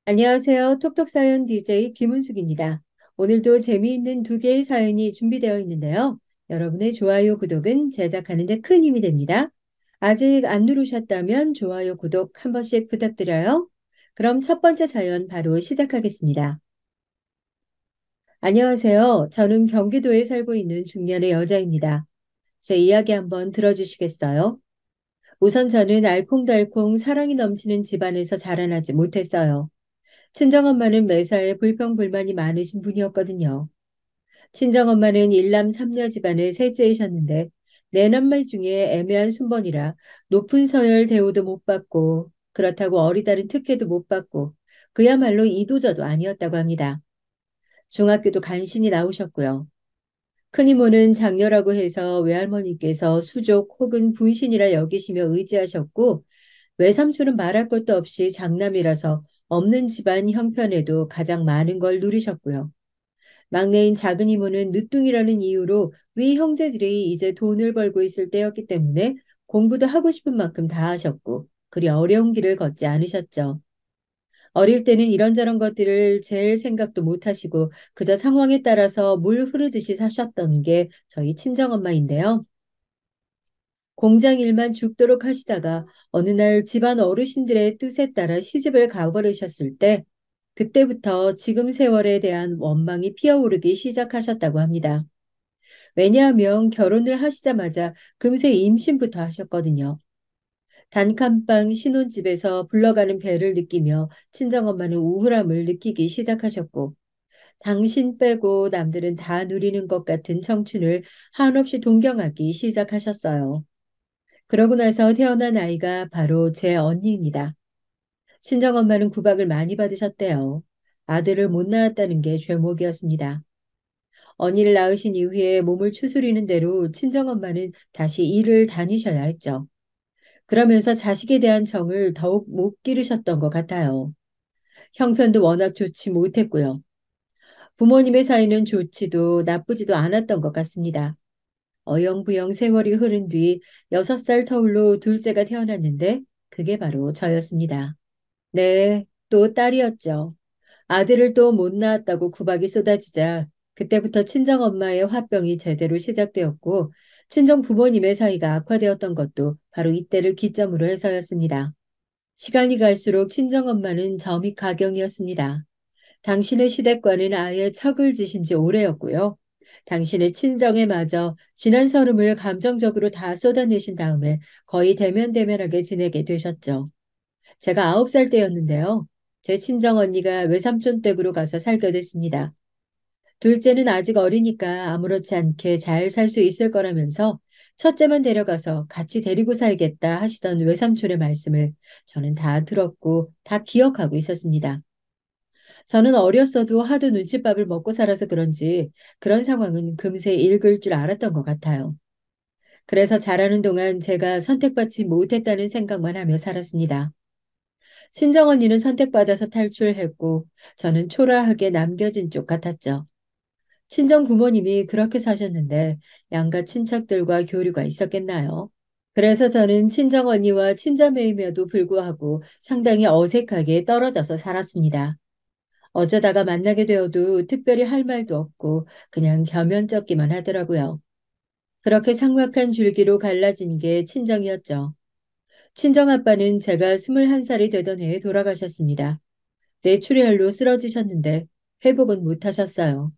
안녕하세요. 톡톡사연 DJ 김은숙입니다. 오늘도 재미있는 두 개의 사연이 준비되어 있는데요. 여러분의 좋아요, 구독은 제작하는 데 큰 힘이 됩니다. 아직 안 누르셨다면 좋아요, 구독 한 번씩 부탁드려요. 그럼 첫 번째 사연 바로 시작하겠습니다. 안녕하세요. 저는 경기도에 살고 있는 중년의 여자입니다. 제 이야기 한번 들어주시겠어요? 우선 저는 알콩달콩 사랑이 넘치는 집안에서 자라나지 못했어요. 친정엄마는 매사에 불평불만이 많으신 분이었거든요. 친정엄마는 일남 삼녀 집안의 셋째이셨는데 내남매 중에 애매한 순번이라 높은 서열 대우도 못 받고 그렇다고 어리다른 특혜도 못 받고 그야말로 이도저도 아니었다고 합니다. 중학교도 간신히 나오셨고요. 큰이모는 장녀라고 해서 외할머니께서 수족 혹은 분신이라 여기시며 의지하셨고 외삼촌은 말할 것도 없이 장남이라서 없는 집안 형편에도 가장 많은 걸 누리셨고요. 막내인 작은 이모는 늦둥이라는 이유로 위 형제들이 이제 돈을 벌고 있을 때였기 때문에 공부도 하고 싶은 만큼 다 하셨고 그리 어려운 길을 걷지 않으셨죠. 어릴 때는 이런저런 것들을 잴 생각도 못 하시고 그저 상황에 따라서 물 흐르듯이 사셨던 게 저희 친정엄마인데요. 공장 일만 죽도록 하시다가 어느 날 집안 어르신들의 뜻에 따라 시집을 가버리셨을 때 그때부터 지금 세월에 대한 원망이 피어오르기 시작하셨다고 합니다. 왜냐하면 결혼을 하시자마자 금세 임신부터 하셨거든요. 단칸방 신혼집에서 불러가는 배를 느끼며 친정엄마는 우울함을 느끼기 시작하셨고 당신 빼고 남들은 다 누리는 것 같은 청춘을 한없이 동경하기 시작하셨어요. 그러고 나서 태어난 아이가 바로 제 언니입니다. 친정엄마는 구박을 많이 받으셨대요. 아들을 못 낳았다는 게 죄목이었습니다. 언니를 낳으신 이후에 몸을 추스리는 대로 친정엄마는 다시 일을 다니셔야 했죠. 그러면서 자식에 대한 정을 더욱 못 기르셨던 것 같아요. 형편도 워낙 좋지 못했고요. 부모님의 사이는 좋지도 나쁘지도 않았던 것 같습니다. 어영부영 세월이 흐른 뒤 6살 터울로 둘째가 태어났는데 그게 바로 저였습니다. 네, 또 딸이었죠. 아들을 또 못 낳았다고 구박이 쏟아지자 그때부터 친정엄마의 화병이 제대로 시작되었고 친정 부모님의 사이가 악화되었던 것도 바로 이때를 기점으로 해서였습니다. 시간이 갈수록 친정엄마는 점이 가경이었습니다. 당신의 시댁과는 아예 척을 지신 지 오래였고요. 당신의 친정에 마저 지난 서름을 감정적으로 다 쏟아내신 다음에 거의 대면대면하게 지내게 되셨죠. 제가 9살 때였는데요. 제 친정 언니가 외삼촌 댁으로 가서 살게 됐습니다. 둘째는 아직 어리니까 아무렇지 않게 잘 살 수 있을 거라면서 첫째만 데려가서 같이 데리고 살겠다 하시던 외삼촌의 말씀을 저는 다 들었고 다 기억하고 있었습니다. 저는 어렸어도 하도 눈칫밥을 먹고 살아서 그런지 그런 상황은 금세 읽을 줄 알았던 것 같아요. 그래서 자라는 동안 제가 선택받지 못했다는 생각만 하며 살았습니다. 친정언니는 선택받아서 탈출했고 저는 초라하게 남겨진 쪽 같았죠. 친정 부모님이 그렇게 사셨는데 양가 친척들과 교류가 있었겠나요? 그래서 저는 친정언니와 친자매임에도 불구하고 상당히 어색하게 떨어져서 살았습니다. 어쩌다가 만나게 되어도 특별히 할 말도 없고 그냥 겸연쩍기만 하더라고요. 그렇게 삭막한 줄기로 갈라진 게 친정이었죠. 친정아빠는 제가 21살이 되던 해에 돌아가셨습니다. 뇌출혈로 쓰러지셨는데 회복은 못하셨어요.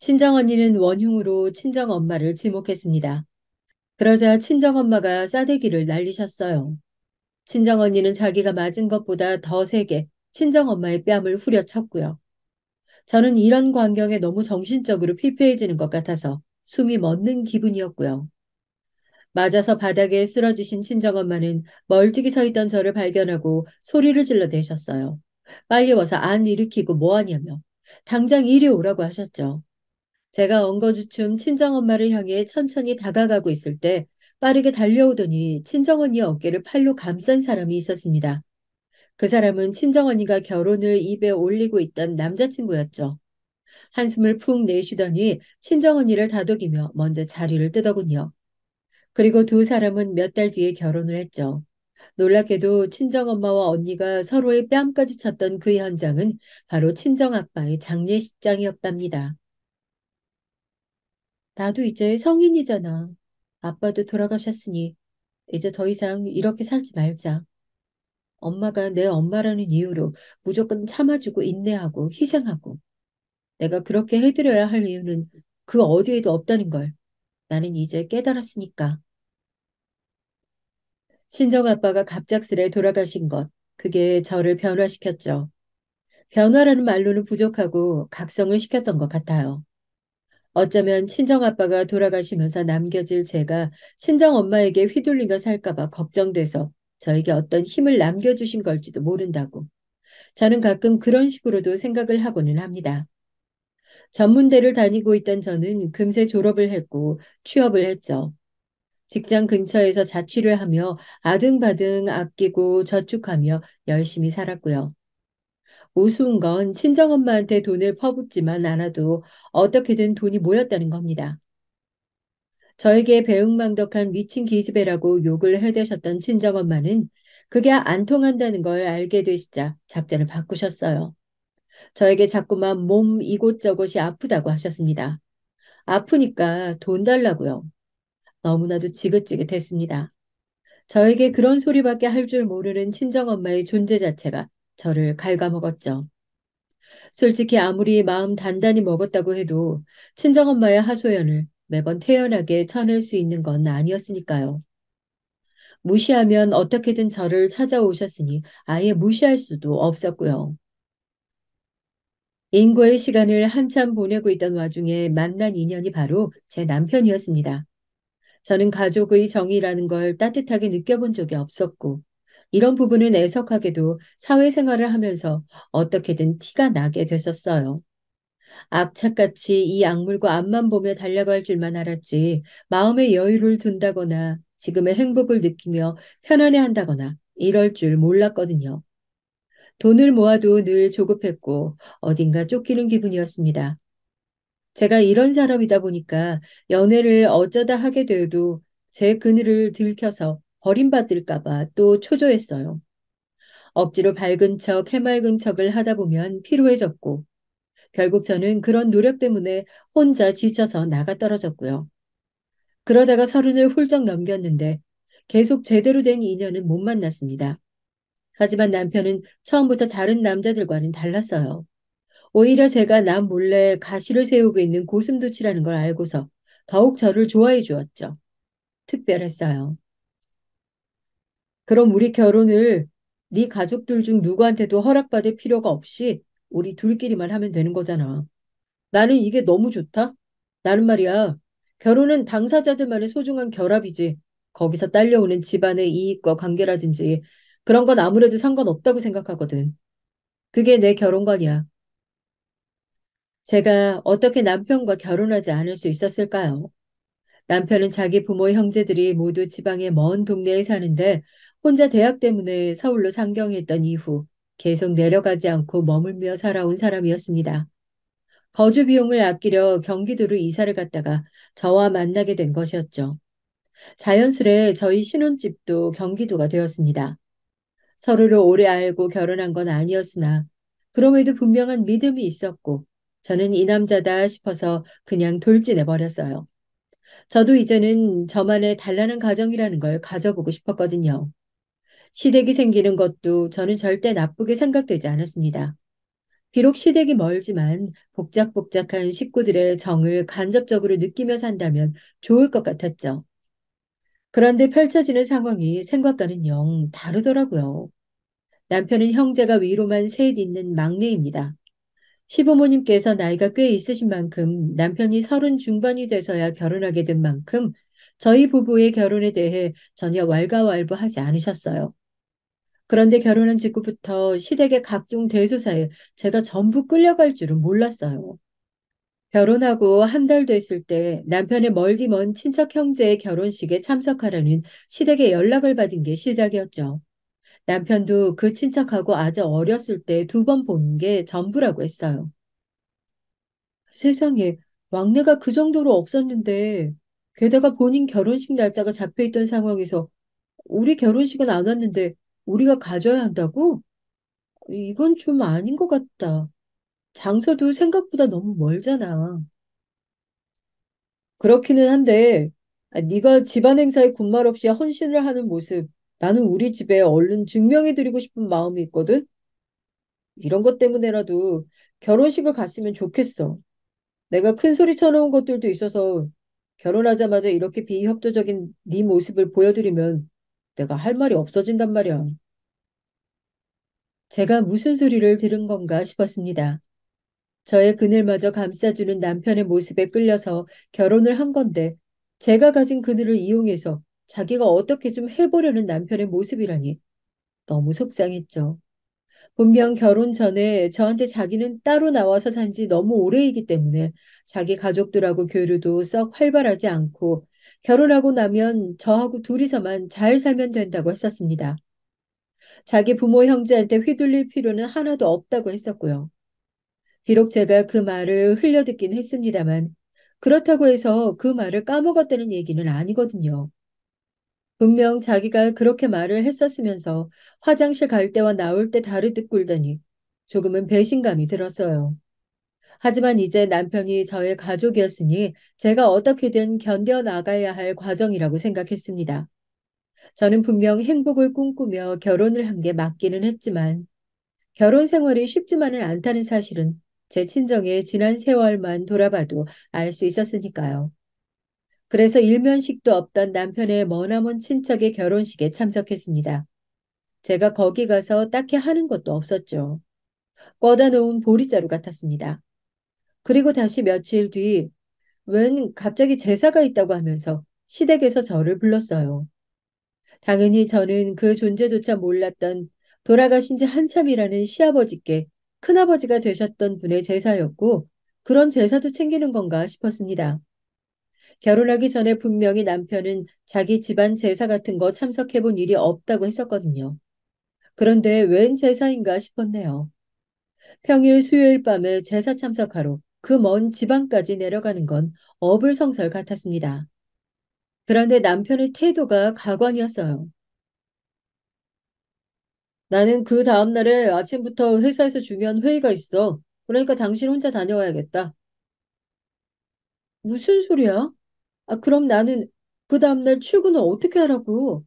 친정언니는 원흉으로 친정엄마를 지목했습니다. 그러자 친정엄마가 싸대기를 날리셨어요. 친정언니는 자기가 맞은 것보다 더 세게 친정엄마의 뺨을 후려쳤고요. 저는 이런 광경에 너무 정신적으로 피폐해지는 것 같아서 숨이 멎는 기분이었고요. 맞아서 바닥에 쓰러지신 친정엄마는 멀찍이 서 있던 저를 발견하고 소리를 질러대셨어요. 빨리 와서 안 일으키고 뭐하냐며 당장 이리 오라고 하셨죠. 제가 엉거주춤 친정엄마를 향해 천천히 다가가고 있을 때 빠르게 달려오더니 친정언니의 어깨를 팔로 감싼 사람이 있었습니다. 그 사람은 친정언니가 결혼을 입에 올리고 있던 남자친구였죠. 한숨을 푹 내쉬더니 친정언니를 다독이며 먼저 자리를 뜨더군요. 그리고 두 사람은 몇 달 뒤에 결혼을 했죠. 놀랍게도 친정엄마와 언니가 서로의 뺨까지 쳤던 그 현장은 바로 친정아빠의 장례식장이었답니다. 나도 이제 성인이잖아. 아빠도 돌아가셨으니 이제 더 이상 이렇게 살지 말자. 엄마가 내 엄마라는 이유로 무조건 참아주고 인내하고 희생하고 내가 그렇게 해드려야 할 이유는 그 어디에도 없다는 걸 나는 이제 깨달았으니까. 친정아빠가 갑작스레 돌아가신 것, 그게 저를 변화시켰죠. 변화라는 말로는 부족하고 각성을 시켰던 것 같아요. 어쩌면 친정아빠가 돌아가시면서 남겨질 제가 친정엄마에게 휘둘리며 살까봐 걱정돼서 저에게 어떤 힘을 남겨주신 걸지도 모른다고. 저는 가끔 그런 식으로도 생각을 하고는 합니다. 전문대를 다니고 있던 저는 금세 졸업을 했고 취업을 했죠. 직장 근처에서 자취를 하며 아등바등 아끼고 저축하며 열심히 살았고요. 우스운 건 친정엄마한테 돈을 퍼붓지만 않아도 어떻게든 돈이 모였다는 겁니다. 저에게 배은망덕한 미친 기집애라고 욕을 해대셨던 친정엄마는 그게 안 통한다는 걸 알게 되시자 작전을 바꾸셨어요. 저에게 자꾸만 몸 이곳저곳이 아프다고 하셨습니다. 아프니까 돈 달라고요. 너무나도 지긋지긋했습니다. 저에게 그런 소리밖에 할 줄 모르는 친정엄마의 존재 자체가 저를 갉아먹었죠. 솔직히 아무리 마음 단단히 먹었다고 해도 친정엄마의 하소연을 매번 태연하게 쳐낼 수 있는 건 아니었으니까요. 무시하면 어떻게든 저를 찾아오셨으니 아예 무시할 수도 없었고요. 인고의 시간을 한참 보내고 있던 와중에 만난 인연이 바로 제 남편이었습니다. 저는 가족의 정이라는 걸 따뜻하게 느껴본 적이 없었고, 이런 부분은 애석하게도 사회생활을 하면서 어떻게든 티가 나게 됐었어요. 악착같이 이 악물고 앞만 보며 달려갈 줄만 알았지, 마음의 여유를 둔다거나 지금의 행복을 느끼며 편안해한다거나 이럴 줄 몰랐거든요. 돈을 모아도 늘 조급했고 어딘가 쫓기는 기분이었습니다. 제가 이런 사람이다 보니까 연애를 어쩌다 하게 돼도 제 그늘을 들켜서 버림받을까 봐 또 초조했어요. 억지로 밝은 척, 해맑은 척을 하다 보면 피로해졌고 결국 저는 그런 노력 때문에 혼자 지쳐서 나가 떨어졌고요. 그러다가 서른을 훌쩍 넘겼는데 계속 제대로 된 인연은 못 만났습니다. 하지만 남편은 처음부터 다른 남자들과는 달랐어요. 오히려 제가 남 몰래 가시를 세우고 있는 고슴도치라는 걸 알고서 더욱 저를 좋아해 주었죠. 특별했어요. 그럼 우리 결혼을 네 가족들 중 누구한테도 허락받을 필요가 없이 우리 둘끼리만 하면 되는 거잖아. 나는 이게 너무 좋다. 나는 말이야. 결혼은 당사자들만의 소중한 결합이지. 거기서 딸려오는 집안의 이익과 관계라든지 그런 건 아무래도 상관없다고 생각하거든. 그게 내 결혼관이야. 제가 어떻게 남편과 결혼하지 않을 수 있었을까요? 남편은 자기 부모 형제들이 모두 지방의 먼 동네에 사는데 혼자 대학 때문에 서울로 상경했던 이후 계속 내려가지 않고 머물며 살아온 사람이었습니다. 거주 비용을 아끼려 경기도로 이사를 갔다가 저와 만나게 된 것이었죠. 자연스레 저희 신혼집도 경기도가 되었습니다. 서로를 오래 알고 결혼한 건 아니었으나 그럼에도 분명한 믿음이 있었고 저는 이 남자다 싶어서 그냥 돌진해 버렸어요. 저도 이제는 저만의 단란한 가정이라는 걸 가져보고 싶었거든요. 시댁이 생기는 것도 저는 절대 나쁘게 생각되지 않았습니다. 비록 시댁이 멀지만 복작복작한 식구들의 정을 간접적으로 느끼며 산다면 좋을 것 같았죠. 그런데 펼쳐지는 상황이 생각과는 영 다르더라고요. 남편은 형제가 위로만 셋 있는 막내입니다. 시부모님께서 나이가 꽤 있으신 만큼 남편이 서른 중반이 돼서야 결혼하게 된 만큼 저희 부부의 결혼에 대해 전혀 왈가왈부하지 않으셨어요. 그런데 결혼한 직후부터 시댁의 각종 대소사에 제가 전부 끌려갈 줄은 몰랐어요. 결혼하고 한 달 됐을 때 남편의 멀디 먼 친척 형제의 결혼식에 참석하라는 시댁에 연락을 받은 게 시작이었죠. 남편도 그 친척하고 아주 어렸을 때 두 번 본 게 전부라고 했어요. 세상에, 막내가 그 정도로 없었는데, 게다가 본인 결혼식 날짜가 잡혀 있던 상황에서 우리 결혼식은 안 왔는데 우리가 가져야 한다고? 이건 좀 아닌 것 같다. 장소도 생각보다 너무 멀잖아. 그렇기는 한데, 네가 집안 행사에 군말 없이 헌신을 하는 모습, 나는 우리 집에 얼른 증명해드리고 싶은 마음이 있거든? 이런 것 때문에라도 결혼식을 갔으면 좋겠어. 내가 큰 소리 쳐놓은 것들도 있어서 결혼하자마자 이렇게 비협조적인 네 모습을 보여드리면 내가 할 말이 없어진단 말이야. 제가 무슨 소리를 들은 건가 싶었습니다. 저의 그늘마저 감싸주는 남편의 모습에 끌려서 결혼을 한 건데 제가 가진 그늘을 이용해서 자기가 어떻게 좀 해보려는 남편의 모습이라니 너무 속상했죠. 분명 결혼 전에 저한테 자기는 따로 나와서 산지 너무 오래이기 때문에 자기 가족들하고 교류도 썩 활발하지 않고 결혼하고 나면 저하고 둘이서만 잘 살면 된다고 했었습니다. 자기 부모 형제한테 휘둘릴 필요는 하나도 없다고 했었고요. 비록 제가 그 말을 흘려듣긴 했습니다만 그렇다고 해서 그 말을 까먹었다는 얘기는 아니거든요. 분명 자기가 그렇게 말을 했었으면서 화장실 갈 때와 나올 때 다르듯 굴더니 조금은 배신감이 들었어요. 하지만 이제 남편이 저의 가족이었으니 제가 어떻게든 견뎌나가야 할 과정이라고 생각했습니다. 저는 분명 행복을 꿈꾸며 결혼을 한 게 맞기는 했지만 결혼 생활이 쉽지만은 않다는 사실은 제 친정의 지난 세월만 돌아봐도 알 수 있었으니까요. 그래서 일면식도 없던 남편의 머나먼 친척의 결혼식에 참석했습니다. 제가 거기 가서 딱히 하는 것도 없었죠. 꿔다 놓은 보리자루 같았습니다. 그리고 다시 며칠 뒤, 웬 갑자기 제사가 있다고 하면서 시댁에서 저를 불렀어요. 당연히 저는 그 존재조차 몰랐던 돌아가신 지 한참이라는 시아버지께 큰아버지가 되셨던 분의 제사였고, 그런 제사도 챙기는 건가 싶었습니다. 결혼하기 전에 분명히 남편은 자기 집안 제사 같은 거 참석해 본 일이 없다고 했었거든요. 그런데 웬 제사인가 싶었네요. 평일 수요일 밤에 제사 참석하러 그 먼 지방까지 내려가는 건 어불성설 같았습니다. 그런데 남편의 태도가 가관이었어요. 나는 그 다음날에 아침부터 회사에서 중요한 회의가 있어. 그러니까 당신 혼자 다녀와야겠다. 무슨 소리야? 그럼 나는 그 다음날 출근을 어떻게 하라고?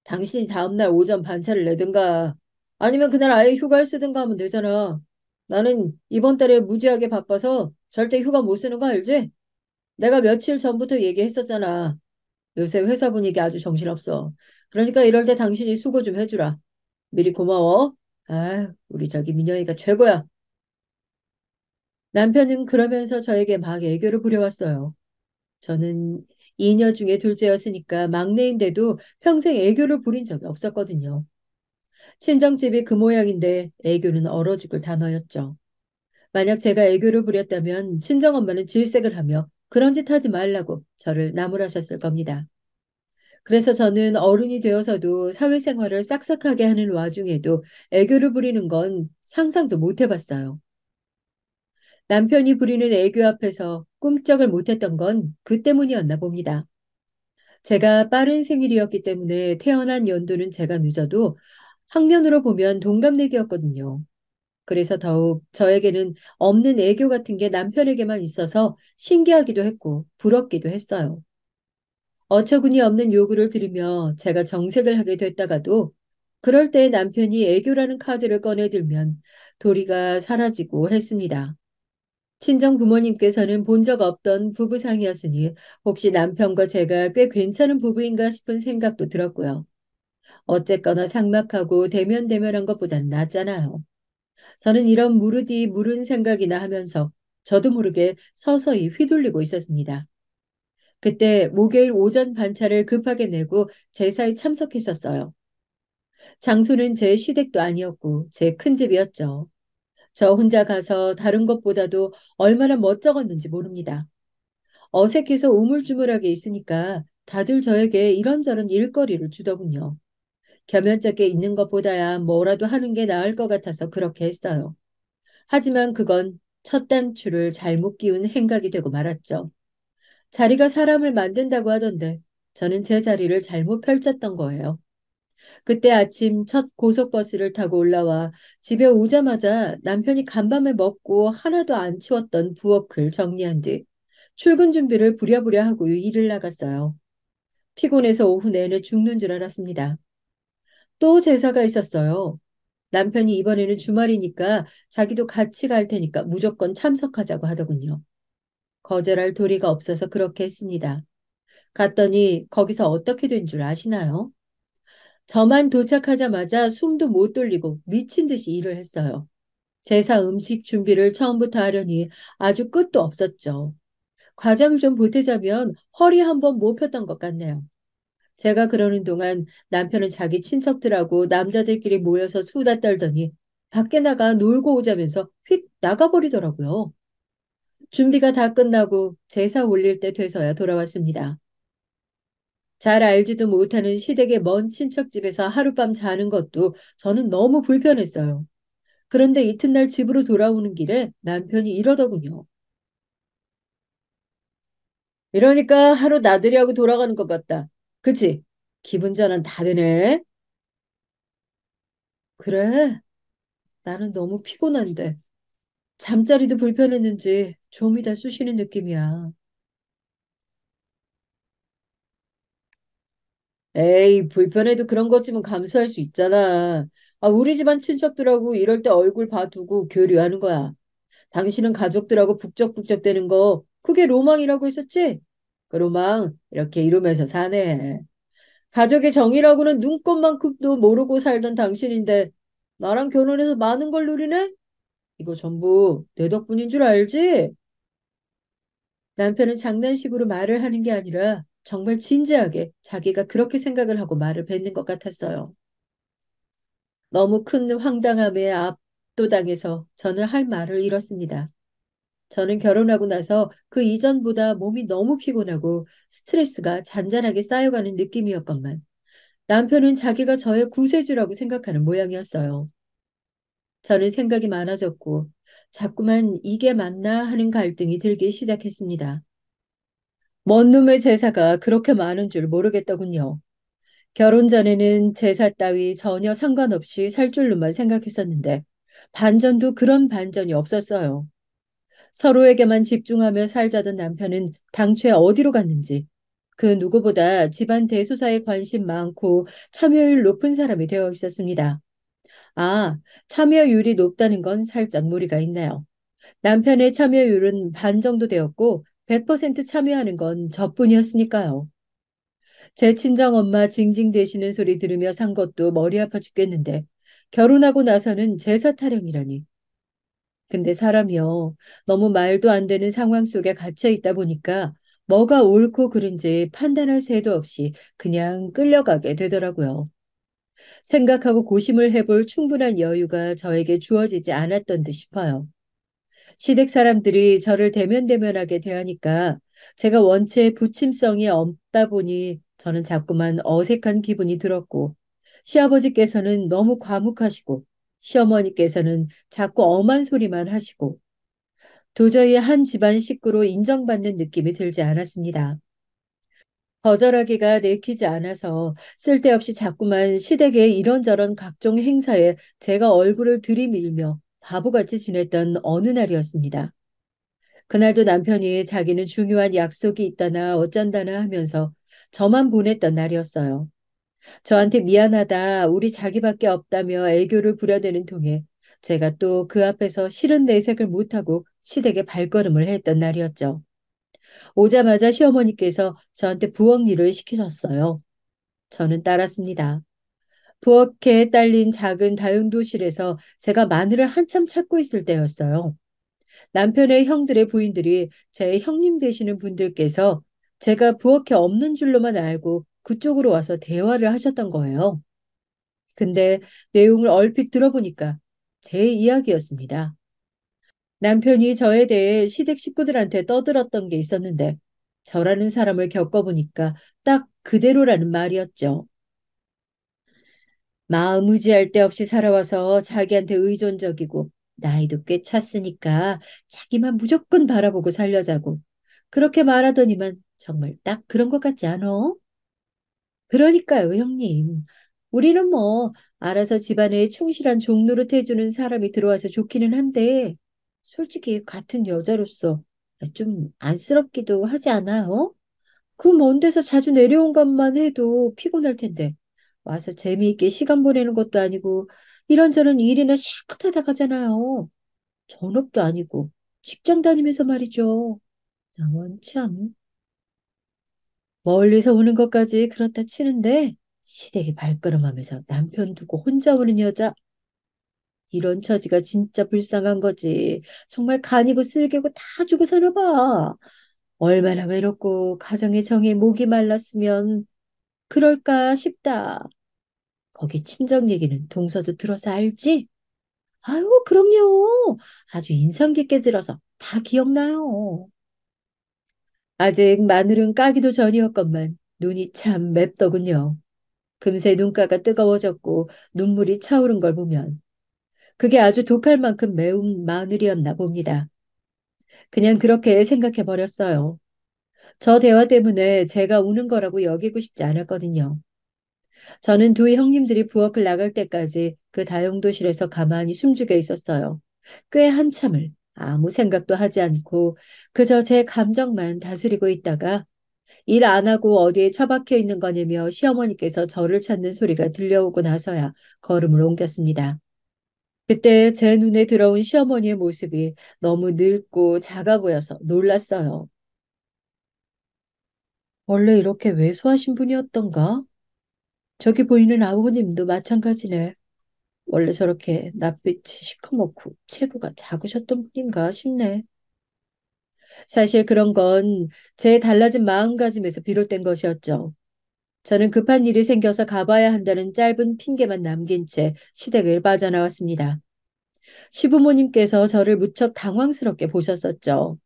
당신이 다음날 오전 반차를 내든가 아니면 그날 아예 휴가를 쓰든가 하면 되잖아. 나는 이번 달에 무지하게 바빠서 절대 휴가 못 쓰는 거 알지? 내가 며칠 전부터 얘기했었잖아. 요새 회사 분위기 아주 정신없어. 그러니까 이럴 때 당신이 수고 좀 해주라. 미리 고마워. 우리 저기 민영이가 최고야. 남편은 그러면서 저에게 막 애교를 부려왔어요. 저는 이녀 중에 둘째였으니까 막내인데도 평생 애교를 부린 적이 없었거든요. 친정집이 그 모양인데 애교는 얼어 죽을 단어였죠. 만약 제가 애교를 부렸다면 친정엄마는 질색을 하며 그런 짓 하지 말라고 저를 나무라셨을 겁니다. 그래서 저는 어른이 되어서도 사회생활을 싹싹하게 하는 와중에도 애교를 부리는 건 상상도 못 해봤어요. 남편이 부리는 애교 앞에서 꿈쩍을 못했던 건 그 때문이었나 봅니다. 제가 빠른 생일이었기 때문에 태어난 연도는 제가 늦어도 학년으로 보면 동갑내기였거든요. 그래서 더욱 저에게는 없는 애교 같은 게 남편에게만 있어서 신기하기도 했고 부럽기도 했어요. 어처구니 없는 요구를 들으며 제가 정색을 하게 됐다가도 그럴 때 남편이 애교라는 카드를 꺼내들면 도리가 사라지고 했습니다. 친정 부모님께서는 본 적 없던 부부상이었으니 혹시 남편과 제가 꽤 괜찮은 부부인가 싶은 생각도 들었고요. 어쨌거나 삭막하고 대면대면한 것보단 낫잖아요. 저는 이런 무르디 무른 생각이나 하면서 저도 모르게 서서히 휘둘리고 있었습니다. 그때 목요일 오전 반차를 급하게 내고 제사에 참석했었어요. 장소는 제 시댁도 아니었고 제 큰 집이었죠. 저 혼자 가서 다른 것보다도 얼마나 멋쩍었는지 모릅니다. 어색해서 우물쭈물하게 있으니까 다들 저에게 이런저런 일거리를 주더군요. 겸연쩍게 있는 것보다야 뭐라도 하는 게 나을 것 같아서 그렇게 했어요. 하지만 그건 첫 단추를 잘못 끼운 행각이 되고 말았죠. 자리가 사람을 만든다고 하던데 저는 제 자리를 잘못 펼쳤던 거예요. 그때 아침 첫 고속버스를 타고 올라와 집에 오자마자 남편이 간밤에 먹고 하나도 안 치웠던 부엌을 정리한 뒤 출근 준비를 부랴부랴 하고 일을 나갔어요. 피곤해서 오후 내내 죽는 줄 알았습니다. 또 제사가 있었어요. 남편이 이번에는 주말이니까 자기도 같이 갈 테니까 무조건 참석하자고 하더군요. 거절할 도리가 없어서 그렇게 했습니다. 갔더니 거기서 어떻게 된 줄 아시나요? 저만 도착하자마자 숨도 못 돌리고 미친 듯이 일을 했어요. 제사 음식 준비를 처음부터 하려니 아주 끝도 없었죠. 과장을 좀 보태자면 허리 한번 못 폈던 것 같네요. 제가 그러는 동안 남편은 자기 친척들하고 남자들끼리 모여서 수다 떨더니 밖에 나가 놀고 오자면서 휙 나가버리더라고요. 준비가 다 끝나고 제사 올릴 때 돼서야 돌아왔습니다. 잘 알지도 못하는 시댁의 먼 친척 집에서 하룻밤 자는 것도 저는 너무 불편했어요. 그런데 이튿날 집으로 돌아오는 길에 남편이 이러더군요. 이러니까 하루 나들이 하고 돌아가는 것 같다. 그치? 기분 전환 다 되네. 그래, 나는 너무 피곤한데. 잠자리도 불편했는지 좀이 다 쑤시는 느낌이야. 에이, 불편해도 그런 것쯤은 감수할 수 있잖아. 아, 우리 집안 친척들하고 이럴 때 얼굴 봐두고 교류하는 거야. 당신은 가족들하고 북적북적 대는 거, 그게 로망이라고 했었지? 그 로망, 이렇게 이루면서 사네. 가족의 정이라고는 눈꼽만큼도 모르고 살던 당신인데, 나랑 결혼해서 많은 걸 누리네? 이거 전부 내 덕분인 줄 알지? 남편은 장난식으로 말을 하는 게 아니라 정말 진지하게 자기가 그렇게 생각을 하고 말을 뱉는 것 같았어요. 너무 큰 황당함에 압도당해서 저는 할 말을 잃었습니다. 저는 결혼하고 나서 그 이전보다 몸이 너무 피곤하고 스트레스가 잔잔하게 쌓여가는 느낌이었건만 남편은 자기가 저의 구세주라고 생각하는 모양이었어요. 저는 생각이 많아졌고 자꾸만 이게 맞나 하는 갈등이 들기 시작했습니다. 먼 놈의 제사가 그렇게 많은 줄 모르겠더군요. 결혼 전에는 제사 따위 전혀 상관없이 살 줄로만 생각했었는데 반전도 그런 반전이 없었어요. 서로에게만 집중하며 살자던 남편은 당초에 어디로 갔는지 그 누구보다 집안 대소사에 관심 많고 참여율 높은 사람이 되어 있었습니다. 아, 참여율이 높다는 건 살짝 무리가 있네요. 남편의 참여율은 반 정도 되었고 100% 참여하는 건 저뿐이었으니까요. 제 친정엄마 징징대시는 소리 들으며 산 것도 머리 아파 죽겠는데 결혼하고 나서는 제사 타령이라니. 근데 사람이요. 너무 말도 안 되는 상황 속에 갇혀 있다 보니까 뭐가 옳고 그른지 판단할 새도 없이 그냥 끌려가게 되더라고요. 생각하고 고심을 해볼 충분한 여유가 저에게 주어지지 않았던 듯 싶어요. 시댁 사람들이 저를 대면대면하게 대하니까 제가 원체 부침성이 없다 보니 저는 자꾸만 어색한 기분이 들었고 시아버지께서는 너무 과묵하시고 시어머니께서는 자꾸 엄한 소리만 하시고 도저히 한 집안 식구로 인정받는 느낌이 들지 않았습니다. 거절하기가 내키지 않아서 쓸데없이 자꾸만 시댁의 이런저런 각종 행사에 제가 얼굴을 들이밀며 바보같이 지냈던 어느 날이었습니다. 그날도 남편이 자기는 중요한 약속이 있다나 어쩐다나 하면서 저만 보냈던 날이었어요. 저한테 미안하다, 우리 자기밖에 없다며 애교를 부려대는 통에 제가 또 그 앞에서 싫은 내색을 못하고 시댁에 발걸음을 했던 날이었죠. 오자마자 시어머니께서 저한테 부엌 일을 시키셨어요. 저는 따랐습니다. 부엌에 딸린 작은 다용도실에서 제가 마늘을 한참 찾고 있을 때였어요. 남편의 형들의 부인들이 제 형님 되시는 분들께서 제가 부엌에 없는 줄로만 알고 그쪽으로 와서 대화를 하셨던 거예요. 근데 내용을 얼핏 들어보니까 제 이야기였습니다. 남편이 저에 대해 시댁 식구들한테 떠들었던 게 있었는데 저라는 사람을 겪어보니까 딱 그대로라는 말이었죠. 마음 의지할 데 없이 살아와서 자기한테 의존적이고 나이도 꽤 찼으니까 자기만 무조건 바라보고 살려자고 그렇게 말하더니만 정말 딱 그런 것 같지 않아? 그러니까요, 형님. 우리는 뭐, 알아서 집안에 충실한 종노릇 해주는 사람이 들어와서 좋기는 한데, 솔직히 같은 여자로서 좀 안쓰럽기도 하지 않아요? 그 먼 데서 자주 내려온 것만 해도 피곤할 텐데, 와서 재미있게 시간 보내는 것도 아니고, 이런저런 일이나 실컷 하다 가잖아요. 전업도 아니고, 직장 다니면서 말이죠. 나만 참. 멀리서 오는 것까지 그렇다 치는데 시댁에 발걸음하면서 남편 두고 혼자 오는 여자 이런 처지가 진짜 불쌍한 거지. 정말 간이고 쓸개고 다 주고 사나 봐. 얼마나 외롭고 가정의 정에 목이 말랐으면 그럴까 싶다. 거기 친정 얘기는 동서도 들어서 알지? 아유, 그럼요. 아주 인상 깊게 들어서 다 기억나요. 아직 마늘은 까기도 전이었건만 눈이 참 맵더군요. 금세 눈가가 뜨거워졌고 눈물이 차오른 걸 보면 그게 아주 독할 만큼 매운 마늘이었나 봅니다. 그냥 그렇게 생각해 버렸어요. 저 대화 때문에 제가 우는 거라고 여기고 싶지 않았거든요. 저는 두 형님들이 부엌을 나갈 때까지 그 다용도실에서 가만히 숨죽여 있었어요. 꽤 한참을 아무 생각도 하지 않고 그저 제 감정만 다스리고 있다가 일 안 하고 어디에 처박혀 있는 거냐며 시어머니께서 저를 찾는 소리가 들려오고 나서야 걸음을 옮겼습니다. 그때 제 눈에 들어온 시어머니의 모습이 너무 늙고 작아 보여서 놀랐어요. 원래 이렇게 왜소하신 분이었던가? 저기 보이는 아버님도 마찬가지네. 원래 저렇게 낯빛이 시커멓고 체구가 작으셨던 분인가 싶네. 사실 그런 건 제 달라진 마음가짐에서 비롯된 것이었죠. 저는 급한 일이 생겨서 가봐야 한다는 짧은 핑계만 남긴 채 시댁을 빠져나왔습니다. 시부모님께서 저를 무척 당황스럽게 보셨었죠.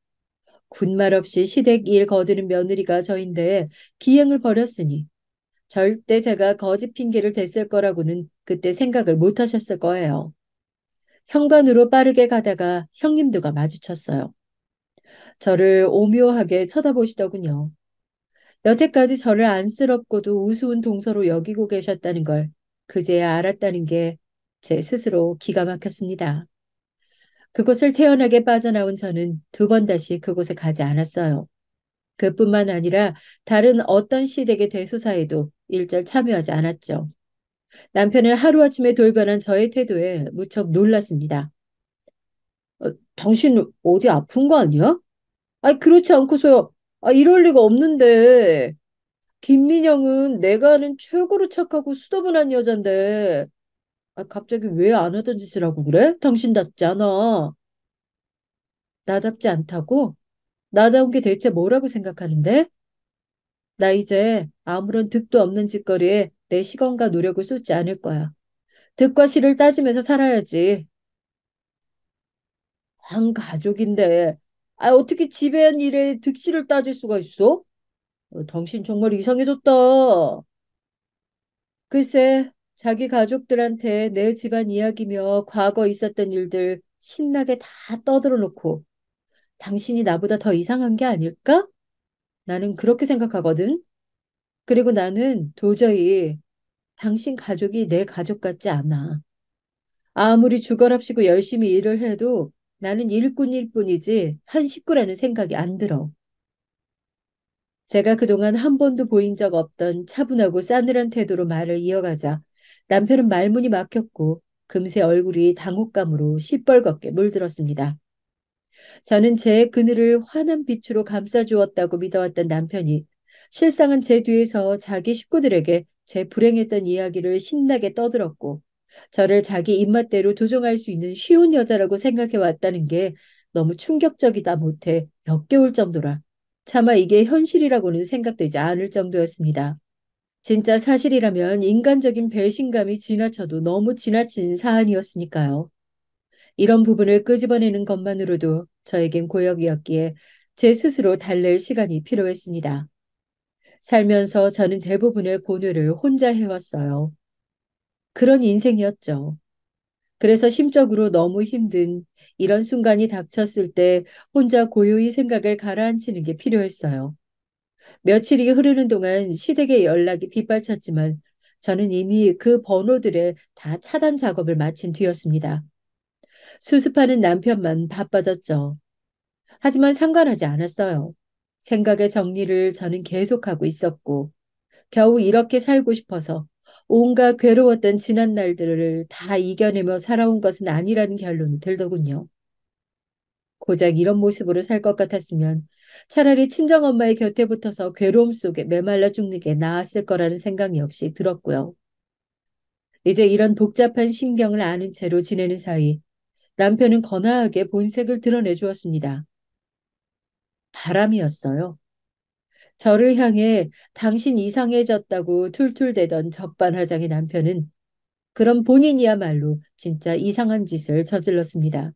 군말 없이 시댁 일 거드는 며느리가 저인데 기행을 벌였으니 절대 제가 거짓 핑계를 댔을 거라고는 그때 생각을 못 하셨을 거예요. 현관으로 빠르게 가다가 형님들과 마주쳤어요. 저를 오묘하게 쳐다보시더군요. 여태까지 저를 안쓰럽고도 우스운 동서로 여기고 계셨다는 걸 그제야 알았다는 게 제 스스로 기가 막혔습니다. 그곳을 태연하게 빠져나온 저는 두 번 다시 그곳에 가지 않았어요. 그뿐만 아니라 다른 어떤 시댁의 대소사에도 일절 참여하지 않았죠. 남편을 하루아침에 돌변한 저의 태도에 무척 놀랐습니다. 당신 어디 아픈 거 아니야? 아니, 그렇지 않고서야. 이럴 리가 없는데. 김민영은 내가 아는 최고로 착하고 수더분한 여잔데. 갑자기 왜 안 하던 짓을 하고 그래? 당신답지 않아. 나답지 않다고? 나다운 게 대체 뭐라고 생각하는데? 나 이제 아무런 득도 없는 짓거리에 내 시간과 노력을 쏟지 않을 거야. 득과 실을 따지면서 살아야지. 한 가족인데. 어떻게 집안 일에 득실을 따질 수가 있어? 당신 정말 이상해졌다. 글쎄, 자기 가족들한테 내 집안 이야기며 과거 있었던 일들 신나게 다 떠들어 놓고 당신이 나보다 더 이상한 게 아닐까? 나는 그렇게 생각하거든. 그리고 나는 도저히 당신 가족이 내 가족 같지 않아. 아무리 죽어랍시고 열심히 일을 해도 나는 일꾼일 뿐이지 한 식구라는 생각이 안 들어. 제가 그동안 한 번도 보인 적 없던 차분하고 싸늘한 태도로 말을 이어가자 남편은 말문이 막혔고 금세 얼굴이 당혹감으로 시뻘겋게 물들었습니다. 저는 제 그늘을 환한 빛으로 감싸주었다고 믿어왔던 남편이 실상은 제 뒤에서 자기 식구들에게 제 불행했던 이야기를 신나게 떠들었고 저를 자기 입맛대로 조종할 수 있는 쉬운 여자라고 생각해 왔다는 게 너무 충격적이다 못해 역겨울 정도라 차마 이게 현실이라고는 생각되지 않을 정도였습니다. 진짜 사실이라면 인간적인 배신감이 지나쳐도 너무 지나친 사안이었으니까요. 이런 부분을 끄집어내는 것만으로도 저에겐 고역이었기에 제 스스로 달랠 시간이 필요했습니다. 살면서 저는 대부분의 고뇌를 혼자 해왔어요. 그런 인생이었죠. 그래서 심적으로 너무 힘든 이런 순간이 닥쳤을 때 혼자 고요히 생각을 가라앉히는 게 필요했어요. 며칠이 흐르는 동안 시댁의 연락이 빗발쳤지만 저는 이미 그 번호들에 다 차단 작업을 마친 뒤였습니다. 수습하는 남편만 바빠졌죠. 하지만 상관하지 않았어요. 생각의 정리를 저는 계속하고 있었고, 겨우 이렇게 살고 싶어서 온갖 괴로웠던 지난 날들을 다 이겨내며 살아온 것은 아니라는 결론이 들더군요. 고작 이런 모습으로 살 것 같았으면 차라리 친정엄마의 곁에 붙어서 괴로움 속에 메말라 죽는 게 나았을 거라는 생각 역시 들었고요. 이제 이런 복잡한 심경을 아는 채로 지내는 사이 남편은 거나하게 본색을 드러내 주었습니다. 바람이었어요. 저를 향해 당신 이상해졌다고 툴툴대던 적반하장의 남편은 그런 본인이야말로 진짜 이상한 짓을 저질렀습니다.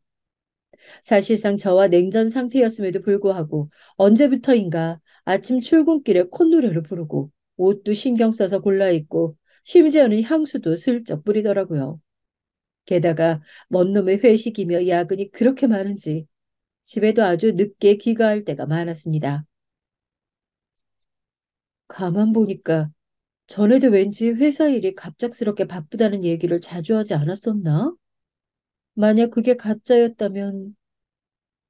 사실상 저와 냉전 상태였음에도 불구하고 언제부터인가 아침 출근길에 콧노래를 부르고 옷도 신경 써서 골라 입고 심지어는 향수도 슬쩍 뿌리더라고요. 게다가 먼 놈의 회식이며 야근이 그렇게 많은지 집에도 아주 늦게 귀가할 때가 많았습니다. 가만 보니까 전에도 왠지 회사 일이 갑작스럽게 바쁘다는 얘기를 자주 하지 않았었나? 만약 그게 가짜였다면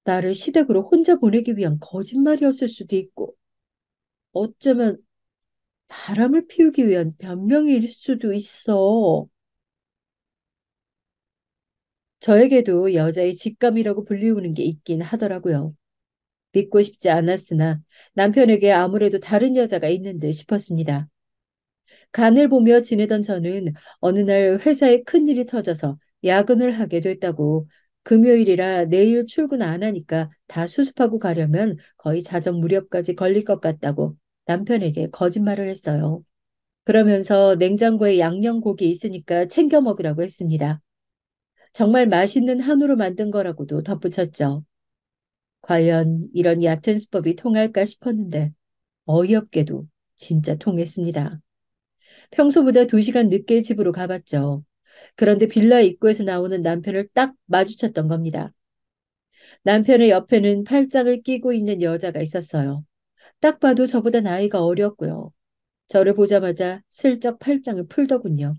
나를 시댁으로 혼자 보내기 위한 거짓말이었을 수도 있고, 어쩌면 바람을 피우기 위한 변명일 수도 있어. 저에게도 여자의 직감이라고 불리우는 게 있긴 하더라고요. 믿고 싶지 않았으나 남편에게 아무래도 다른 여자가 있는 듯 싶었습니다. 간을 보며 지내던 저는 어느 날 회사에 큰일이 터져서 야근을 하게 됐다고 금요일이라 내일 출근 안 하니까 다 수습하고 가려면 거의 자정 무렵까지 걸릴 것 같다고 남편에게 거짓말을 했어요. 그러면서 냉장고에 양념고기 있으니까 챙겨 먹으라고 했습니다. 정말 맛있는 한우로 만든 거라고도 덧붙였죠. 과연 이런 얕은 수법이 통할까 싶었는데 어이없게도 진짜 통했습니다. 평소보다 2시간 늦게 집으로 가봤죠. 그런데 빌라 입구에서 나오는 남편을 딱 마주쳤던 겁니다. 남편의 옆에는 팔짱을 끼고 있는 여자가 있었어요. 딱 봐도 저보다 나이가 어렸고요. 저를 보자마자 슬쩍 팔짱을 풀더군요.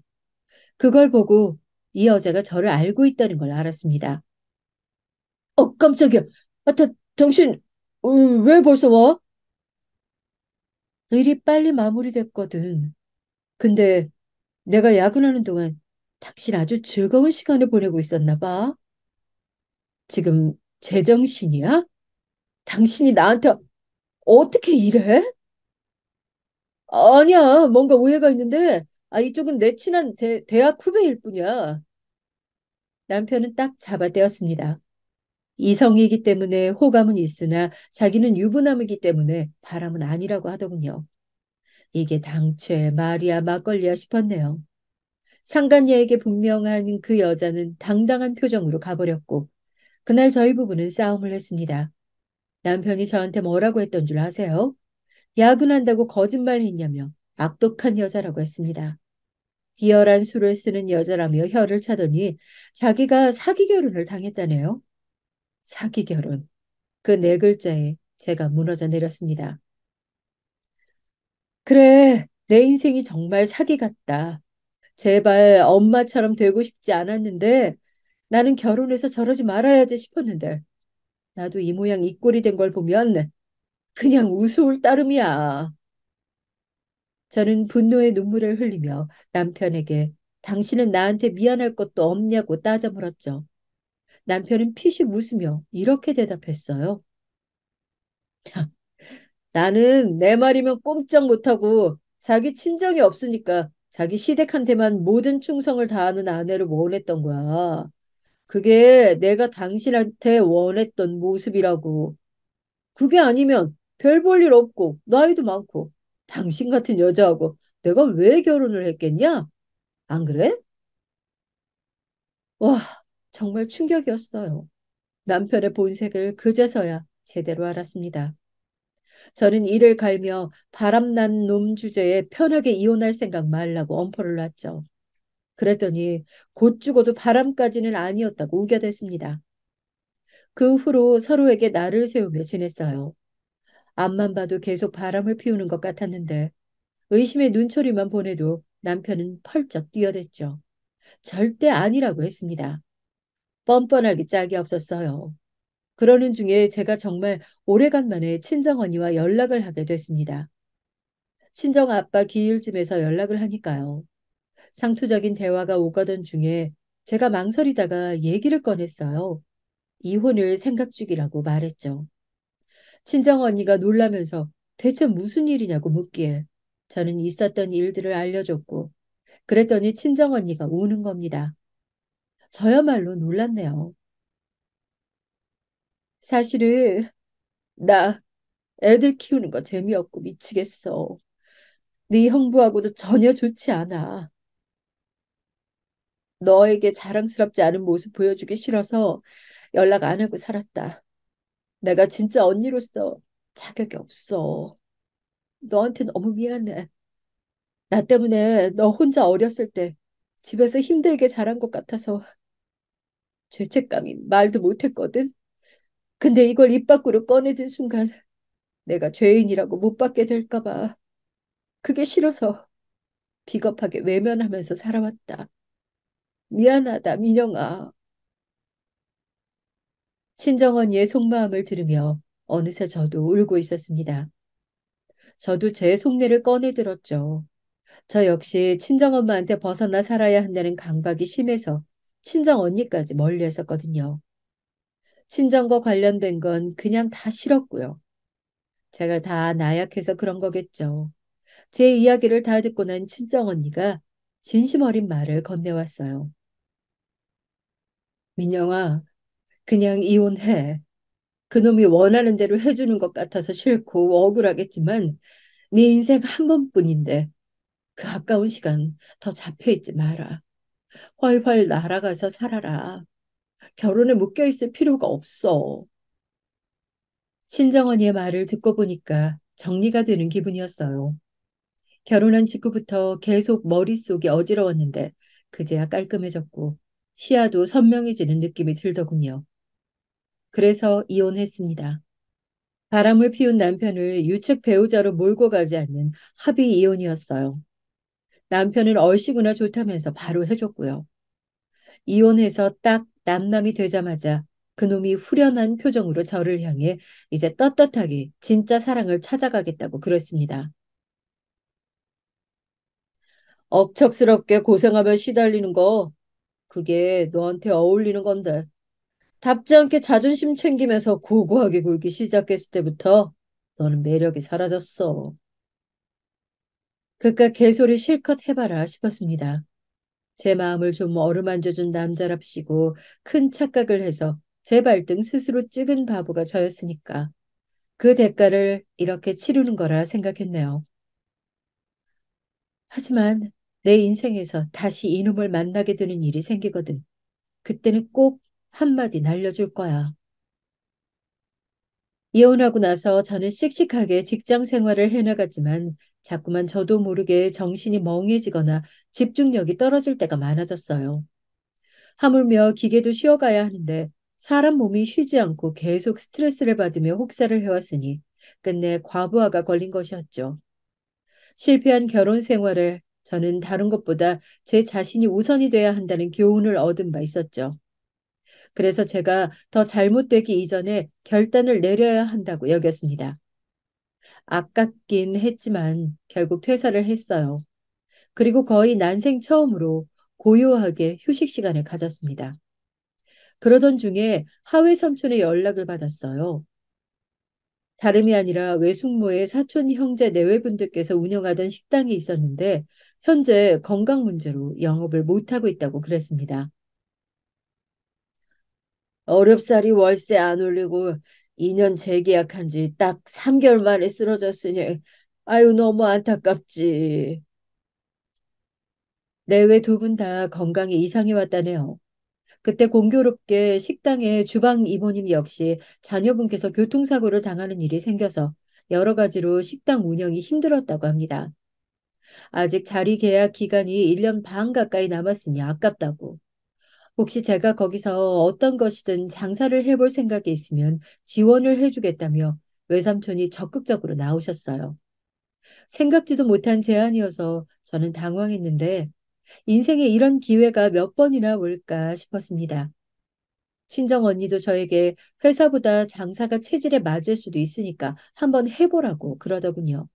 그걸 보고 이 여자가 저를 알고 있다는 걸 알았습니다. 깜짝이야. 당신, 왜 벌써 와? 일이 빨리 마무리됐거든. 근데 내가 야근하는 동안 당신 아주 즐거운 시간을 보내고 있었나 봐. 지금 제정신이야? 당신이 나한테 어떻게 이래? 아니야, 뭔가 오해가 있는데, 이쪽은 내 친한 대학 후배일 뿐이야. 남편은 딱 잡아떼었습니다. 이성이기 때문에 호감은 있으나 자기는 유부남이기 때문에 바람은 아니라고 하더군요. 이게 당최 말이야 막걸리야 싶었네요. 상간녀에게 분명한 그 여자는 당당한 표정으로 가버렸고, 그날 저희 부부는 싸움을 했습니다. 남편이 저한테 뭐라고 했던 줄 아세요? 야근한다고 거짓말했냐며 악독한 여자라고 했습니다. 비열한 수를 쓰는 여자라며 혀를 차더니 자기가 사기 결혼을 당했다네요. 사기 결혼. 그 네 글자에 제가 무너져 내렸습니다. 그래, 내 인생이 정말 사기 같다. 제발 엄마처럼 되고 싶지 않았는데 나는 결혼해서 저러지 말아야지 싶었는데 나도 이 모양 이 꼴이 된 걸 보면 그냥 우스울 따름이야. 저는 분노의 눈물을 흘리며 남편에게 당신은 나한테 미안할 것도 없냐고 따져 물었죠. 남편은 피식 웃으며 이렇게 대답했어요. 나는 내 말이면 꼼짝 못하고 자기 친정이 없으니까 자기 시댁한테만 모든 충성을 다하는 아내를 원했던 거야. 그게 내가 당신한테 원했던 모습이라고. 그게 아니면 별 볼 일 없고 나이도 많고 당신 같은 여자하고 내가 왜 결혼을 했겠냐? 안 그래? 와, 정말 충격이었어요. 남편의 본색을 그제서야 제대로 알았습니다. 저는 이를 갈며 바람난 놈 주제에 편하게 이혼할 생각 말라고 엄포를 놨죠. 그랬더니 곧 죽어도 바람까지는 아니었다고 우겨댔습니다. 그 후로 서로에게 날을 세우며 지냈어요. 앞만 봐도 계속 바람을 피우는 것 같았는데 의심의 눈초리만 보내도 남편은 펄쩍 뛰어댔죠. 절대 아니라고 했습니다. 뻔뻔하기 짝이 없었어요. 그러는 중에 제가 정말 오래간만에 친정언니와 연락을 하게 됐습니다. 친정 아빠 기일쯤에서 연락을 하니까요. 상투적인 대화가 오가던 중에 제가 망설이다가 얘기를 꺼냈어요. 이혼을 생각 중이라고 말했죠. 친정 언니가 놀라면서 대체 무슨 일이냐고 묻기에 저는 있었던 일들을 알려줬고 그랬더니 친정 언니가 우는 겁니다. 저야말로 놀랐네요. 사실은 나 애들 키우는 거 재미없고 미치겠어. 네 형부하고도 전혀 좋지 않아. 너에게 자랑스럽지 않은 모습 보여주기 싫어서 연락 안 하고 살았다. 내가 진짜 언니로서 자격이 없어. 너한테 너무 미안해. 나 때문에 너 혼자 어렸을 때 집에서 힘들게 자란 것 같아서 죄책감이 말도 못했거든. 근데 이걸 입 밖으로 꺼내든 순간 내가 죄인이라고 못 받게 될까 봐 그게 싫어서 비겁하게 외면하면서 살아왔다. 미안하다, 민영아. 친정언니의 속마음을 들으며 어느새 저도 울고 있었습니다. 저도 제 속내를 꺼내들었죠. 저 역시 친정엄마한테 벗어나 살아야 한다는 강박이 심해서 친정언니까지 멀리 했었거든요. 친정과 관련된 건 그냥 다 싫었고요. 제가 다 나약해서 그런 거겠죠. 제 이야기를 다 듣고 난 친정언니가 진심 어린 말을 건네왔어요. 민영아, 그냥 이혼해. 그놈이 원하는 대로 해주는 것 같아서 싫고 억울하겠지만 네 인생 한 번뿐인데 그 아까운 시간 더 잡혀있지 마라. 훨훨 날아가서 살아라. 결혼에 묶여있을 필요가 없어. 친정언니의 말을 듣고 보니까 정리가 되는 기분이었어요. 결혼한 직후부터 계속 머릿속이 어지러웠는데 그제야 깔끔해졌고 시야도 선명해지는 느낌이 들더군요. 그래서 이혼했습니다. 바람을 피운 남편을 유책 배우자로 몰고 가지 않는 합의 이혼이었어요. 남편은 얼씨구나 좋다면서 바로 해줬고요. 이혼해서 딱 남남이 되자마자 그놈이 후련한 표정으로 저를 향해 이제 떳떳하게 진짜 사랑을 찾아가겠다고 그랬습니다. 억척스럽게 고생하며 시달리는 거 그게 너한테 어울리는 건데 답지 않게 자존심 챙기면서 고고하게 굴기 시작했을 때부터 너는 매력이 사라졌어. 그깟 개소리 실컷 해봐라 싶었습니다. 제 마음을 좀 어루만져준 남자랍시고 큰 착각을 해서 제 발등 스스로 찍은 바보가 저였으니까 그 대가를 이렇게 치르는 거라 생각했네요. 하지만 내 인생에서 다시 이놈을 만나게 되는 일이 생기거든. 그때는 꼭 한마디 날려줄 거야. 이혼하고 나서 저는 씩씩하게 직장 생활을 해나갔지만 자꾸만 저도 모르게 정신이 멍해지거나 집중력이 떨어질 때가 많아졌어요. 하물며 기계도 쉬어가야 하는데 사람 몸이 쉬지 않고 계속 스트레스를 받으며 혹사를 해왔으니 끝내 과부하가 걸린 것이었죠. 실패한 결혼 생활에 저는 다른 것보다 제 자신이 우선이 돼야 한다는 교훈을 얻은 바 있었죠. 그래서 제가 더 잘못되기 이전에 결단을 내려야 한다고 여겼습니다. 아깝긴 했지만 결국 퇴사를 했어요. 그리고 거의 난생 처음으로 고요하게 휴식 시간을 가졌습니다. 그러던 중에 하회 삼촌의 연락을 받았어요. 다름이 아니라 외숙모의 사촌 형제 내외분들께서 운영하던 식당이 있었는데 현재 건강 문제로 영업을 못하고 있다고 그랬습니다. 어렵사리 월세 안 올리고 2년 재계약한 지 딱 3개월 만에 쓰러졌으니 아유 너무 안타깝지. 내외 두 분 다 건강에 이상이 왔다네요. 그때 공교롭게 식당에 주방 이모님 역시 자녀분께서 교통사고를 당하는 일이 생겨서 여러 가지로 식당 운영이 힘들었다고 합니다. 아직 자리 계약 기간이 1년 반 가까이 남았으니 아깝다고. 혹시 제가 거기서 어떤 것이든 장사를 해볼 생각이 있으면 지원을 해주겠다며 외삼촌이 적극적으로 나오셨어요. 생각지도 못한 제안이어서 저는 당황했는데 인생에 이런 기회가 몇 번이나 올까 싶었습니다. 친정 언니도 저에게 회사보다 장사가 체질에 맞을 수도 있으니까 한번 해보라고 그러더군요.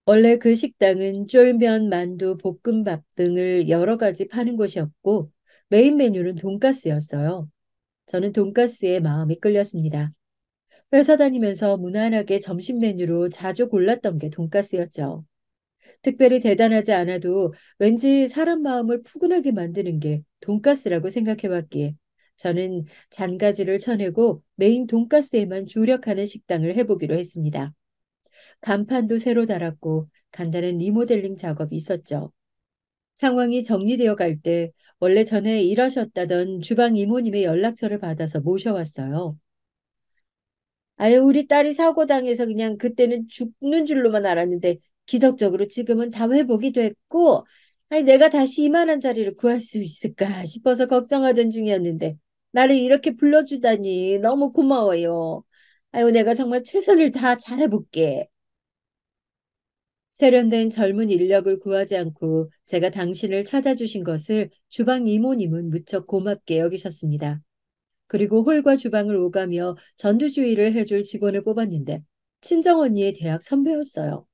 원래 그 식당은 쫄면, 만두, 볶음밥 등을 여러 가지 파는 곳이었고 메인 메뉴는 돈가스였어요. 저는 돈가스에 마음이 끌렸습니다. 회사 다니면서 무난하게 점심 메뉴로 자주 골랐던 게 돈가스였죠. 특별히 대단하지 않아도 왠지 사람 마음을 푸근하게 만드는 게 돈가스라고 생각해왔기에 저는 잔가지를 쳐내고 메인 돈가스에만 주력하는 식당을 해보기로 했습니다. 간판도 새로 달았고 간단한 리모델링 작업이 있었죠. 상황이 정리되어 갈 때 원래 전에 일하셨다던 주방 이모님의 연락처를 받아서 모셔왔어요. 아유, 우리 딸이 사고 당해서 그냥 그때는 죽는 줄로만 알았는데 기적적으로 지금은 다 회복이 됐고, 아니, 내가 다시 이만한 자리를 구할 수 있을까 싶어서 걱정하던 중이었는데 나를 이렇게 불러주다니 너무 고마워요. 아유, 내가 정말 최선을 다 잘해볼게. 세련된 젊은 인력을 구하지 않고 제가 당신을 찾아주신 것을 주방 이모님은 무척 고맙게 여기셨습니다. 그리고 홀과 주방을 오가며 전두주의를 해줄 직원을 뽑았는데 친정 언니의 대학 선배였어요.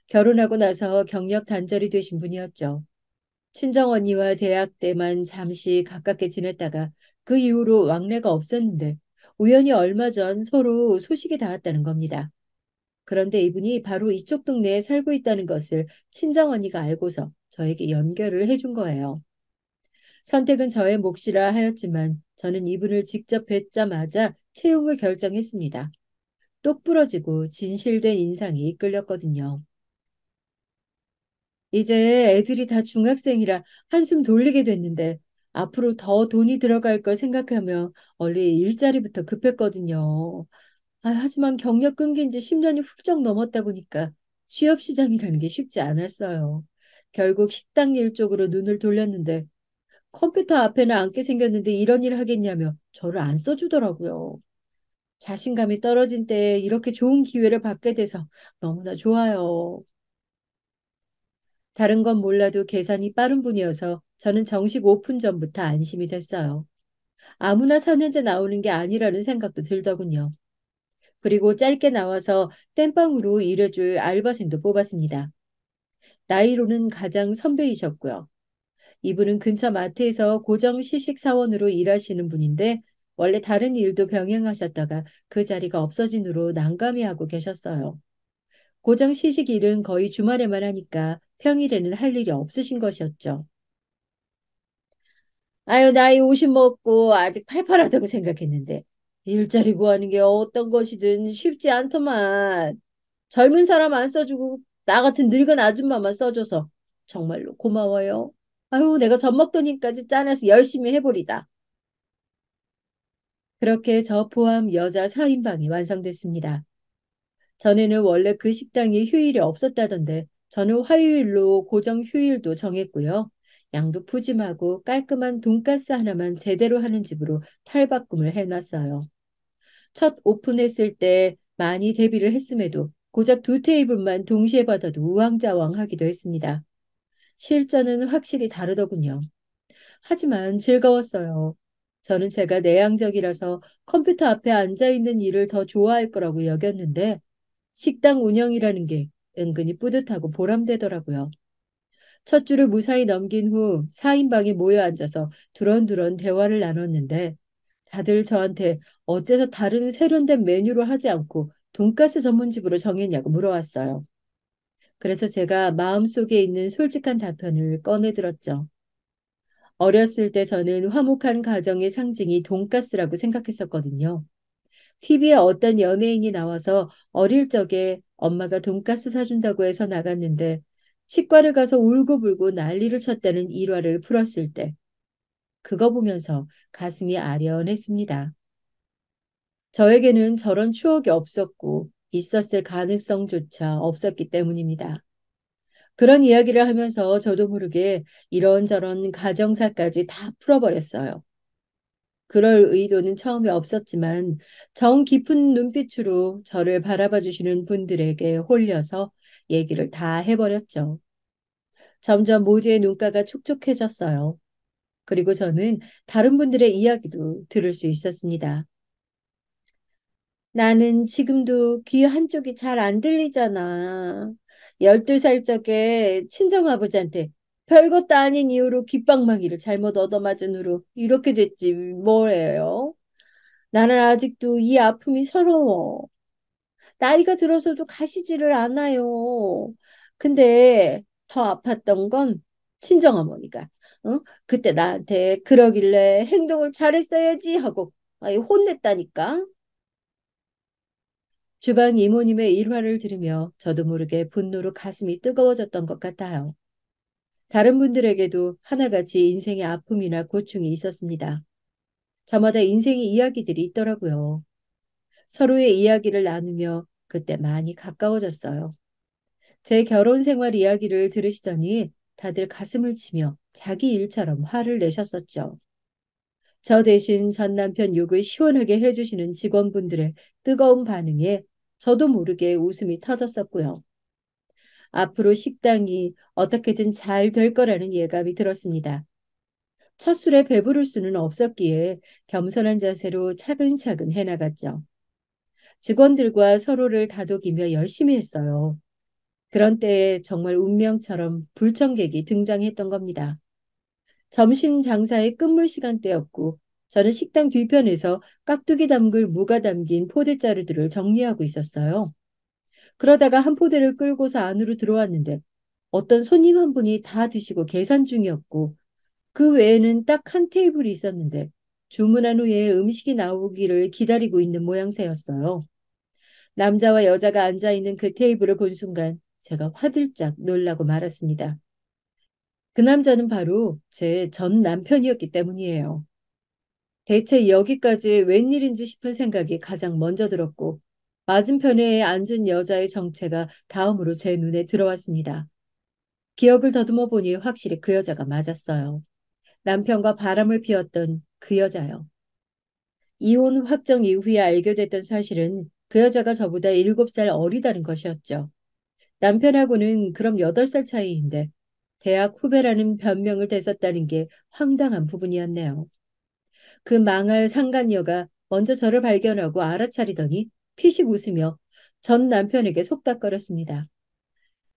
결혼하고 나서 경력 단절이 되신 분이었죠. 친정 언니와 대학 때만 잠시 가깝게 지냈다가 그 이후로 왕래가 없었는데 우연히 얼마 전 서로 소식이 닿았다는 겁니다. 그런데 이분이 바로 이쪽 동네에 살고 있다는 것을 친정 언니가 알고서 저에게 연결을 해준 거예요. 선택은 저의 몫이라 하였지만 저는 이분을 직접 뵙자마자 채용을 결정했습니다. 똑부러지고 진실된 인상이 이끌렸거든요. 이제 애들이 다 중학생이라 한숨 돌리게 됐는데 앞으로 더 돈이 들어갈 걸 생각하며 원래 일자리부터 급했거든요. 하지만 경력 끊긴 지 10년이 훌쩍 넘었다 보니까 취업 시장이라는 게 쉽지 않았어요. 결국 식당 일 쪽으로 눈을 돌렸는데 컴퓨터 앞에는 앉게 생겼는데 이런 일 하겠냐며 저를 안 써주더라고요. 자신감이 떨어진 때에 이렇게 좋은 기회를 받게 돼서 너무나 좋아요. 다른 건 몰라도 계산이 빠른 분이어서 저는 정식 오픈 전부터 안심이 됐어요. 아무나 4년제 나오는 게 아니라는 생각도 들더군요. 그리고 짧게 나와서 땜빵으로 일해줄 알바생도 뽑았습니다. 나이로는 가장 선배이셨고요. 이분은 근처 마트에서 고정 시식 사원으로 일하시는 분인데 원래 다른 일도 병행하셨다가 그 자리가 없어진 후로 난감해하고 계셨어요. 고정 시식 일은 거의 주말에만 하니까 평일에는 할 일이 없으신 것이었죠. 아유, 나이 50 먹고 아직 팔팔하다고 생각했는데 일자리 구하는 게 어떤 것이든 쉽지 않더만. 젊은 사람 안 써주고 나 같은 늙은 아줌마만 써줘서 정말로 고마워요. 아유, 내가 젖 먹던 힘까지 짜내서 열심히 해보리다. 그렇게 저 포함 여자 4인방이 완성됐습니다. 전에는 원래 그 식당에 휴일이 없었다던데 저는 화요일로 고정 휴일도 정했고요. 양도 푸짐하고 깔끔한 돈가스 하나만 제대로 하는 집으로 탈바꿈을 해놨어요. 첫 오픈했을 때 많이 대비를 했음에도 고작 두 테이블만 동시에 받아도 우왕좌왕하기도 했습니다. 실전은 확실히 다르더군요. 하지만 즐거웠어요. 저는 제가 내향적이라서 컴퓨터 앞에 앉아 있는 일을 더 좋아할 거라고 여겼는데 식당 운영이라는 게 은근히 뿌듯하고 보람되더라고요. 첫 주를 무사히 넘긴 후 4인방이 모여 앉아서 두런두런 대화를 나눴는데 다들 저한테 어째서 다른 세련된 메뉴로 하지 않고 돈가스 전문집으로 정했냐고 물어왔어요. 그래서 제가 마음속에 있는 솔직한 답변을 꺼내들었죠. 어렸을 때 저는 화목한 가정의 상징이 돈가스라고 생각했었거든요. TV에 어떤 연예인이 나와서 어릴 적에 엄마가 돈가스 사준다고 해서 나갔는데 치과를 가서 울고불고 난리를 쳤다는 일화를 풀었을 때 그거 보면서 가슴이 아련했습니다. 저에게는 저런 추억이 없었고 있었을 가능성조차 없었기 때문입니다. 그런 이야기를 하면서 저도 모르게 이런저런 가정사까지 다 풀어버렸어요. 그럴 의도는 처음에 없었지만 정 깊은 눈빛으로 저를 바라봐 주시는 분들에게 홀려서 얘기를 다 해버렸죠. 점점 모두의 눈가가 촉촉해졌어요. 그리고 저는 다른 분들의 이야기도 들을 수 있었습니다. 나는 지금도 귀 한쪽이 잘 안 들리잖아. 12살 적에 친정아버지한테 별것도 아닌 이유로 귓방망이를 잘못 얻어맞은 후로 이렇게 됐지 뭐예요? 나는 아직도 이 아픔이 서러워. 나이가 들어서도 가시지를 않아요. 근데 더 아팠던 건 친정어머니가 그때 나한테 그러길래 행동을 잘했어야지 하고 아예 혼냈다니까. 주방 이모님의 일화를 들으며 저도 모르게 분노로 가슴이 뜨거워졌던 것 같아요. 다른 분들에게도 하나같이 인생의 아픔이나 고충이 있었습니다. 저마다 인생의 이야기들이 있더라고요. 서로의 이야기를 나누며 그때 많이 가까워졌어요. 제 결혼 생활 이야기를 들으시더니 다들 가슴을 치며 자기 일처럼 화를 내셨었죠. 저 대신 전 남편 욕을 시원하게 해주시는 직원분들의 뜨거운 반응에 저도 모르게 웃음이 터졌었고요. 앞으로 식당이 어떻게든 잘 될 거라는 예감이 들었습니다. 첫 술에 배부를 수는 없었기에 겸손한 자세로 차근차근 해나갔죠. 직원들과 서로를 다독이며 열심히 했어요. 그런 때에 정말 운명처럼 불청객이 등장했던 겁니다. 점심 장사의 끝물 시간대였고 저는 식당 뒤편에서 깍두기 담글 무가 담긴 포대자루들을 정리하고 있었어요. 그러다가 한 포대를 끌고서 안으로 들어왔는데 어떤 손님 한 분이 다 드시고 계산 중이었고 그 외에는 딱 한 테이블이 있었는데 주문한 후에 음식이 나오기를 기다리고 있는 모양새였어요. 남자와 여자가 앉아 있는 그 테이블을 본 순간 제가 화들짝 놀라고 말았습니다. 그 남자는 바로 제 전 남편이었기 때문이에요. 대체 여기까지 웬일인지 싶은 생각이 가장 먼저 들었고, 맞은편에 앉은 여자의 정체가 다음으로 제 눈에 들어왔습니다. 기억을 더듬어 보니 확실히 그 여자가 맞았어요. 남편과 바람을 피웠던 그 여자요. 이혼 확정 이후에 알게 됐던 사실은 그 여자가 저보다 7살 어리다는 것이었죠. 남편하고는 그럼 8살 차이인데 대학 후배라는 변명을 대었다는 게 황당한 부분이었네요. 그 망할 상간녀가 먼저 저를 발견하고 알아차리더니 피식 웃으며 전 남편에게 속닥거렸습니다.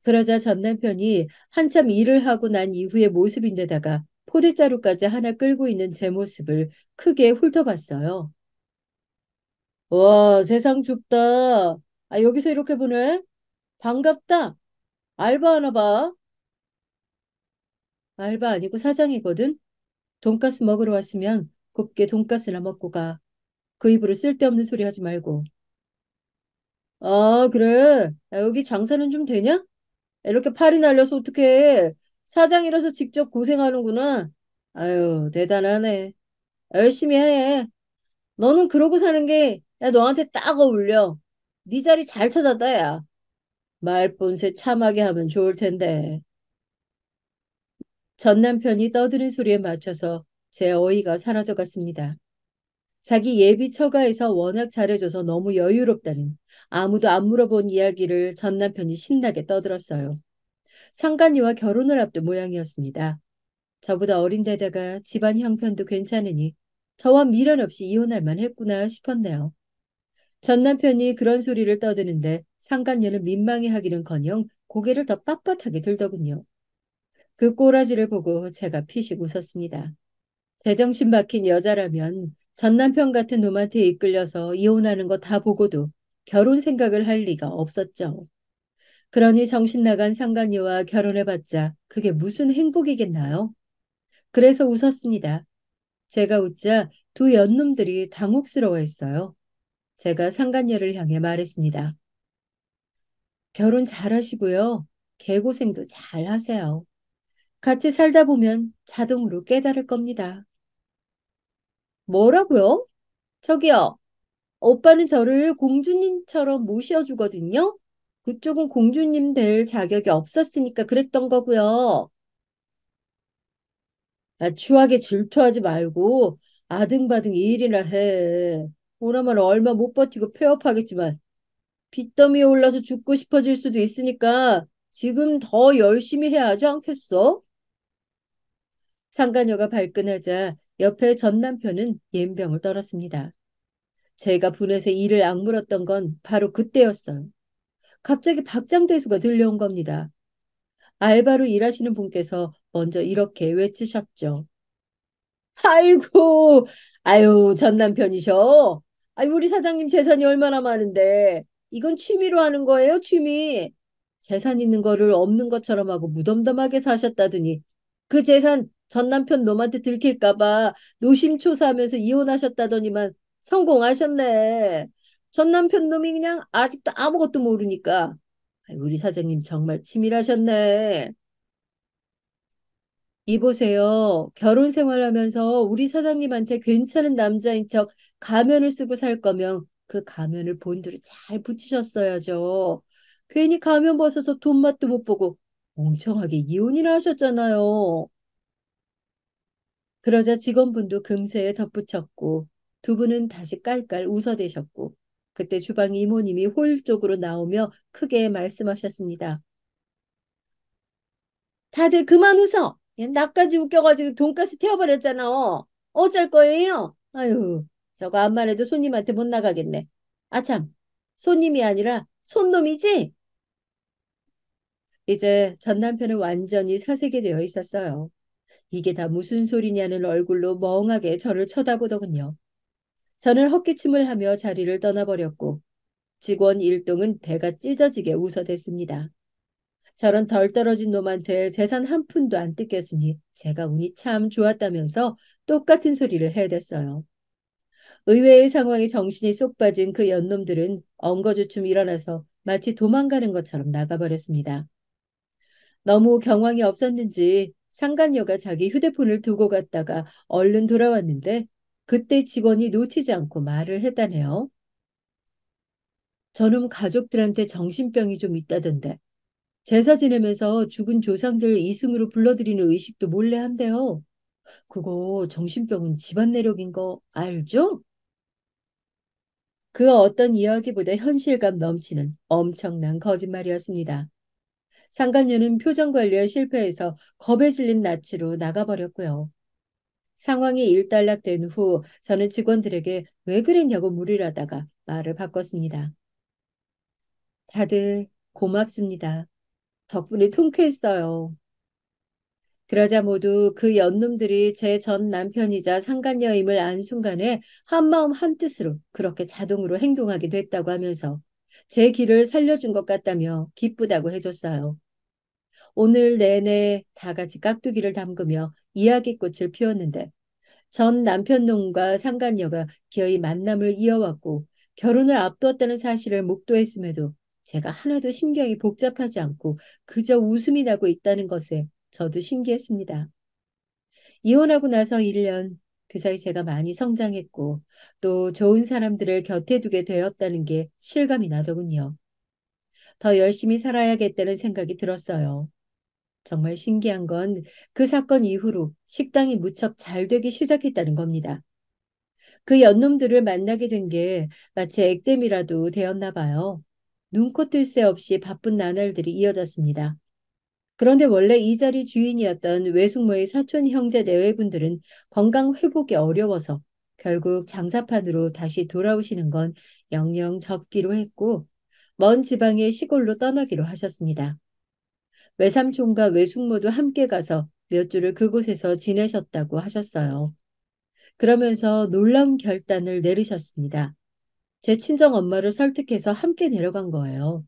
그러자 전 남편이 한참 일을 하고 난 이후의 모습인데다가 포대자루까지 하나 끌고 있는 제 모습을 크게 훑어봤어요. 와, 세상 좁다. 아, 여기서 이렇게 보네? 반갑다. 알바하나 봐. 알바 아니고 사장이거든. 돈가스 먹으러 왔으면 곱게 돈가스나 먹고 가. 그 입으로 쓸데없는 소리 하지 말고. 아, 그래. 야, 여기 장사는 좀 되냐? 이렇게 팔이 날려서 어떡해. 사장이라서 직접 고생하는구나. 아유, 대단하네. 열심히 해. 너는 그러고 사는 게 야, 너한테 딱 어울려. 네 자리 잘 찾았다, 야. 말본새 참하게 하면 좋을 텐데. 전 남편이 떠드는 소리에 맞춰서 제 어이가 사라져갔습니다. 자기 예비 처가에서 워낙 잘해줘서 너무 여유롭다는 아무도 안 물어본 이야기를 전 남편이 신나게 떠들었어요. 상간녀와 결혼을 앞둔 모양이었습니다. 저보다 어린 데다가 집안 형편도 괜찮으니 저와 미련 없이 이혼할 만했구나 싶었네요. 전 남편이 그런 소리를 떠드는데 상간녀는 민망해하기는커녕 고개를 더 빳빳하게 들더군요. 그 꼬라지를 보고 제가 피식 웃었습니다. 제정신 박힌 여자라면 전 남편 같은 놈한테 이끌려서 이혼하는 거 다 보고도 결혼 생각을 할 리가 없었죠. 그러니 정신 나간 상간녀와 결혼해봤자 그게 무슨 행복이겠나요? 그래서 웃었습니다. 제가 웃자 두 연놈들이 당혹스러워했어요. 제가 상간녀를 향해 말했습니다. 결혼 잘하시고요. 개고생도 잘하세요. 같이 살다 보면 자동으로 깨달을 겁니다. 뭐라고요? 저기요. 오빠는 저를 공주님처럼 모셔주거든요. 그쪽은 공주님 될 자격이 없었으니까 그랬던 거고요. 아, 추하게 질투하지 말고 아등바등 일이나 해. 오라면 얼마 못 버티고 폐업하겠지만 빚더미에 올라서 죽고 싶어질 수도 있으니까 지금 더 열심히 해야 하지 않겠어? 상간녀가 발끈하자 옆에 전 남편은 옌병을 떨었습니다. 제가 분해서 이를 악물었던 건 바로 그때였어요. 갑자기 박장대소가 들려온 겁니다. 알바로 일하시는 분께서 먼저 이렇게 외치셨죠. 아이고, 아유, 전 남편이셔. 아유, 우리 사장님 재산이 얼마나 많은데. 이건 취미로 하는 거예요, 취미. 재산 있는 거를 없는 것처럼 하고 무덤덤하게 사셨다더니 그 재산 전 남편 놈한테 들킬까 봐 노심초사하면서 이혼하셨다더니만 성공하셨네. 전 남편 놈이 그냥 아직도 아무것도 모르니까. 아유, 우리 사장님 정말 치밀하셨네. 이보세요. 결혼 생활하면서 우리 사장님한테 괜찮은 남자인 척 가면을 쓰고 살 거면 그 가면을 본드로 잘 붙이셨어야죠. 괜히 가면 벗어서 돈 맛도 못 보고 멍청하게 이혼이나 하셨잖아요. 그러자 직원분도 금세 덧붙였고 두 분은 다시 깔깔 웃어대셨고 그때 주방 이모님이 홀 쪽으로 나오며 크게 말씀하셨습니다. 다들 그만 웃어. 얘 나까지 웃겨가지고 돈가스 태워버렸잖아. 어쩔 거예요? 아유, 저거 암만 해도 손님한테 못 나가겠네. 아참, 손님이 아니라 손놈이지? 이제 전 남편은 완전히 사색이 되어 있었어요. 이게 다 무슨 소리냐는 얼굴로 멍하게 저를 쳐다보더군요. 저는 헛기침을 하며 자리를 떠나버렸고 직원 일동은 배가 찢어지게 웃어댔습니다. 저런 덜 떨어진 놈한테 재산 한 푼도 안 뜯겼으니 제가 운이 참 좋았다면서 똑같은 소리를 해댔어요. 의외의 상황에 정신이 쏙 빠진 그 연놈들은 엉거주춤 일어나서 마치 도망가는 것처럼 나가버렸습니다. 너무 경황이 없었는지 상간녀가 자기 휴대폰을 두고 갔다가 얼른 돌아왔는데 그때 직원이 놓치지 않고 말을 했다네요. 저놈 가족들한테 정신병이 좀 있다던데 제사 지내면서 죽은 조상들 이승으로 불러들이는 의식도 몰래 한대요. 그거 정신병은 집안 내력인 거 알죠? 그 어떤 이야기보다 현실감 넘치는 엄청난 거짓말이었습니다. 상간녀는 표정 관리에 실패해서 겁에 질린 낯으로 나가버렸고요. 상황이 일단락된 후 저는 직원들에게 왜 그랬냐고 물으려 하다가 말을 바꿨습니다. 다들 고맙습니다. 덕분에 통쾌했어요. 그러자 모두 그 연놈들이 제 전 남편이자 상간녀임을 안 순간에 한마음 한뜻으로 그렇게 자동으로 행동하게 됐다고 하면서 제 길을 살려준 것 같다며 기쁘다고 해줬어요. 오늘 내내 다 같이 깍두기를 담그며 이야기꽃을 피웠는데 전 남편 놈과 상간녀가 기어이 만남을 이어왔고 결혼을 앞두었다는 사실을 목도했음에도 제가 하나도 심경이 복잡하지 않고 그저 웃음이 나고 있다는 것에 저도 신기했습니다. 이혼하고 나서 1년, 그 사이 제가 많이 성장했고 또 좋은 사람들을 곁에 두게 되었다는 게 실감이 나더군요. 더 열심히 살아야겠다는 생각이 들었어요. 정말 신기한 건 그 사건 이후로 식당이 무척 잘 되기 시작했다는 겁니다. 그 연놈들을 만나게 된 게 마치 액땜이라도 되었나 봐요. 눈코 뜰 새 없이 바쁜 나날들이 이어졌습니다. 그런데 원래 이 자리 주인이었던 외숙모의 사촌 형제 내외분들은 건강 회복이 어려워서 결국 장사판으로 다시 돌아오시는 건 영영 접기로 했고 먼 지방의 시골로 떠나기로 하셨습니다. 외삼촌과 외숙모도 함께 가서 몇 주를 그곳에서 지내셨다고 하셨어요. 그러면서 놀라운 결단을 내리셨습니다. 제 친정 엄마를 설득해서 함께 내려간 거예요.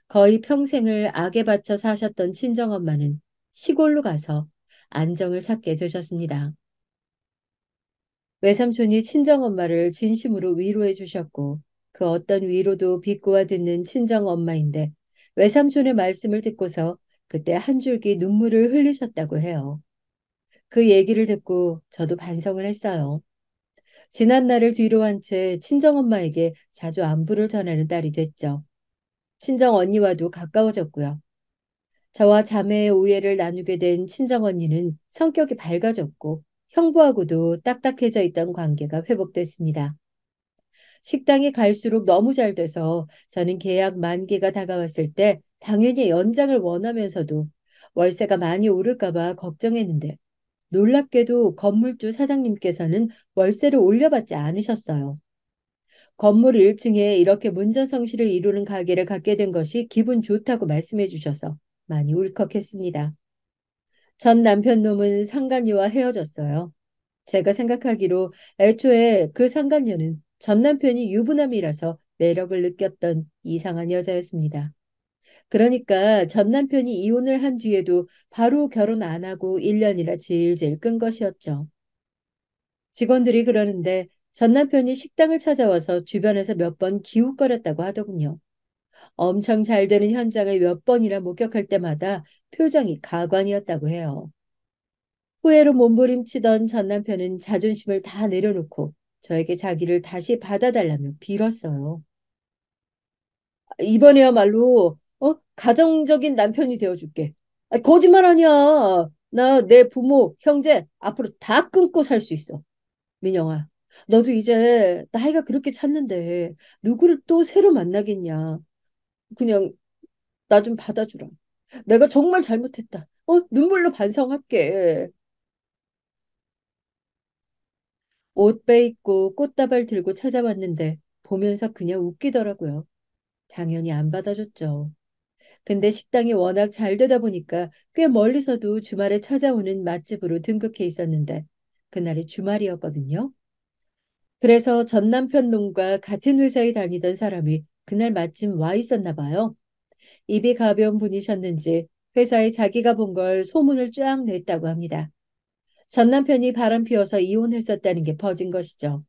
거의 평생을 악에 바쳐 사셨던 친정엄마는 시골로 가서 안정을 찾게 되셨습니다. 외삼촌이 친정엄마를 진심으로 위로해 주셨고 그 어떤 위로도 비꼬아 듣는 친정엄마인데 외삼촌의 말씀을 듣고서 그때 한 줄기 눈물을 흘리셨다고 해요. 그 얘기를 듣고 저도 반성을 했어요. 지난 날을 뒤로 한 채 친정엄마에게 자주 안부를 전하는 딸이 됐죠. 친정 언니와도 가까워졌고요. 저와 자매의 오해를 나누게 된 친정 언니는 성격이 밝아졌고 형부하고도 딱딱해져 있던 관계가 회복됐습니다. 식당이 갈수록 너무 잘 돼서 저는 계약 만기가 다가왔을 때 당연히 연장을 원하면서도 월세가 많이 오를까 봐 걱정했는데 놀랍게도 건물주 사장님께서는 월세를 올려받지 않으셨어요. 건물 1층에 이렇게 문전성시를 이루는 가게를 갖게 된 것이 기분 좋다고 말씀해 주셔서 많이 울컥했습니다. 전 남편 놈은 상간녀와 헤어졌어요. 제가 생각하기로 애초에 그 상간녀는 전 남편이 유부남이라서 매력을 느꼈던 이상한 여자였습니다. 그러니까 전 남편이 이혼을 한 뒤에도 바로 결혼 안 하고 1년이나 질질 끈 것이었죠. 직원들이 그러는데 전 남편이 식당을 찾아와서 주변에서 몇 번 기웃거렸다고 하더군요. 엄청 잘 되는 현장을 몇 번이나 목격할 때마다 표정이 가관이었다고 해요. 후회로 몸부림치던 전 남편은 자존심을 다 내려놓고 저에게 자기를 다시 받아달라며 빌었어요. 이번에야말로 가정적인 남편이 되어줄게. 거짓말 아니야. 나 내 부모, 형제 앞으로 다 끊고 살 수 있어. 민영아, 너도 이제 나이가 그렇게 찼는데 누구를 또 새로 만나겠냐. 그냥 나 좀 받아주라. 내가 정말 잘못했다. 눈물로 반성할게. 옷 빼입고 꽃다발 들고 찾아왔는데 보면서 그냥 웃기더라고요. 당연히 안 받아줬죠. 근데 식당이 워낙 잘 되다 보니까 꽤 멀리서도 주말에 찾아오는 맛집으로 등극해 있었는데 그날이 주말이었거든요. 그래서 전 남편 놈과 같은 회사에 다니던 사람이 그날 마침 와 있었나 봐요. 입이 가벼운 분이셨는지 회사에 자기가 본 걸 소문을 쫙 냈다고 합니다. 전 남편이 바람 피워서 이혼했었다는 게 퍼진 것이죠.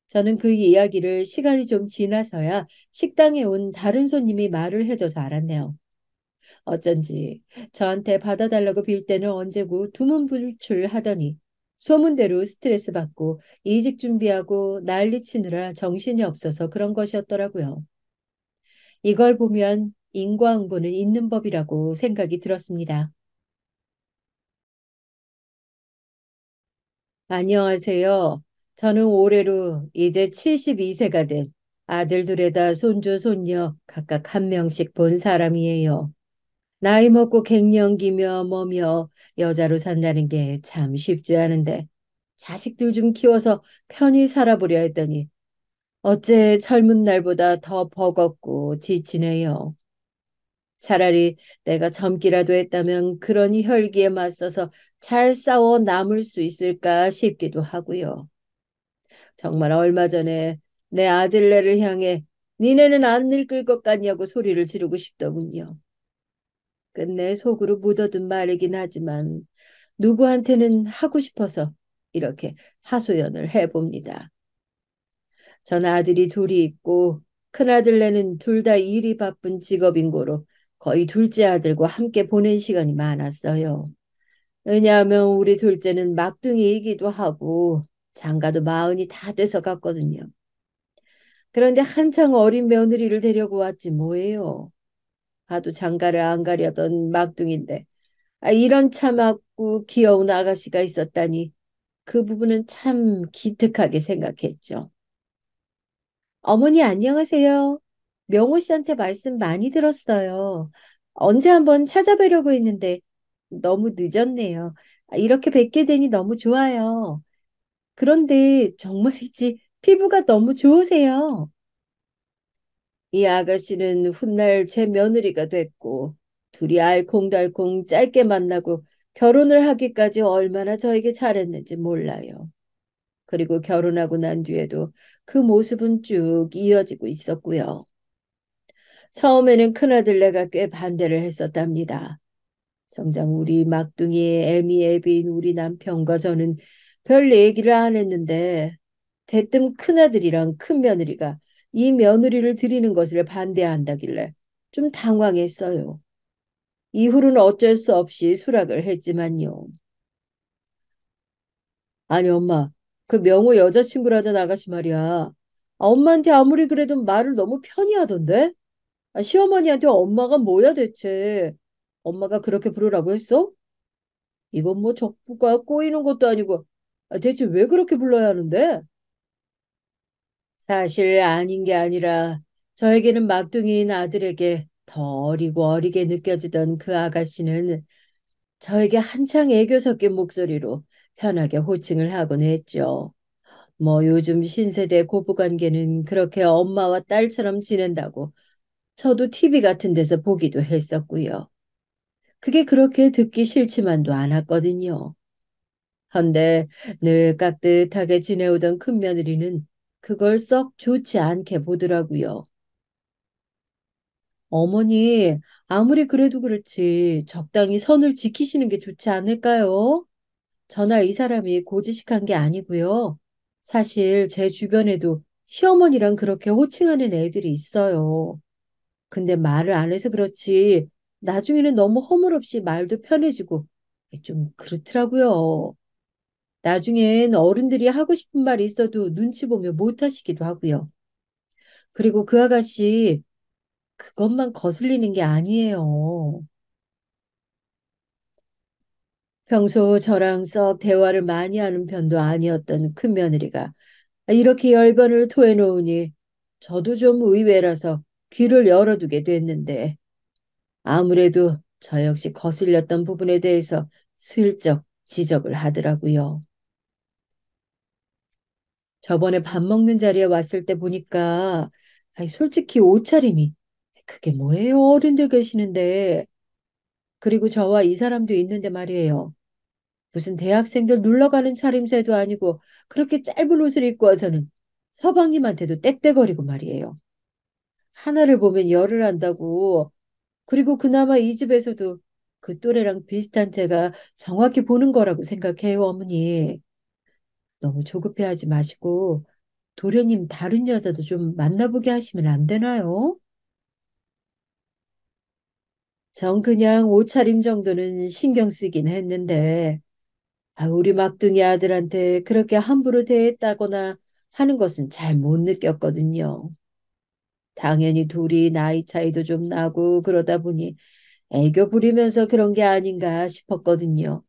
저는 그 이야기를 시간이 좀 지나서야 식당에 온 다른 손님이 말을 해줘서 알았네요. 어쩐지 저한테 받아달라고 빌 때는 언제고 두문불출하더니 소문대로 스트레스 받고 이직 준비하고 난리치느라 정신이 없어서 그런 것이었더라고요. 이걸 보면 인과응보는 있는 법이라고 생각이 들었습니다. 안녕하세요. 저는 올해로 이제 72세가 된 아들 둘에다 손주, 손녀 각각 한 명씩 본 사람이에요. 나이 먹고 갱년기며 뭐며 여자로 산다는 게 참 쉽지 않은데 자식들 좀 키워서 편히 살아보려 했더니 어째 젊은 날보다 더 버겁고 지치네요. 차라리 내가 젊기라도 했다면 그런 혈기에 맞서서 잘 싸워 남을 수 있을까 싶기도 하고요. 정말 얼마 전에 내 아들네를 향해 니네는 안 늙을 것 같냐고 소리를 지르고 싶더군요. 끝내 속으로 묻어둔 말이긴 하지만 누구한테는 하고 싶어서 이렇게 하소연을 해봅니다. 전 아들이 둘이 있고 큰아들네는 둘 다 일이 바쁜 직업인 고로 거의 둘째 아들과 함께 보낸 시간이 많았어요. 왜냐하면 우리 둘째는 막둥이이기도 하고 장가도 마흔이 다 돼서 갔거든요. 그런데 한창 어린 며느리를 데려고 왔지 뭐예요. 하도 장가를 안 가려던 막둥인데 이런 참았고 귀여운 아가씨가 있었다니 그 부분은 참 기특하게 생각했죠. 어머니 안녕하세요. 명호 씨한테 말씀 많이 들었어요. 언제 한번 찾아뵈려고 했는데 너무 늦었네요. 이렇게 뵙게 되니 너무 좋아요. 그런데 정말이지 피부가 너무 좋으세요. 이 아가씨는 훗날 제 며느리가 됐고 둘이 알콩달콩 짧게 만나고 결혼을 하기까지 얼마나 저에게 잘했는지 몰라요. 그리고 결혼하고 난 뒤에도 그 모습은 쭉 이어지고 있었고요. 처음에는 큰아들내가 꽤 반대를 했었답니다. 정작 우리 막둥이의 애미애비인 우리 남편과 저는 별 얘기를 안 했는데 대뜸 큰아들이랑 큰며느리가 이 며느리를 드리는 것을 반대한다길래 좀 당황했어요. 이후로는 어쩔 수 없이 수락을 했지만요. 아니 엄마, 그 명호 여자친구라던 아가씨 말이야. 엄마한테 아무리 그래도 말을 너무 편히 하던데? 시어머니한테 엄마가 뭐야 대체? 엄마가 그렇게 부르라고 했어? 이건 뭐 적부가 꼬이는 것도 아니고. 대체 왜 그렇게 불러야 하는데? 사실 아닌 게 아니라 저에게는 막둥이인 아들에게 더 어리고 어리게 느껴지던 그 아가씨는 저에게 한창 애교 섞인 목소리로 편하게 호칭을 하곤 했죠. 뭐 요즘 신세대 고부관계는 그렇게 엄마와 딸처럼 지낸다고 저도 TV 같은 데서 보기도 했었고요. 그게 그렇게 듣기 싫지만도 않았거든요. 헌데 늘 깍듯하게 지내오던 큰며느리는 그걸 썩 좋지 않게 보더라고요. 어머니, 아무리 그래도 그렇지 적당히 선을 지키시는 게 좋지 않을까요? 저나 이 사람이 고지식한 게 아니고요. 사실 제 주변에도 시어머니랑 그렇게 호칭하는 애들이 있어요. 근데 말을 안 해서 그렇지 나중에는 너무 허물없이 말도 편해지고 좀 그렇더라고요. 나중엔 어른들이 하고 싶은 말이 있어도 눈치 보며 못 하시기도 하고요. 그리고 그 아가씨 그것만 거슬리는 게 아니에요. 평소 저랑 썩 대화를 많이 하는 편도 아니었던 큰며느리가 이렇게 열변을 토해놓으니 저도 좀 의외라서 귀를 열어두게 됐는데 아무래도 저 역시 거슬렸던 부분에 대해서 슬쩍 지적을 하더라고요. 저번에 밥 먹는 자리에 왔을 때 보니까 아니, 솔직히 옷차림이 그게 뭐예요? 어른들 계시는데. 그리고 저와 이 사람도 있는데 말이에요. 무슨 대학생들 놀러 가는 차림새도 아니고 그렇게 짧은 옷을 입고 와서는 서방님한테도 떽떽거리고 말이에요. 하나를 보면 열을 안다고. 그리고 그나마 이 집에서도 그 또래랑 비슷한 제가 정확히 보는 거라고 생각해요, 어머니. 너무 조급해하지 마시고 도련님 다른 여자도 좀 만나보게 하시면 안 되나요? 전 그냥 옷차림 정도는 신경 쓰긴 했는데 우리 막둥이 아들한테 그렇게 함부로 대했다거나 하는 것은 잘 못 느꼈거든요. 당연히 둘이 나이 차이도 좀 나고 그러다 보니 애교 부리면서 그런 게 아닌가 싶었거든요.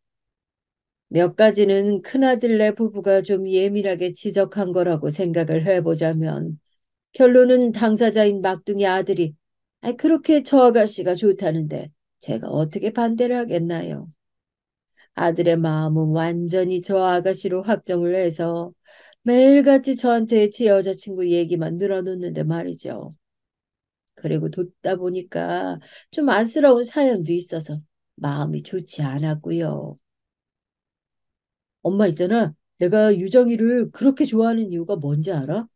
몇 가지는 큰아들네 부부가 좀 예민하게 지적한 거라고 생각을 해보자면 결론은 당사자인 막둥이 아들이 그렇게 저 아가씨가 좋다는데 제가 어떻게 반대를 하겠나요? 아들의 마음은 완전히 저 아가씨로 확정을 해서 매일같이 저한테 제 여자친구 얘기만 늘어놓는데 말이죠. 그리고 듣다 보니까 좀 안쓰러운 사연도 있어서 마음이 좋지 않았고요. 엄마 있잖아. 내가 유정이를 그렇게 좋아하는 이유가 뭔지 알아?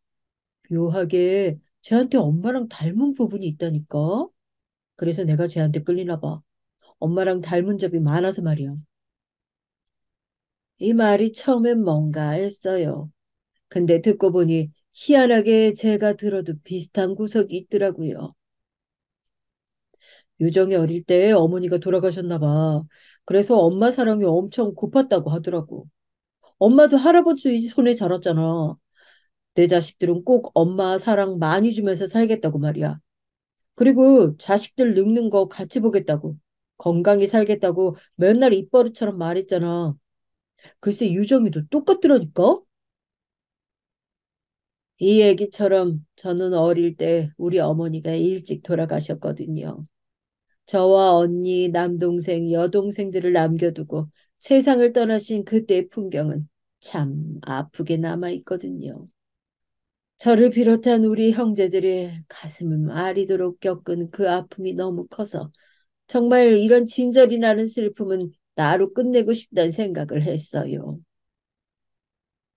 묘하게 쟤한테 엄마랑 닮은 부분이 있다니까. 그래서 내가 쟤한테 끌리나 봐. 엄마랑 닮은 점이 많아서 말이야. 이 말이 처음엔 뭔가 했어요. 근데 듣고 보니 희한하게 제가 들어도 비슷한 구석이 있더라고요. 유정이 어릴 때 어머니가 돌아가셨나 봐. 그래서 엄마 사랑이 엄청 고팠다고 하더라고. 엄마도 할아버지 손에 자랐잖아. 내 자식들은 꼭 엄마 사랑 많이 주면서 살겠다고 말이야. 그리고 자식들 늙는 거 같이 보겠다고. 건강히 살겠다고 맨날 입버릇처럼 말했잖아. 글쎄 유정이도 똑같더라니까. 이 얘기처럼 저는 어릴 때 우리 어머니가 일찍 돌아가셨거든요. 저와 언니, 남동생, 여동생들을 남겨두고 세상을 떠나신 그때의 풍경은 참 아프게 남아있거든요. 저를 비롯한 우리 형제들의 가슴을 아리도록 겪은 그 아픔이 너무 커서 정말 이런 진절이 나는 슬픔은 나로 끝내고 싶다는 생각을 했어요.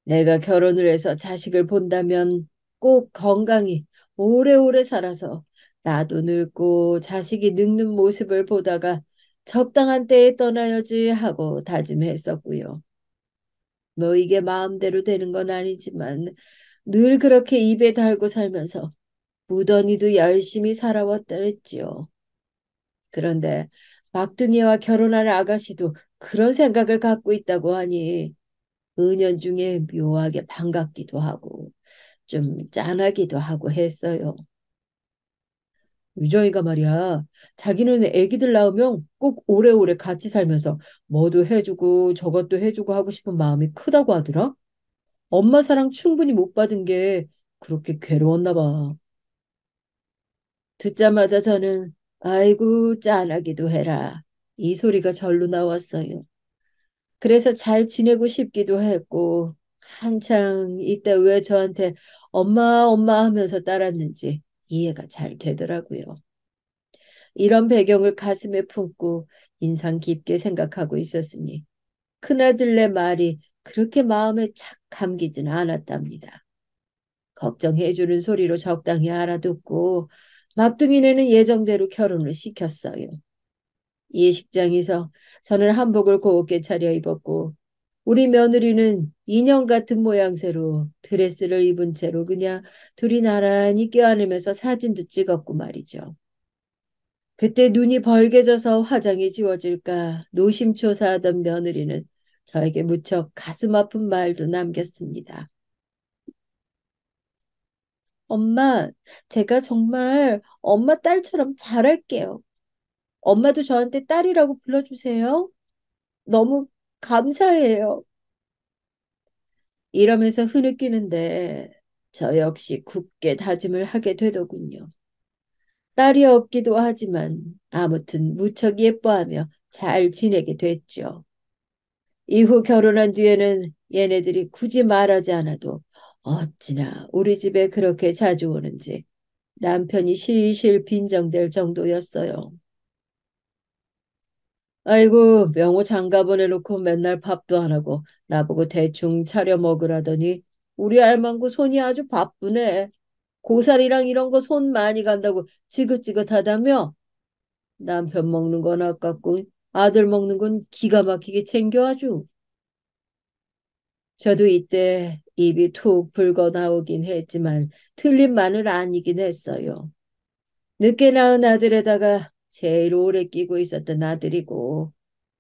내가 결혼을 해서 자식을 본다면 꼭 건강히 오래오래 살아서 나도 늙고 자식이 늙는 모습을 보다가 적당한 때에 떠나야지 하고 다짐했었고요. 뭐 이게 마음대로 되는 건 아니지만 늘 그렇게 입에 달고 살면서 무던히도 열심히 살아왔다랬지요. 그런데 막둥이와 결혼할 아가씨도 그런 생각을 갖고 있다고 하니 은연중에 묘하게 반갑기도 하고 좀 짠하기도 하고 했어요. 유정이가 말이야. 자기는 애기들 낳으면 꼭 오래오래 같이 살면서 뭐도 해주고 저것도 해주고 하고 싶은 마음이 크다고 하더라. 엄마 사랑 충분히 못 받은 게 그렇게 괴로웠나 봐. 듣자마자 저는 아이고 짠하기도 해라. 이 소리가 절로 나왔어요. 그래서 잘 지내고 싶기도 했고 한창 이때 왜 저한테 엄마 엄마 하면서 따랐는지 이해가 잘 되더라고요. 이런 배경을 가슴에 품고 인상 깊게 생각하고 있었으니 큰아들네 말이 그렇게 마음에 착 감기진 않았답니다. 걱정해주는 소리로 적당히 알아듣고 막둥이네는 예정대로 결혼을 시켰어요. 예식장에서 저는 한복을 곱게 차려입었고 우리 며느리는 인형 같은 모양새로 드레스를 입은 채로 그냥 둘이 나란히 껴안으면서 사진도 찍었고 말이죠. 그때 눈이 벌게져서 화장이 지워질까 노심초사하던 며느리는 저에게 무척 가슴 아픈 말도 남겼습니다. 엄마, 제가 정말 엄마 딸처럼 잘할게요. 엄마도 저한테 딸이라고 불러주세요. 너무 감사해요. 이러면서 흐느끼는데 저 역시 굳게 다짐을 하게 되더군요. 딸이 없기도 하지만 아무튼 무척 예뻐하며 잘 지내게 됐죠. 이후 결혼한 뒤에는 얘네들이 굳이 말하지 않아도 어찌나 우리 집에 그렇게 자주 오는지 남편이 실실 빈정될 정도였어요. 아이고, 명호 장가 보내놓고 맨날 밥도 안 하고 나보고 대충 차려 먹으라더니 우리 알망구 손이 아주 바쁘네. 고사리랑 이런 거 손 많이 간다고 지긋지긋하다며? 남편 먹는 건 아깝고 아들 먹는 건 기가 막히게 챙겨 아주. 저도 이때 입이 툭 붉어 나오긴 했지만 틀린 말은 아니긴 했어요. 늦게 낳은 아들에다가 제일 오래 끼고 있었던 아들이고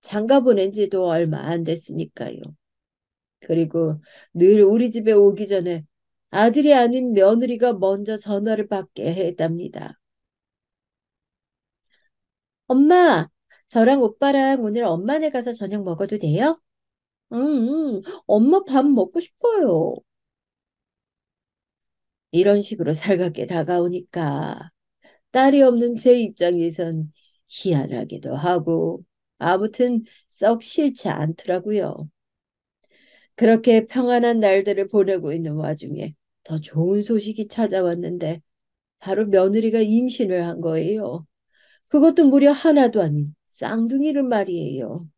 장가 보낸 지도 얼마 안 됐으니까요. 그리고 늘 우리 집에 오기 전에 아들이 아닌 며느리가 먼저 전화를 받게 했답니다. 엄마, 저랑 오빠랑 오늘 엄마네 가서 저녁 먹어도 돼요? 엄마 밥 먹고 싶어요. 이런 식으로 살갑게 다가오니까 딸이 없는 제 입장에선 희한하기도 하고 아무튼 썩 싫지 않더라고요. 그렇게 평안한 날들을 보내고 있는 와중에 더 좋은 소식이 찾아왔는데 바로 며느리가 임신을 한 거예요. 그것도 무려 하나도 아닌 쌍둥이를 말이에요.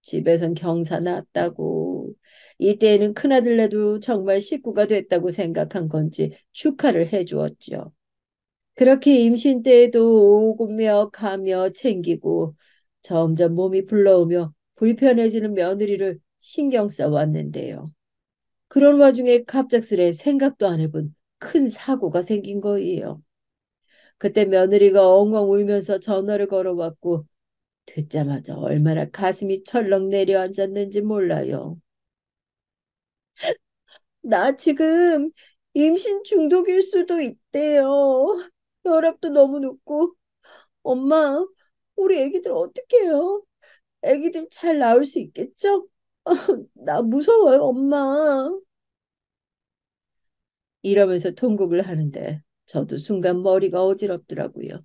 집에선 경사 났다고. 이때에는 큰아들네도 정말 식구가 됐다고 생각한 건지 축하를 해주었죠. 그렇게 임신 때에도 오며 가며 챙기고 점점 몸이 불러오며 불편해지는 며느리를 신경 써왔는데요. 그런 와중에 갑작스레 생각도 안 해본 큰 사고가 생긴 거예요. 그때 며느리가 엉엉 울면서 전화를 걸어왔고 듣자마자 얼마나 가슴이 철렁 내려앉았는지 몰라요. 나 지금 임신 중독일 수도 있대요. 혈압도 너무 높고 엄마, 우리 애기들 어떻게 해요? 애기들 잘 나올 수 있겠죠? 나 무서워요, 엄마. 이러면서 통곡을 하는데 저도 순간 머리가 어지럽더라고요.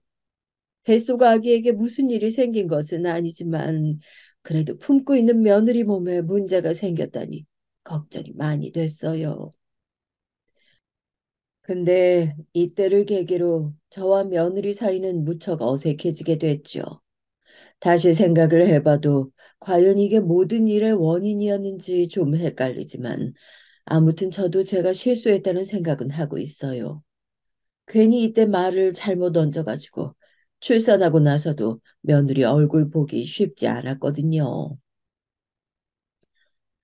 뱃속 아기에게 무슨 일이 생긴 것은 아니지만 그래도 품고 있는 며느리 몸에 문제가 생겼다니 걱정이 많이 됐어요. 근데 이때를 계기로 저와 며느리 사이는 무척 어색해지게 됐죠. 다시 생각을 해봐도 과연 이게 모든 일의 원인이었는지 좀 헷갈리지만 아무튼 저도 제가 실수했다는 생각은 하고 있어요. 괜히 이때 말을 잘못 얹어가지고 출산하고 나서도 며느리 얼굴 보기 쉽지 않았거든요.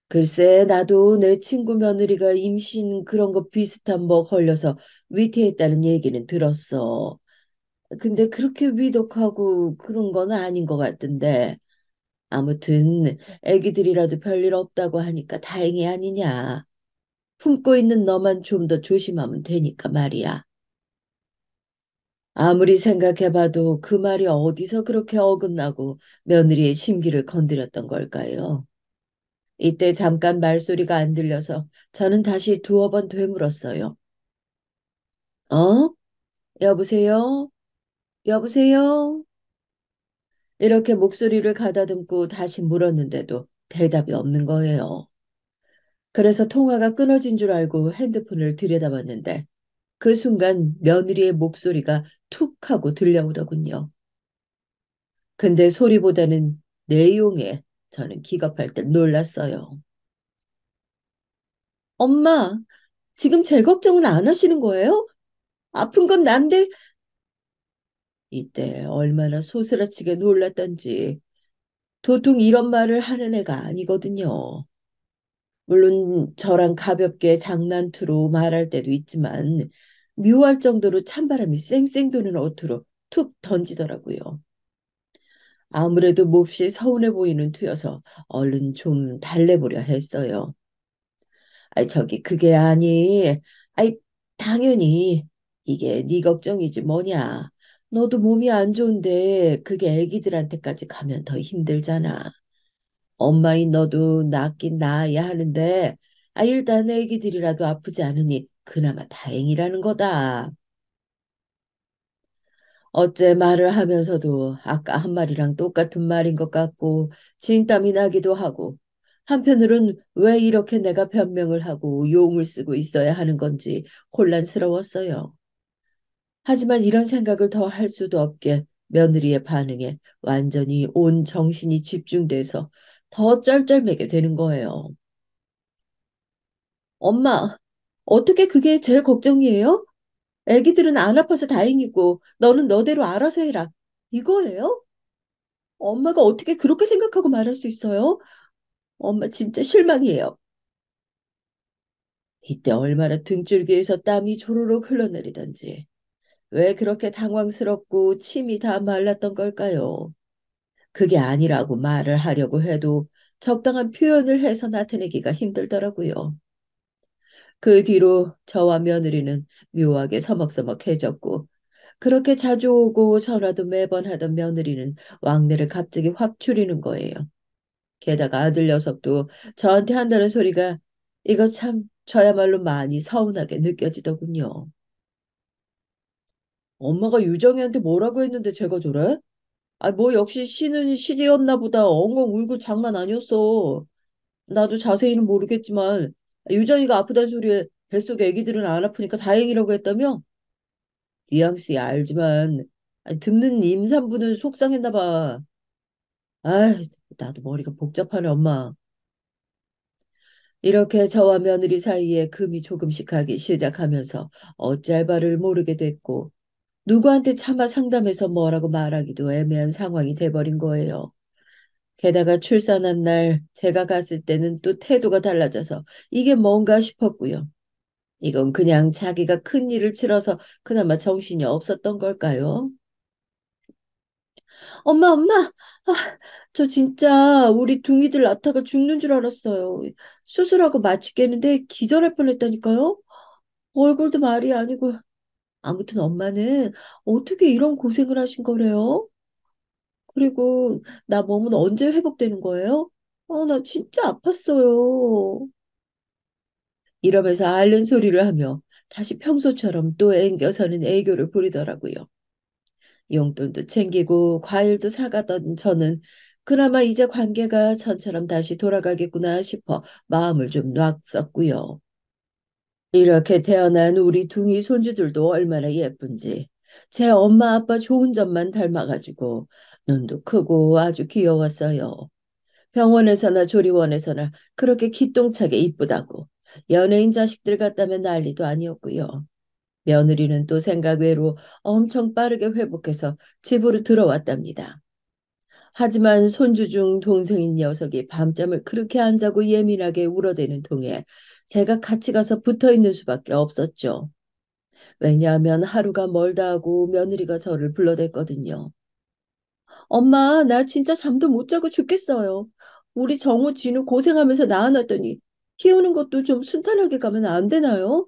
글쎄, 나도 내 친구 며느리가 임신 그런 거 비슷한 뭐 걸려서 위태했다는 얘기는 들었어. 근데 그렇게 위독하고 그런 건 아닌 것 같던데. 아무튼 애기들이라도 별일 없다고 하니까 다행이 아니냐. 품고 있는 너만 좀 더 조심하면 되니까 말이야. 아무리 생각해봐도 그 말이 어디서 그렇게 어긋나고 며느리의 심기를 건드렸던 걸까요? 이때 잠깐 말소리가 안 들려서 저는 다시 두어 번 되물었어요. 어? 여보세요? 여보세요? 이렇게 목소리를 가다듬고 다시 물었는데도 대답이 없는 거예요. 그래서 통화가 끊어진 줄 알고 핸드폰을 들여다봤는데 그 순간 며느리의 목소리가 툭 하고 들려오더군요. 근데 소리보다는 내용에 저는 기겁할 듯 놀랐어요. 엄마, 지금 제 걱정은 안 하시는 거예요? 아픈 건 난데 이때 얼마나 소스라치게 놀랐던지 도통 이런 말을 하는 애가 아니거든요. 물론 저랑 가볍게 장난투로 말할 때도 있지만 묘할 정도로 찬바람이 쌩쌩 도는 어투로 툭 던지더라고요. 아무래도 몹시 서운해 보이는 투여서 얼른 좀 달래보려 했어요. 아이 저기 그게 아니. 아이 당연히 이게 네 걱정이지 뭐냐. 너도 몸이 안 좋은데 그게 애기들한테까지 가면 더 힘들잖아. 엄마인 너도 낫긴 나아야 하는데 일단 애기들이라도 아프지 않으니 그나마 다행이라는 거다. 어째 말을 하면서도 아까 한 말이랑 똑같은 말인 것 같고 진땀이 나기도 하고 한편으론 왜 이렇게 내가 변명을 하고 용을 쓰고 있어야 하는 건지 혼란스러웠어요. 하지만 이런 생각을 더 할 수도 없게 며느리의 반응에 완전히 온 정신이 집중돼서 더 쩔쩔매게 되는 거예요. 엄마, 어떻게 그게 제일 걱정이에요? 애기들은 안 아파서 다행이고 너는 너대로 알아서 해라. 이거예요? 엄마가 어떻게 그렇게 생각하고 말할 수 있어요? 엄마 진짜 실망이에요. 이때 얼마나 등줄기에서 땀이 조르륵 흘러내리던지 왜 그렇게 당황스럽고 침이 다 말랐던 걸까요? 그게 아니라고 말을 하려고 해도 적당한 표현을 해서 나타내기가 힘들더라고요. 그 뒤로 저와 며느리는 묘하게 서먹서먹해졌고 그렇게 자주 오고 전화도 매번 하던 며느리는 왕래를 갑자기 확 줄이는 거예요. 게다가 아들 녀석도 저한테 한다는 소리가 이거 참 저야말로 많이 서운하게 느껴지더군요. 엄마가 유정이한테 뭐라고 했는데 제가 저래? 뭐 역시 시는 시디였나 보다 엉엉 울고 장난 아니었어. 나도 자세히는 모르겠지만 유정이가 아프단 소리에 뱃속에 애기들은 안 아프니까 다행이라고 했다며? 뉘앙스야 알지만 듣는 임산부는 속상했나 봐. 아, 나도 머리가 복잡하네, 엄마. 이렇게 저와 며느리 사이에 금이 조금씩 가기 시작하면서 어찌할 바를 모르게 됐고 누구한테 차마 상담해서 뭐라고 말하기도 애매한 상황이 돼버린 거예요. 게다가 출산한 날 제가 갔을 때는 또 태도가 달라져서 이게 뭔가 싶었고요. 이건 그냥 자기가 큰 일을 치러서 그나마 정신이 없었던 걸까요? 엄마, 엄마, 저 진짜 우리 둥이들 낳다가 죽는 줄 알았어요. 수술하고 마취겠는데 기절할 뻔했다니까요. 얼굴도 말이 아니고. 아무튼 엄마는 어떻게 이런 고생을 하신 거래요? 그리고 나 몸은 언제 회복되는 거예요? 나 진짜 아팠어요. 이러면서 앓는 소리를 하며 다시 평소처럼 또 앵겨서는 애교를 부리더라고요. 용돈도 챙기고 과일도 사가던 저는 그나마 이제 관계가 전처럼 다시 돌아가겠구나 싶어 마음을 좀 놨었고요. 이렇게 태어난 우리 둥이 손주들도 얼마나 예쁜지 제 엄마 아빠 좋은 점만 닮아가지고 눈도 크고 아주 귀여웠어요. 병원에서나 조리원에서나 그렇게 기똥차게 이쁘다고 연예인 자식들 같다면 난리도 아니었고요. 며느리는 또 생각 외로 엄청 빠르게 회복해서 집으로 들어왔답니다. 하지만 손주 중 동생인 녀석이 밤잠을 그렇게 안 자고 예민하게 울어대는 통에 제가 같이 가서 붙어 있는 수밖에 없었죠. 왜냐하면 하루가 멀다 하고 며느리가 저를 불러댔거든요. 엄마, 나 진짜 잠도 못 자고 죽겠어요. 우리 정우, 진우 고생하면서 낳아놨더니 키우는 것도 좀 순탄하게 가면 안 되나요?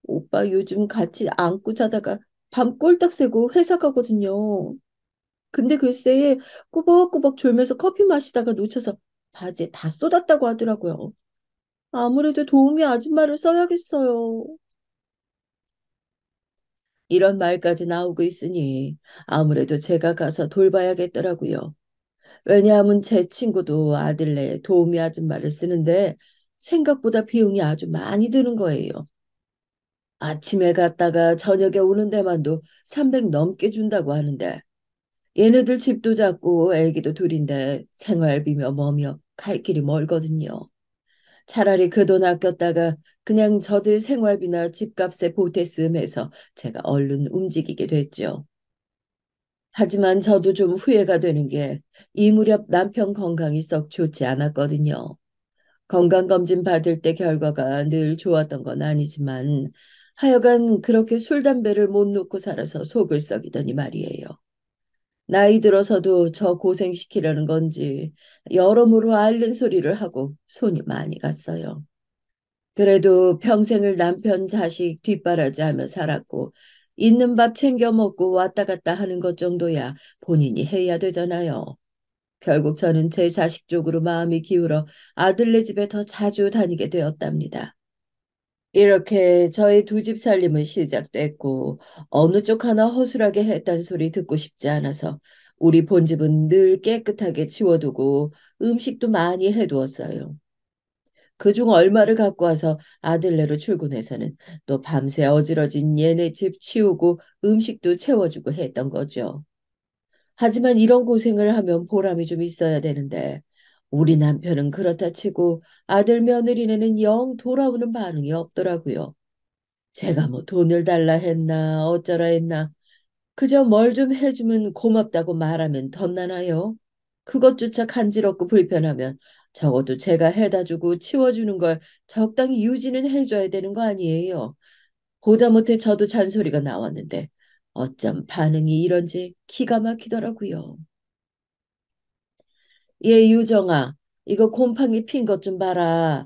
오빠 요즘 같이 안고 자다가 밤 꼴딱 새고 회사 가거든요. 근데 글쎄 꾸벅꾸벅 졸면서 커피 마시다가 놓쳐서 바지에 다 쏟았다고 하더라고요. 아무래도 도우미 아줌마를 써야겠어요. 이런 말까지 나오고 있으니 아무래도 제가 가서 돌봐야겠더라고요. 왜냐하면 제 친구도 아들네 도우미 아줌마를 쓰는데 생각보다 비용이 아주 많이 드는 거예요. 아침에 갔다가 저녁에 오는 데만도 300 넘게 준다고 하는데 얘네들 집도 작고 애기도 둘인데 생활비며 뭐며 갈 길이 멀거든요. 차라리 그 돈 아꼈다가 그냥 저들 생활비나 집값에 보탰음 해서 제가 얼른 움직이게 됐죠. 하지만 저도 좀 후회가 되는 게 이 무렵 남편 건강이 썩 좋지 않았거든요. 건강검진 받을 때 결과가 늘 좋았던 건 아니지만 하여간 그렇게 술, 담배를 못 놓고 살아서 속을 썩이더니 말이에요. 나이 들어서도 저 고생시키려는 건지 여러모로 앓는 소리를 하고 손이 많이 갔어요. 그래도 평생을 남편 자식 뒷바라지하며 살았고 있는 밥 챙겨 먹고 왔다 갔다 하는 것 정도야 본인이 해야 되잖아요. 결국 저는 제 자식 쪽으로 마음이 기울어 아들네 집에 더 자주 다니게 되었답니다. 이렇게 저희 두 집 살림은 시작됐고 어느 쪽 하나 허술하게 했단 소리 듣고 싶지 않아서 우리 본집은 늘 깨끗하게 치워두고 음식도 많이 해두었어요. 그중 얼마를 갖고 와서 아들네로 출근해서는 또 밤새 어지러진 얘네 집 치우고 음식도 채워주고 했던 거죠. 하지만 이런 고생을 하면 보람이 좀 있어야 되는데 우리 남편은 그렇다 치고 아들 며느리네는 영 돌아오는 반응이 없더라고요. 제가 뭐 돈을 달라 했나 어쩌라 했나 그저 뭘 좀 해주면 고맙다고 말하면 덧나나요? 그것조차 간지럽고 불편하면 적어도 제가 해다주고 치워주는 걸 적당히 유지는 해줘야 되는 거 아니에요. 보다 못해 저도 잔소리가 나왔는데 어쩜 반응이 이런지 기가 막히더라고요. 얘 유정아, 이거 곰팡이 핀 것 좀 봐라.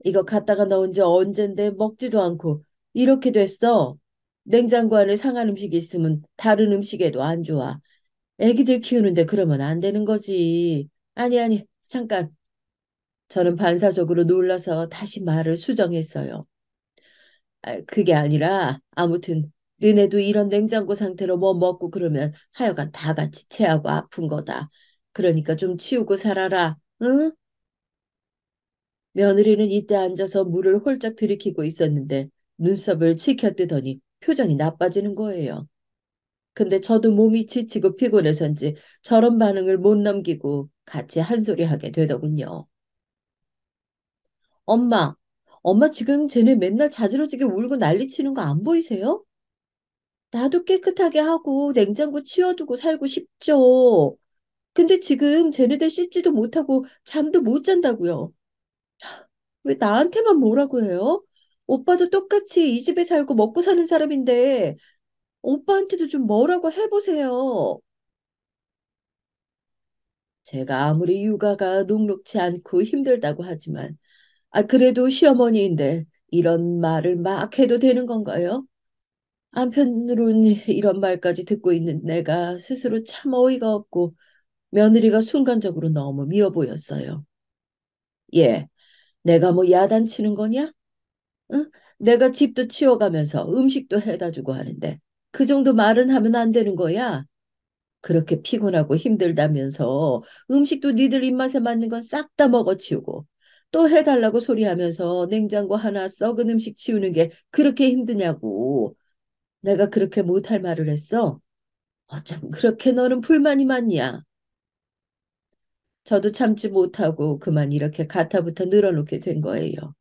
이거 갖다가 넣은 지 언젠데 먹지도 않고 이렇게 됐어. 냉장고 안에 상한 음식이 있으면 다른 음식에도 안 좋아. 애기들 키우는데 그러면 안 되는 거지. 아니, 아니, 잠깐. 저는 반사적으로 놀라서 다시 말을 수정했어요. 아, 그게 아니라 아무튼 너네도 이런 냉장고 상태로 뭐 먹고 그러면 하여간 다 같이 체하고 아픈 거다. 그러니까 좀 치우고 살아라. 응? 며느리는 이때 앉아서 물을 홀짝 들이키고 있었는데 눈썹을 치켜뜨더니 표정이 나빠지는 거예요. 근데 저도 몸이 지치고 피곤해서인지 저런 반응을 못 넘기고 같이 한 소리 하게 되더군요. 엄마, 엄마 지금 쟤네 맨날 자지러지게 울고 난리치는 거 안 보이세요? 나도 깨끗하게 하고 냉장고 치워두고 살고 싶죠. 근데 지금 쟤네들 씻지도 못하고 잠도 못 잔다고요. 왜 나한테만 뭐라고 해요? 오빠도 똑같이 이 집에 살고 먹고 사는 사람인데 오빠한테도 좀 뭐라고 해보세요. 제가 아무리 육아가 녹록지 않고 힘들다고 하지만 그래도 시어머니인데 이런 말을 막 해도 되는 건가요? 한편으론 이런 말까지 듣고 있는 내가 스스로 참 어이가 없고 며느리가 순간적으로 너무 미워 보였어요. 예, 내가 뭐 야단치는 거냐? 응? 내가 집도 치워가면서 음식도 해다 주고 하는데 그 정도 말은 하면 안 되는 거야. 그렇게 피곤하고 힘들다면서 음식도 니들 입맛에 맞는 건 싹 다 먹어치우고 또 해달라고 소리하면서 냉장고 하나 썩은 음식 치우는 게 그렇게 힘드냐고. 내가 그렇게 못할 말을 했어. 어쩜 그렇게 너는 불만이 많냐? 저도 참지 못하고 그만 이렇게 가타부터 늘어놓게 된 거예요.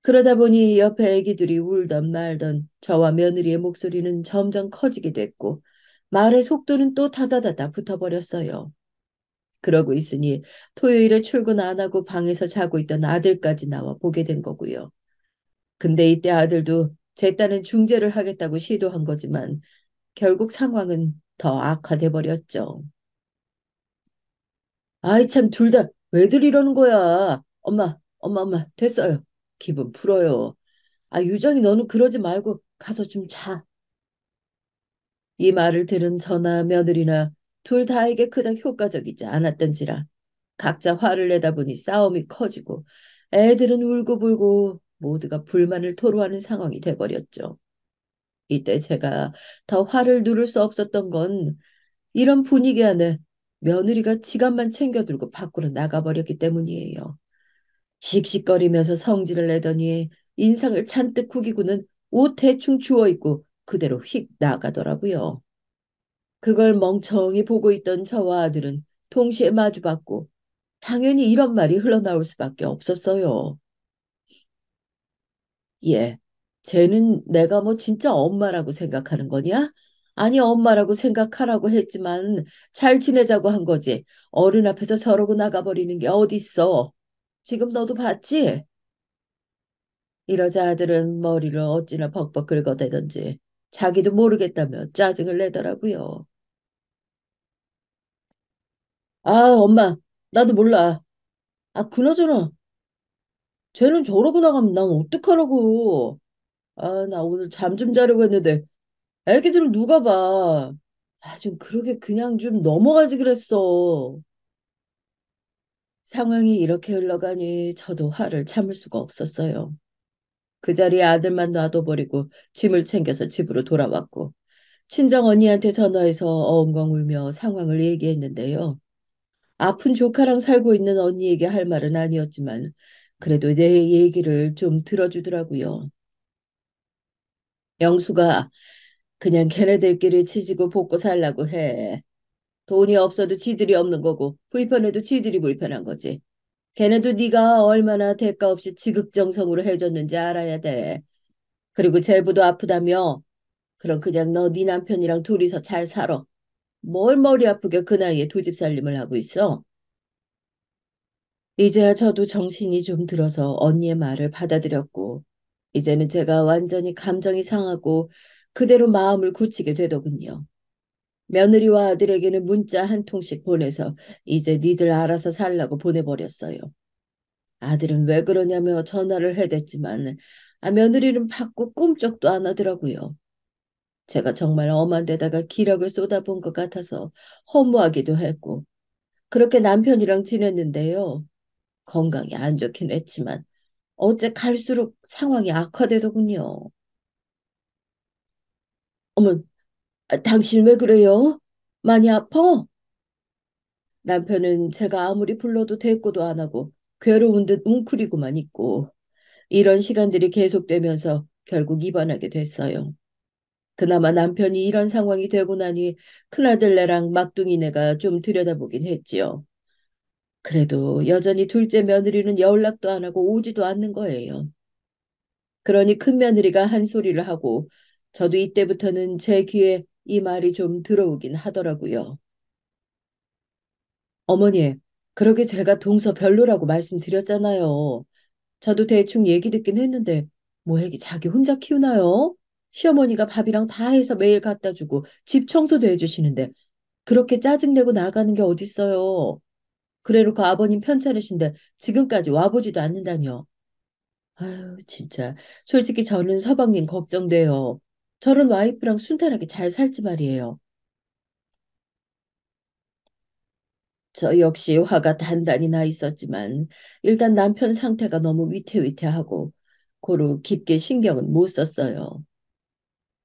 그러다 보니 옆에 애기들이 울던 말던 저와 며느리의 목소리는 점점 커지게 됐고 말의 속도는 또 다다다다 붙어버렸어요. 그러고 있으니 토요일에 출근 안 하고 방에서 자고 있던 아들까지 나와 보게 된 거고요. 근데 이때 아들도 제 딴은 중재를 하겠다고 시도한 거지만 결국 상황은 더 악화돼 버렸죠. 아이 참 둘 다 왜들 이러는 거야. 엄마 됐어요. 기분 풀어요. 유정이 너는 그러지 말고 가서 좀 자. 이 말을 들은 저나 며느리나 둘 다에게 그닥 효과적이지 않았던지라 각자 화를 내다 보니 싸움이 커지고 애들은 울고불고 모두가 불만을 토로하는 상황이 돼버렸죠. 이때 제가 더 화를 누를 수 없었던 건 이런 분위기 안에 며느리가 지갑만 챙겨들고 밖으로 나가버렸기 때문이에요. 씩씩거리면서 성질을 내더니 인상을 잔뜩 구기고는 옷 대충 주워 입고 그대로 휙 나가더라고요. 그걸 멍청이 보고 있던 저와 아들은 동시에 마주봤고 당연히 이런 말이 흘러나올 수밖에 없었어요. 예, 쟤는 내가 뭐 진짜 엄마라고 생각하는 거냐? 아니, 엄마라고 생각하라고 했지만 잘 지내자고 한 거지. 어른 앞에서 저러고 나가버리는 게 어딨어. 지금 너도 봤지? 이러자 아들은 머리를 어찌나 벅벅 긁어대던지 자기도 모르겠다며 짜증을 내더라고요. 아, 엄마, 나도 몰라. 아, 그나저나 쟤는 저러고 나가면 난 어떡하라고. 아, 나 오늘 잠 좀 자려고 했는데 애기들은 누가 봐. 아, 좀 그러게 그냥 좀 넘어가지 그랬어. 상황이 이렇게 흘러가니 저도 화를 참을 수가 없었어요. 그 자리에 아들만 놔둬버리고 짐을 챙겨서 집으로 돌아왔고 친정 언니한테 전화해서 엉엉 울며 상황을 얘기했는데요. 아픈 조카랑 살고 있는 언니에게 할 말은 아니었지만 그래도 내 얘기를 좀 들어주더라고요. 영수가 그냥 걔네들끼리 치지고 볶고 살라고 해. 돈이 없어도 지들이 없는 거고 불편해도 지들이 불편한 거지. 걔네도 네가 얼마나 대가 없이 지극정성으로 해줬는지 알아야 돼. 그리고 쟤부도 아프다며. 그럼 그냥 너 네 남편이랑 둘이서 잘 살아. 뭘 머리 아프게 그 나이에 두 집 살림을 하고 있어? 이제야 저도 정신이 좀 들어서 언니의 말을 받아들였고 이제는 제가 완전히 감정이 상하고 그대로 마음을 굳히게 되더군요. 며느리와 아들에게는 문자 한 통씩 보내서 이제 니들 알아서 살라고 보내버렸어요. 아들은 왜 그러냐며 전화를 해댔지만 며느리는 받고 꿈쩍도 안 하더라고요. 제가 정말 엄한 데다가 기력을 쏟아본 것 같아서 허무하기도 했고 그렇게 남편이랑 지냈는데요. 건강이 안 좋긴 했지만 어째 갈수록 상황이 악화되더군요. 어머, 당신 왜 그래요? 많이 아파? 남편은 제가 아무리 불러도 대꾸도 안 하고 괴로운 듯 웅크리고만 있고 이런 시간들이 계속되면서 결국 입원하게 됐어요. 그나마 남편이 이런 상황이 되고 나니 큰아들네랑 막둥이네가 좀 들여다보긴 했지요. 그래도 여전히 둘째 며느리는 연락도 안 하고 오지도 않는 거예요. 그러니 큰 며느리가 한 소리를 하고 저도 이때부터는 제 귀에 이 말이 좀 들어오긴 하더라고요. 어머니, 그러게 제가 동서 별로라고 말씀드렸잖아요. 저도 대충 얘기 듣긴 했는데 뭐 애기 자기 혼자 키우나요? 시어머니가 밥이랑 다 해서 매일 갖다 주고 집 청소도 해주시는데 그렇게 짜증내고 나가는 게 어딨어요. 그래놓고 아버님 편찮으신데 지금까지 와보지도 않는다뇨. 아유, 진짜. 솔직히 저는 서방님 걱정돼요. 저런 와이프랑 순탄하게 잘 살지 말이에요. 저 역시 화가 단단히 나 있었지만 일단 남편 상태가 너무 위태위태하고 고루 깊게 신경은 못 썼어요.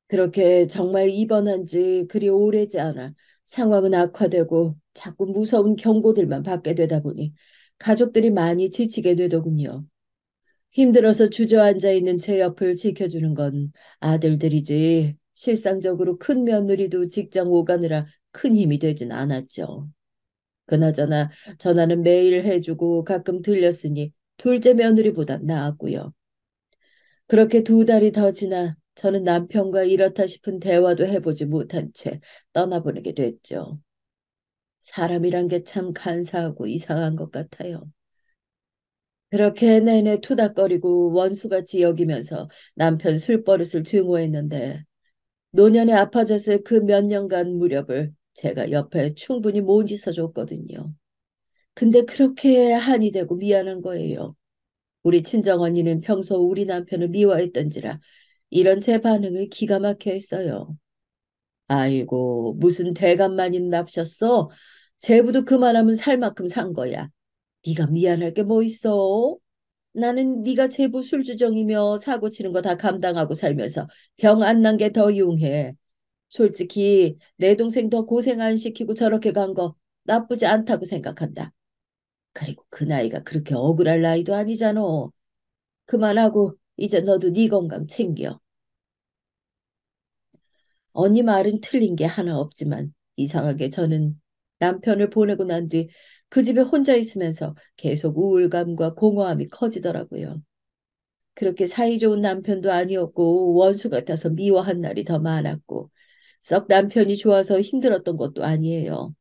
그렇게 정말 입원한 지 그리 오래지 않아 상황은 악화되고 자꾸 무서운 경고들만 받게 되다 보니 가족들이 많이 지치게 되더군요. 힘들어서 주저앉아 있는 제 옆을 지켜주는 건 아들들이지 실상적으로 큰 며느리도 직장 오가느라 큰 힘이 되진 않았죠. 그나저나 전화는 매일 해주고 가끔 들렸으니 둘째 며느리보단 나았고요. 그렇게 두 달이 더 지나 저는 남편과 이렇다 싶은 대화도 해보지 못한 채 떠나보내게 됐죠. 사람이란 게 참 간사하고 이상한 것 같아요. 그렇게 내내 투닥거리고 원수같이 여기면서 남편 술버릇을 증오했는데 노년에 아파졌을 그 몇 년간 무렵을 제가 옆에 충분히 못 있어줬거든요. 근데 그렇게 한이 되고 미안한 거예요. 우리 친정언니는 평소 우리 남편을 미워했던지라 이런 제 반응을 기가 막혀 했어요. 아이고, 무슨 대감만인 납셨어? 제부도 그만하면 살 만큼 산 거야. 네가 미안할 게 뭐 있어? 나는 네가 제부 술주정이며 사고 치는 거 다 감당하고 살면서 병 안 난 게 더 용해. 솔직히 내 동생 더 고생 안 시키고 저렇게 간 거 나쁘지 않다고 생각한다. 그리고 그 나이가 그렇게 억울할 나이도 아니잖아. 그만하고 이제 너도 네 건강 챙겨. 언니 말은 틀린 게 하나 없지만 이상하게 저는 남편을 보내고 난 뒤 그 집에 혼자 있으면서 계속 우울감과 공허함이 커지더라고요. 그렇게 사이좋은 남편도 아니었고 원수 같아서 미워한 날이 더 많았고 썩 남편이 좋아서 힘들었던 것도 아니에요.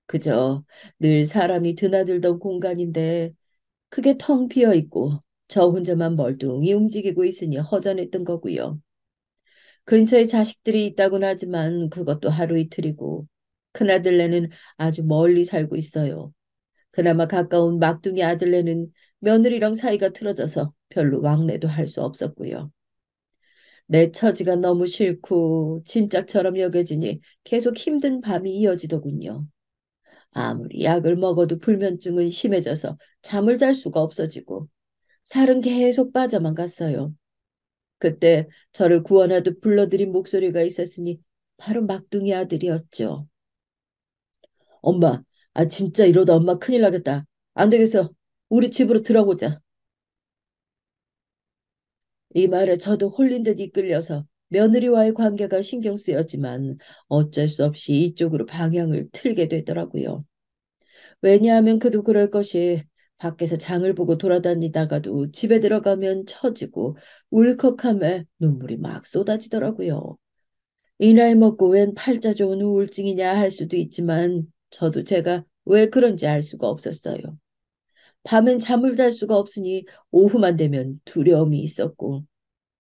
그저 늘 사람이 드나들던 공간인데 그게 텅 비어 있고 저 혼자만 멀뚱히 움직이고 있으니 허전했던 거고요. 근처에 자식들이 있다곤 하지만 그것도 하루 이틀이고 큰아들네는 아주 멀리 살고 있어요. 그나마 가까운 막둥이 아들네는 며느리랑 사이가 틀어져서 별로 왕래도 할 수 없었고요. 내 처지가 너무 싫고 짐짝처럼 여겨지니 계속 힘든 밤이 이어지더군요. 아무리 약을 먹어도 불면증은 심해져서 잠을 잘 수가 없어지고 살은 계속 빠져만 갔어요. 그때 저를 구원하듯 불러들인 목소리가 있었으니 바로 막둥이 아들이었죠. 엄마, 아 진짜 이러다 엄마 큰일 나겠다. 안 되겠어. 우리 집으로 들어보자. 이 말에 저도 홀린 듯 이끌려서 며느리와의 관계가 신경 쓰였지만 어쩔 수 없이 이쪽으로 방향을 틀게 되더라고요. 왜냐하면 그도 그럴 것이 밖에서 장을 보고 돌아다니다가도 집에 들어가면 처지고 울컥함에 눈물이 막 쏟아지더라고요. 이 나이 먹고 웬 팔자 좋은 우울증이냐 할 수도 있지만 저도 제가 왜 그런지 알 수가 없었어요. 밤엔 잠을 잘 수가 없으니 오후만 되면 두려움이 있었고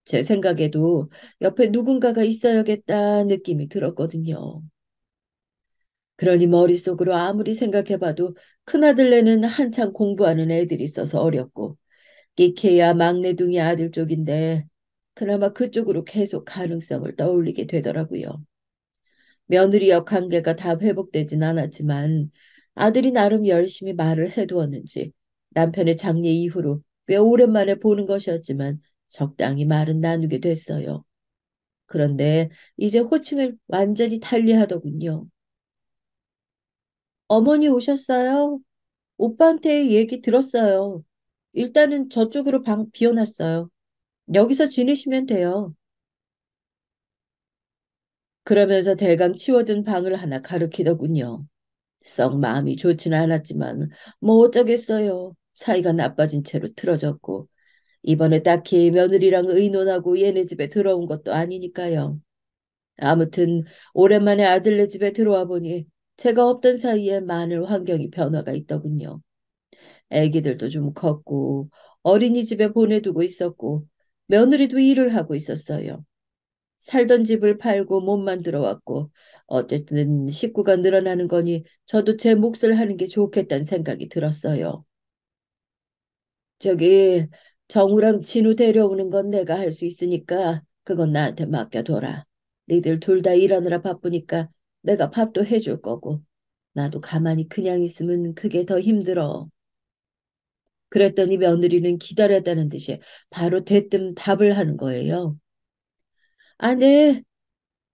제 생각에도 옆에 누군가가 있어야겠다 느낌이 들었거든요. 그러니 머릿속으로 아무리 생각해봐도 큰아들네는 한창 공부하는 애들이 있어서 어렸고 끼케야 막내둥이 아들 쪽인데 그나마 그쪽으로 계속 가능성을 떠올리게 되더라고요. 며느리와 관계가 다 회복되진 않았지만 아들이 나름 열심히 말을 해두었는지 남편의 장례 이후로 꽤 오랜만에 보는 것이었지만 적당히 말은 나누게 됐어요. 그런데 이제 호칭을 완전히 달리하더군요. 어머니 오셨어요? 오빠한테 얘기 들었어요. 일단은 저쪽으로 방 비워놨어요. 여기서 지내시면 돼요. 그러면서 대강 치워둔 방을 하나 가리키더군요. 썩 마음이 좋지는 않았지만 뭐 어쩌겠어요. 사이가 나빠진 채로 틀어졌고 이번에 딱히 며느리랑 의논하고 얘네 집에 들어온 것도 아니니까요. 아무튼 오랜만에 아들네 집에 들어와 보니 제가 없던 사이에 많은 환경이 변화가 있더군요. 애기들도 좀 컸고 어린이집에 보내두고 있었고 며느리도 일을 하고 있었어요. 살던 집을 팔고 몸만 들어왔고 어쨌든 식구가 늘어나는 거니 저도 제 몫을 하는 게 좋겠다는 생각이 들었어요. 저기 정우랑 진우 데려오는 건 내가 할 수 있으니까 그건 나한테 맡겨둬라. 니들 둘 다 일하느라 바쁘니까 내가 밥도 해줄 거고 나도 가만히 그냥 있으면 그게 더 힘들어. 그랬더니 며느리는 기다렸다는 듯이 바로 대뜸 답을 하는 거예요. 아, 네.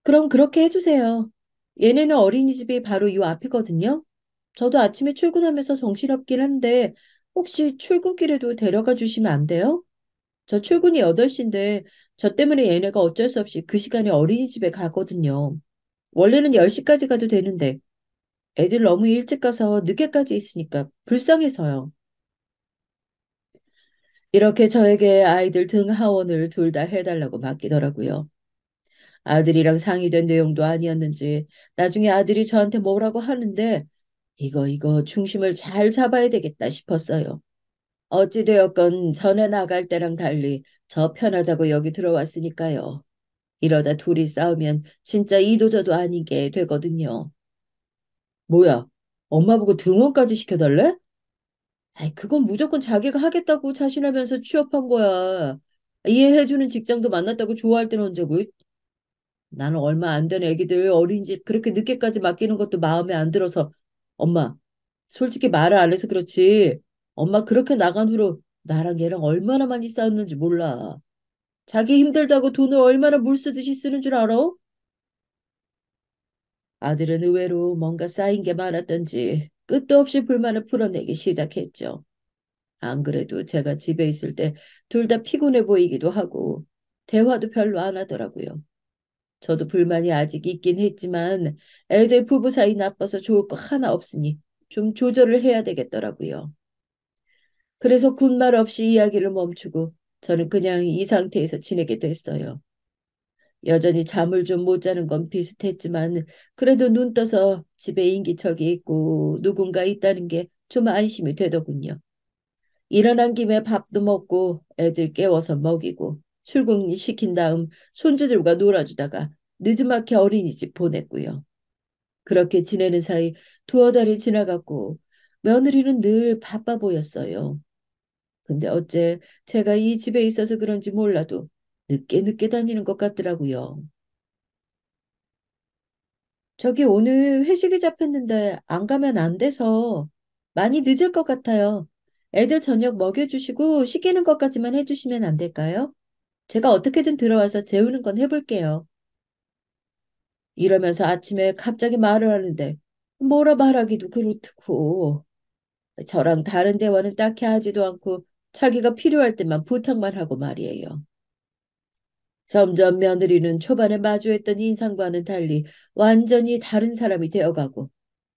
그럼 그렇게 해주세요. 얘네는 어린이집이 바로 요 앞이거든요. 저도 아침에 출근하면서 정신없긴 한데 혹시 출근길에도 데려가 주시면 안 돼요? 저 출근이 8시인데 저 때문에 얘네가 어쩔 수 없이 그 시간에 어린이집에 가거든요. 원래는 10시까지 가도 되는데 애들 너무 일찍 가서 늦게까지 있으니까 불쌍해서요. 이렇게 저에게 아이들 등 하원을 둘 다 해달라고 맡기더라고요. 아들이랑 상의된 내용도 아니었는지 나중에 아들이 저한테 뭐라고 하는데 이거 중심을 잘 잡아야 되겠다 싶었어요. 어찌되었건 전에 나갈 때랑 달리 저 편하자고 여기 들어왔으니까요. 이러다 둘이 싸우면 진짜 이도저도 아닌 게 되거든요. 뭐야? 엄마 보고 등원까지 시켜달래? 아이, 그건 무조건 자기가 하겠다고 자신하면서 취업한 거야. 이해해주는 직장도 만났다고 좋아할 때는 언제고? 나는 얼마 안 된 애기들 어린이집 그렇게 늦게까지 맡기는 것도 마음에 안 들어서 엄마, 솔직히 말을 안 해서 그렇지. 엄마 그렇게 나간 후로 나랑 얘랑 얼마나 많이 싸웠는지 몰라. 자기 힘들다고 돈을 얼마나 물 쓰듯이 쓰는 줄 알아? 아들은 의외로 뭔가 쌓인 게 많았던지 끝도 없이 불만을 풀어내기 시작했죠. 안 그래도 제가 집에 있을 때 둘 다 피곤해 보이기도 하고 대화도 별로 안 하더라고요. 저도 불만이 아직 있긴 했지만 애들 부부 사이 나빠서 좋을 거 하나 없으니 좀 조절을 해야 되겠더라고요. 그래서 군말 없이 이야기를 멈추고 저는 그냥 이 상태에서 지내게 됐어요. 여전히 잠을 좀 못 자는 건 비슷했지만 그래도 눈 떠서 집에 인기척이 있고 누군가 있다는 게 좀 안심이 되더군요. 일어난 김에 밥도 먹고 애들 깨워서 먹이고 출근시킨 다음 손주들과 놀아주다가 늦지막히 어린이집 보냈고요. 그렇게 지내는 사이 두어 달이 지나갔고 며느리는 늘 바빠 보였어요. 근데 어째 제가 이 집에 있어서 그런지 몰라도 늦게 늦게 다니는 것 같더라고요. 저기 오늘 회식이 잡혔는데 안 가면 안 돼서 많이 늦을 것 같아요. 애들 저녁 먹여주시고 시키는 것까지만 해주시면 안 될까요? 제가 어떻게든 들어와서 재우는 건 해볼게요. 이러면서 아침에 갑자기 말을 하는데 뭐라 말하기도 그렇고 저랑 다른 대화는 딱히 하지도 않고 자기가 필요할 때만 부탁만 하고 말이에요. 점점 며느리는 초반에 마주했던 인상과는 달리 완전히 다른 사람이 되어가고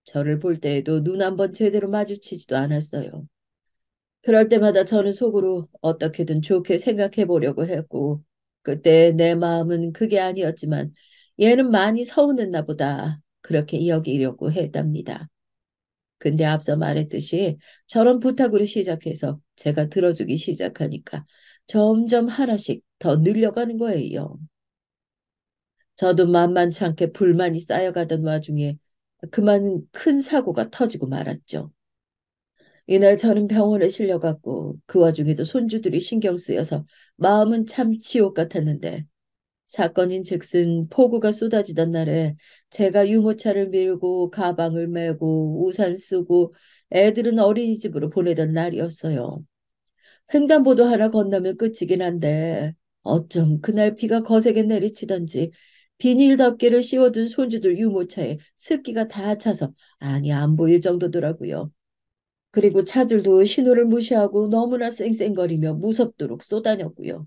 저를 볼 때에도 눈 한 번 제대로 마주치지도 않았어요. 그럴 때마다 저는 속으로 어떻게든 좋게 생각해 보려고 했고 그때 내 마음은 그게 아니었지만 얘는 많이 서운했나 보다 그렇게 여기려고 했답니다. 근데 앞서 말했듯이 저런 부탁으로 시작해서 제가 들어주기 시작하니까 점점 하나씩 더 늘려가는 거예요. 저도 만만치 않게 불만이 쌓여가던 와중에 그만 큰 사고가 터지고 말았죠. 이날 저는 병원에 실려갔고 그 와중에도 손주들이 신경 쓰여서 마음은 참 지옥 같았는데 사건인즉슨 폭우가 쏟아지던 날에 제가 유모차를 밀고 가방을 메고 우산 쓰고 애들은 어린이집으로 보내던 날이었어요. 횡단보도 하나 건너면 끝이긴 한데 어쩜 그날 비가 거세게 내리치던지 비닐 덮개를 씌워둔 손주들 유모차에 습기가 다 차서 아니 안 보일 정도더라고요. 그리고 차들도 신호를 무시하고 너무나 쌩쌩거리며 무섭도록 쏘다녔고요.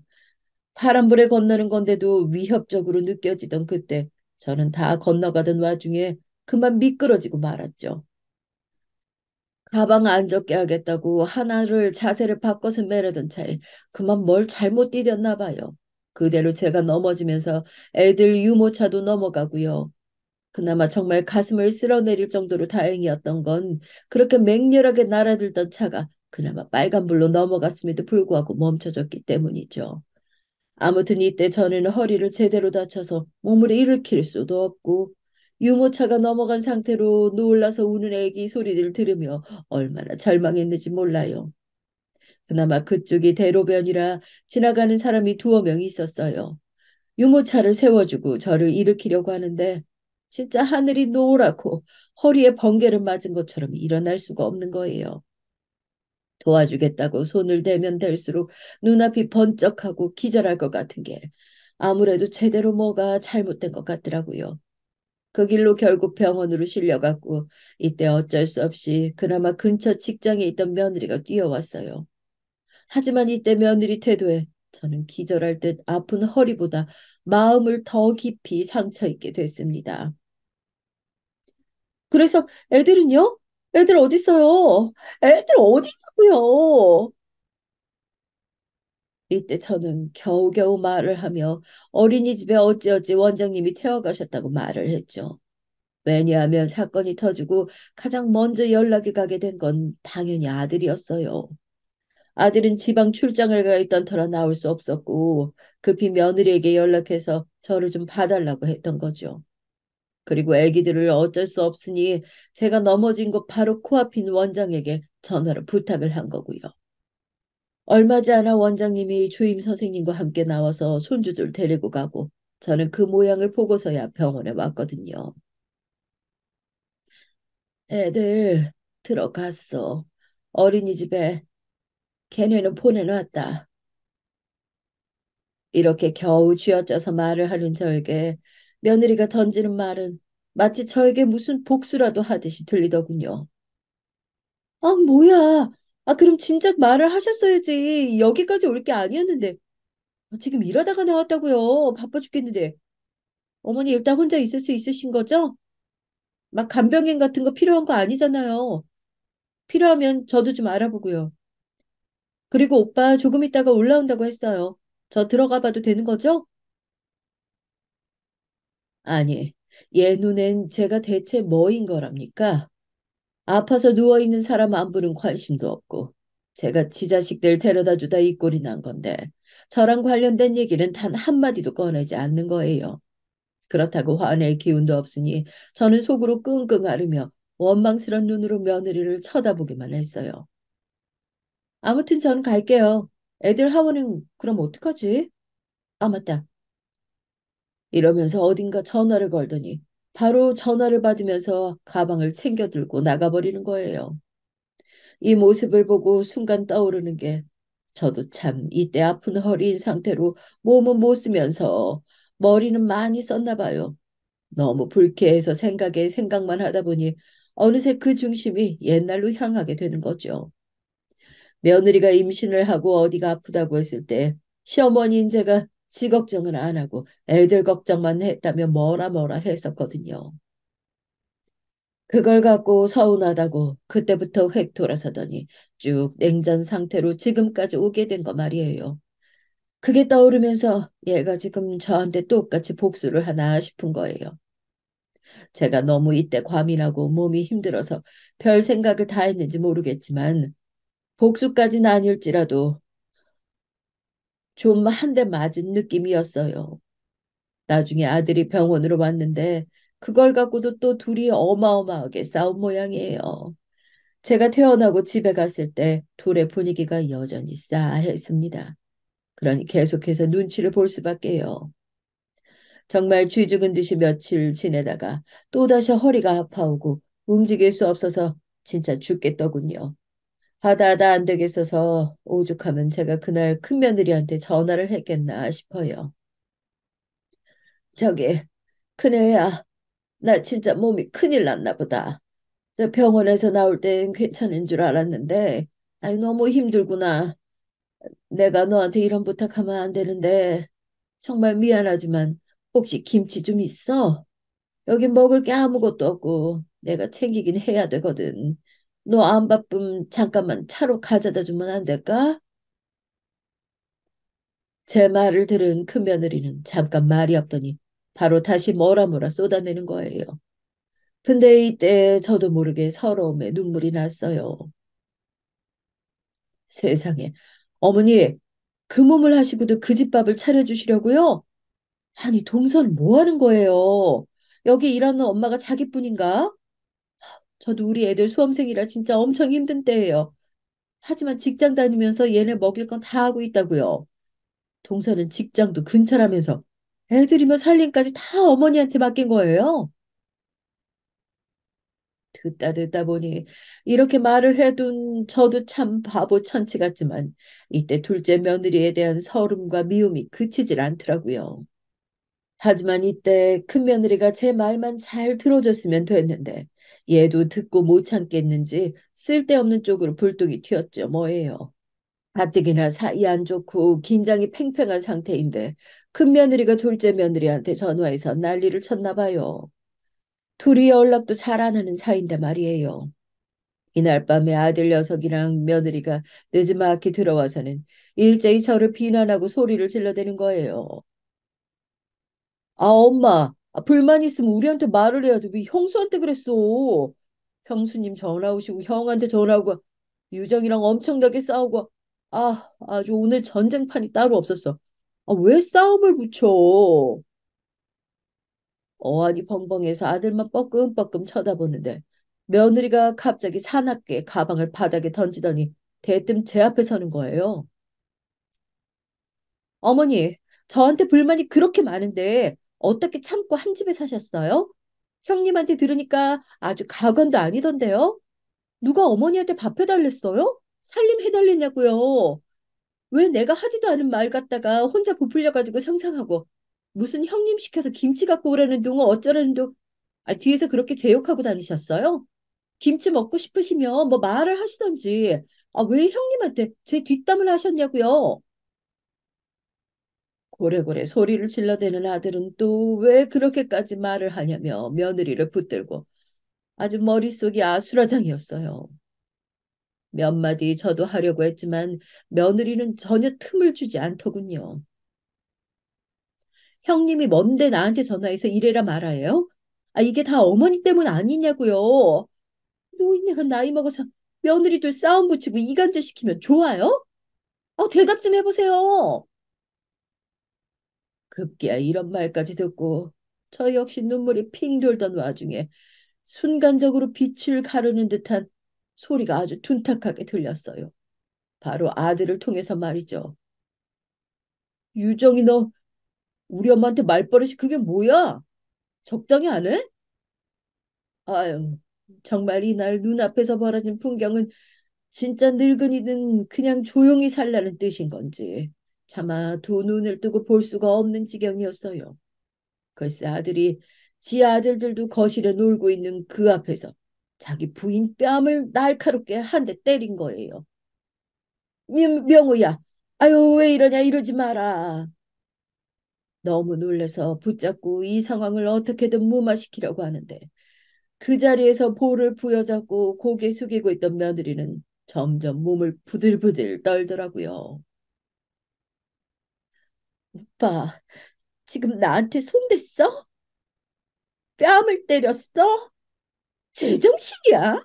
파란불에 건너는 건데도 위협적으로 느껴지던 그때 저는 다 건너가던 와중에 그만 미끄러지고 말았죠. 가방 안 젖게 하겠다고 하나를 자세를 바꿔서 매려던 차에 그만 뭘 잘못 디뎠나 봐요. 그대로 제가 넘어지면서 애들 유모차도 넘어가고요. 그나마 정말 가슴을 쓸어내릴 정도로 다행이었던 건 그렇게 맹렬하게 날아들던 차가 그나마 빨간불로 넘어갔음에도 불구하고 멈춰졌기 때문이죠. 아무튼 이때 저는 허리를 제대로 다쳐서 몸을 일으킬 수도 없고 유모차가 넘어간 상태로 놀라서 우는 애기 소리를 들으며 얼마나 절망했는지 몰라요. 그나마 그쪽이 대로변이라 지나가는 사람이 두어 명 있었어요. 유모차를 세워주고 저를 일으키려고 하는데 진짜 하늘이 노랗고 허리에 번개를 맞은 것처럼 일어날 수가 없는 거예요. 도와주겠다고 손을 대면 될수록 눈앞이 번쩍하고 기절할 것 같은 게 아무래도 제대로 뭐가 잘못된 것 같더라고요. 그 길로 결국 병원으로 실려갔고 이때 어쩔 수 없이 그나마 근처 직장에 있던 며느리가 뛰어왔어요. 하지만 이때 며느리 태도에 저는 기절할 듯 아픈 허리보다 마음을 더 깊이 상처 입게 됐습니다. 그래서 애들은요? 애들 어디 있어요? 애들 어디 있냐고요? 이때 저는 겨우겨우 말을 하며 어린이집에 어찌어찌 원장님이 태워가셨다고 말을 했죠. 왜냐하면 사건이 터지고 가장 먼저 연락이 가게 된 건 당연히 아들이었어요. 아들은 지방 출장을 가 있던 터라 나올 수 없었고 급히 며느리에게 연락해서 저를 좀 봐달라고 했던 거죠. 그리고 아기들을 어쩔 수 없으니 제가 넘어진 곳 바로 코앞인 원장에게 전화로 부탁을 한 거고요. 얼마 지 않아 원장님이 주임 선생님과 함께 나와서 손주들 데리고 가고 저는 그 모양을 보고서야 병원에 왔거든요. 애들 들어갔어. 어린이집에 걔네는 보내놨다. 이렇게 겨우 쥐어짜서 말을 하는 저에게 며느리가 던지는 말은 마치 저에게 무슨 복수라도 하듯이 들리더군요. 아, 뭐야. 아, 그럼 진작 말을 하셨어야지. 여기까지 올 게 아니었는데. 지금 일하다가 나왔다고요. 바빠 죽겠는데. 어머니 일단 혼자 있을 수 있으신 거죠? 막 간병인 같은 거 필요한 거 아니잖아요. 필요하면 저도 좀 알아보고요. 그리고 오빠 조금 있다가 올라온다고 했어요. 저 들어가 봐도 되는 거죠? 아니, 얘 눈엔 제가 대체 뭐인 거랍니까? 아파서 누워있는 사람 안부는 관심도 없고, 제가 지 자식들 데려다 주다 이 꼴이 난 건데, 저랑 관련된 얘기는 단 한마디도 꺼내지 않는 거예요. 그렇다고 화낼 기운도 없으니 저는 속으로 끙끙 앓으며 원망스런 눈으로 며느리를 쳐다보기만 했어요. 아무튼 전 갈게요. 애들 하원은 그럼 어떡하지? 아, 맞다. 이러면서 어딘가 전화를 걸더니 바로 전화를 받으면서 가방을 챙겨 들고 나가버리는 거예요. 이 모습을 보고 순간 떠오르는 게 저도 참 이때 아픈 허리인 상태로 몸은 못 쓰면서 머리는 많이 썼나 봐요. 너무 불쾌해서 생각에 생각만 하다 보니 어느새 그 중심이 옛날로 향하게 되는 거죠. 며느리가 임신을 하고 어디가 아프다고 했을 때 시어머니인 제가 지 걱정은 안 하고 애들 걱정만 했다며 뭐라 했었거든요. 그걸 갖고 서운하다고 그때부터 획 돌아서더니 쭉 냉전 상태로 지금까지 오게 된 거 말이에요. 그게 떠오르면서 얘가 지금 저한테 똑같이 복수를 하나 싶은 거예요. 제가 너무 이때 과민하고 몸이 힘들어서 별 생각을 다 했는지 모르겠지만 복수까지는 아닐지라도 좀 한 대 맞은 느낌이었어요. 나중에 아들이 병원으로 왔는데 그걸 갖고도 또 둘이 어마어마하게 싸운 모양이에요. 제가 퇴원하고 집에 갔을 때 둘의 분위기가 여전히 싸했습니다. 그러니 계속해서 눈치를 볼 수밖에요. 정말 쥐 죽은 듯이 며칠 지내다가 또다시 허리가 아파오고 움직일 수 없어서 진짜 죽겠더군요. 하다 안 되겠어서 오죽하면 제가 그날 큰며느리한테 전화를 했겠나 싶어요. 저기 큰애야, 나 진짜 몸이 큰일 났나 보다. 저 병원에서 나올 땐 괜찮은 줄 알았는데 아이 너무 힘들구나. 내가 너한테 이런 부탁하면 안 되는데 정말 미안하지만 혹시 김치 좀 있어? 여기 먹을 게 아무것도 없고 내가 챙기긴 해야 되거든. 너 안 바쁘면 잠깐만 차로 가져다 주면 안 될까? 제 말을 들은 큰며느리는 잠깐 말이 없더니 바로 다시 뭐라 쏟아내는 거예요. 근데 이때 저도 모르게 서러움에 눈물이 났어요. 세상에. 어머니, 그 몸을 하시고도 그 집밥을 차려주시려고요? 아니, 동선 뭐 하는 거예요? 여기 일하는 엄마가 자기뿐인가? 저도 우리 애들 수험생이라 진짜 엄청 힘든 때예요. 하지만 직장 다니면서 얘네 먹일 건 다 하고 있다고요. 동서는 직장도 근처라면서 애들이며 살림까지 다 어머니한테 맡긴 거예요. 듣다 보니 이렇게 말을 해둔 저도 참 바보 천치 같지만 이때 둘째 며느리에 대한 서름과 미움이 그치질 않더라고요. 하지만 이때 큰 며느리가 제 말만 잘 들어줬으면 됐는데 얘도 듣고 못 참겠는지 쓸데없는 쪽으로 불똥이 튀었죠. 뭐예요. 가뜩이나 사이 안 좋고 긴장이 팽팽한 상태인데 큰 며느리가 둘째 며느리한테 전화해서 난리를 쳤나 봐요. 둘이 연락도 잘 안 하는 사이인데 말이에요. 이날 밤에 아들 녀석이랑 며느리가 늦지막히 들어와서는 일제히 저를 비난하고 소리를 질러대는 거예요. 아, 엄마, 불만 있으면 우리한테 말을 해야지. 왜 형수한테 그랬어? 형수님 전화 오시고 형한테 전화 오고 유정이랑 엄청나게 싸우고 아주 오늘 전쟁판이 따로 없었어. 아, 왜 싸움을 붙여? 어안이 벙벙해서 아들만 뻐끔뻐끔 쳐다보는데 며느리가 갑자기 사납게 가방을 바닥에 던지더니 대뜸 제 앞에 서는 거예요. 어머니, 저한테 불만이 그렇게 많은데 어떻게 참고 한 집에 사셨어요? 형님한테 들으니까 아주 가관도 아니던데요? 누가 어머니한테 밥 해달랬어요? 살림 해달랬냐고요? 왜 내가 하지도 않은 말 갖다가 혼자 부풀려가지고 상상하고 무슨 형님 시켜서 김치 갖고 오라는 동어 어쩌라는 동 뒤에서 그렇게 제욕하고 다니셨어요? 김치 먹고 싶으시면 뭐 말을 하시던지 왜 형님한테 제 뒷담을 하셨냐고요? 고래고래 소리를 질러대는 아들은 또 왜 그렇게까지 말을 하냐며 며느리를 붙들고 아주 머릿속이 아수라장이었어요. 몇 마디 저도 하려고 했지만 며느리는 전혀 틈을 주지 않더군요. 형님이 뭔데 나한테 전화해서 이래라 말아요? 이게 다 어머니 때문 아니냐고요. 노인네가 나이 먹어서 며느리들 싸움 붙이고 이간질 시키면 좋아요? 대답 좀 해보세요. 급기야 이런 말까지 듣고 저 역시 눈물이 핑 돌던 와중에 순간적으로 빛을 가르는 듯한 소리가 아주 둔탁하게 들렸어요. 바로 아들을 통해서 말이죠. 유정이 너 우리 엄마한테 말버릇이 그게 뭐야? 적당히 안 해? 아유, 정말 이날 눈앞에서 벌어진 풍경은 진짜 늙은이는 그냥 조용히 살라는 뜻인 건지 차마 두 눈을 뜨고 볼 수가 없는 지경이었어요. 글쎄 아들이 지 아들들도 거실에 놀고 있는 그 앞에서 자기 부인 뺨을 날카롭게 한 대 때린 거예요. 명우야, 아유 왜 이러냐 이러지 마라. 너무 놀라서 붙잡고 이 상황을 어떻게든 무마시키려고 하는데 그 자리에서 볼을 부여잡고 고개 숙이고 있던 며느리는 점점 몸을 부들부들 떨더라고요. 오빠, 지금 나한테 손댔어? 뺨을 때렸어? 제정신이야?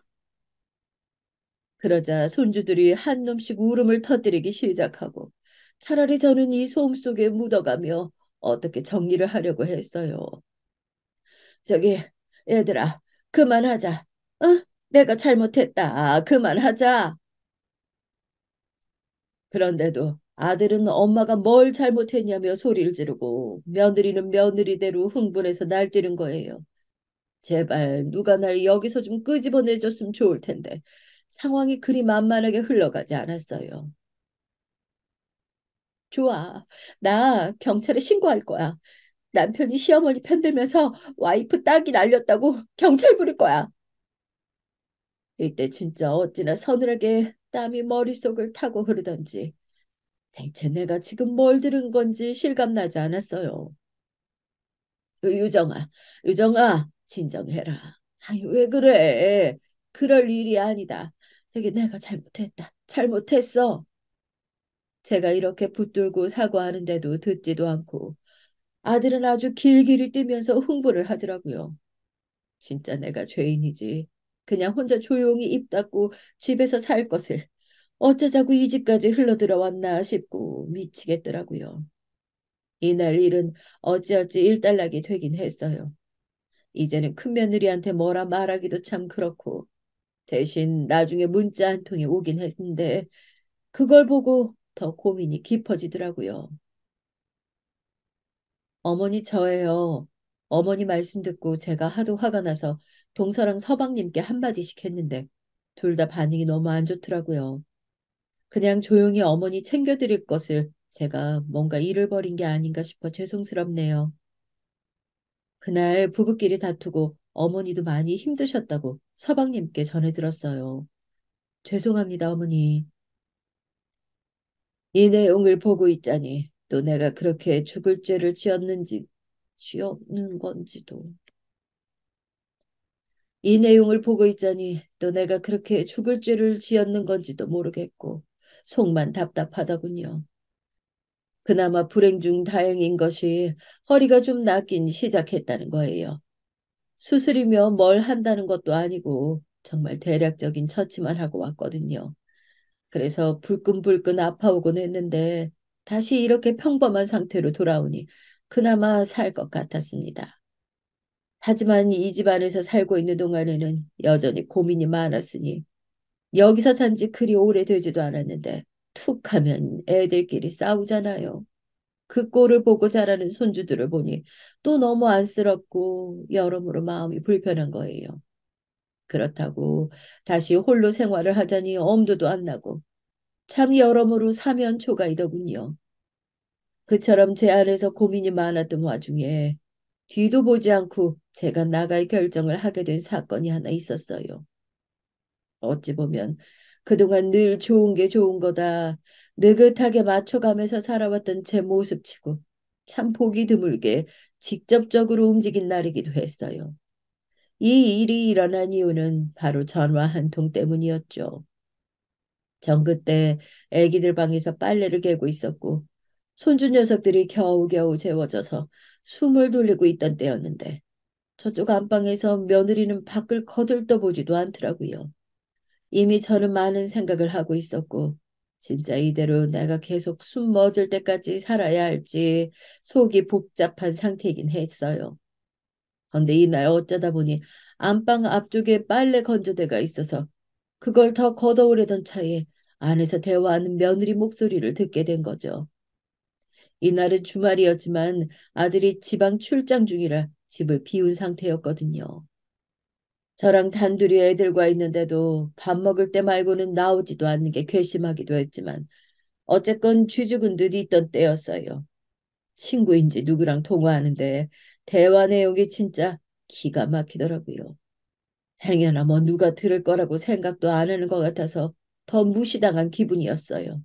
그러자 손주들이 한 놈씩 울음을 터뜨리기 시작하고 차라리 저는 이 소음 속에 묻어가며 어떻게 정리를 하려고 했어요. 저기 얘들아 그만하자. 어? 내가 잘못했다. 그만하자. 그런데도 아들은 엄마가 뭘 잘못했냐며 소리를 지르고 며느리는 며느리대로 흥분해서 날뛰는 거예요. 제발 누가 날 여기서 좀 끄집어내줬으면 좋을 텐데 상황이 그리 만만하게 흘러가지 않았어요. 좋아. 나 경찰에 신고할 거야. 남편이 시어머니 편들면서 와이프 딱이 날렸다고 경찰 부를 거야. 이때 진짜 어찌나 서늘하게 땀이 머릿속을 타고 흐르던지 대체 내가 지금 뭘 들은 건지 실감나지 않았어요. 유정아, 유정아, 진정해라. 왜 그래? 그럴 일이 아니다. 저기 내가 잘못했다. 잘못했어. 제가 이렇게 붙들고 사과하는데도 듣지도 않고 아들은 아주 길길이 뛰면서 흥분을 하더라고요. 진짜 내가 죄인이지. 그냥 혼자 조용히 입 닫고 집에서 살 것을 어쩌자고 이 집까지 흘러들어왔나 싶고 미치겠더라고요. 이날 일은 어찌어찌 일단락이 되긴 했어요. 이제는 큰며느리한테 뭐라 말하기도 참 그렇고 대신 나중에 문자 한 통이 오긴 했는데 그걸 보고 더 고민이 깊어지더라고요. 어머니 저예요. 어머니 말씀 듣고 제가 하도 화가 나서 동서랑 서방님께 한마디씩 했는데 둘 다 반응이 너무 안 좋더라고요. 그냥 조용히 어머니 챙겨드릴 것을 제가 뭔가 일을 벌인 게 아닌가 싶어 죄송스럽네요. 그날 부부끼리 다투고 어머니도 많이 힘드셨다고 서방님께 전해 들었어요. 죄송합니다, 어머니. 이 내용을 보고 있자니 또 내가 그렇게 죽을 죄를 지었는지 지었는 건지도. 이 내용을 보고 있자니 또 내가 그렇게 죽을 죄를 지었는 건지도 모르겠고 속만 답답하더군요. 그나마 불행 중 다행인 것이 허리가 좀 낫긴 시작했다는 거예요. 수술이며 뭘 한다는 것도 아니고 정말 대략적인 처치만 하고 왔거든요. 그래서 불끈불끈 아파오곤 했는데 다시 이렇게 평범한 상태로 돌아오니 그나마 살 것 같았습니다. 하지만 이 집안에서 살고 있는 동안에는 여전히 고민이 많았으니 여기서 산지 그리 오래되지도 않았는데 툭 하면 애들끼리 싸우잖아요. 그 꼴을 보고 자라는 손주들을 보니 또 너무 안쓰럽고 여러모로 마음이 불편한 거예요. 그렇다고 다시 홀로 생활을 하자니 엄두도 안 나고 참 여러모로 사면초가이더군요. 그처럼 제 안에서 고민이 많았던 와중에 뒤도 보지 않고 제가 나갈 결정을 하게 된 사건이 하나 있었어요. 어찌 보면 그동안 늘 좋은 게 좋은 거다. 느긋하게 맞춰가면서 살아왔던 제 모습치고 참 보기 드물게 직접적으로 움직인 날이기도 했어요. 이 일이 일어난 이유는 바로 전화 한 통 때문이었죠. 전 그때 애기들 방에서 빨래를 개고 있었고 손주 녀석들이 겨우겨우 재워져서 숨을 돌리고 있던 때였는데 저쪽 안방에서 며느리는 밖을 거들떠보지도 않더라고요. 이미 저는 많은 생각을 하고 있었고 진짜 이대로 내가 계속 숨 멎을 때까지 살아야 할지 속이 복잡한 상태이긴 했어요. 그런데 이날 어쩌다 보니 안방 앞쪽에 빨래 건조대가 있어서 그걸 더 걷어오려던 차에 안에서 대화하는 며느리 목소리를 듣게 된 거죠. 이날은 주말이었지만 아들이 지방 출장 중이라 집을 비운 상태였거든요. 저랑 단둘이 애들과 있는데도 밥 먹을 때 말고는 나오지도 않는 게 괘씸하기도 했지만 어쨌건 쥐죽은 듯 있던 때였어요. 친구인지 누구랑 통화하는데 대화 내용이 진짜 기가 막히더라고요. 행여나 뭐 누가 들을 거라고 생각도 안 하는 것 같아서 더 무시당한 기분이었어요.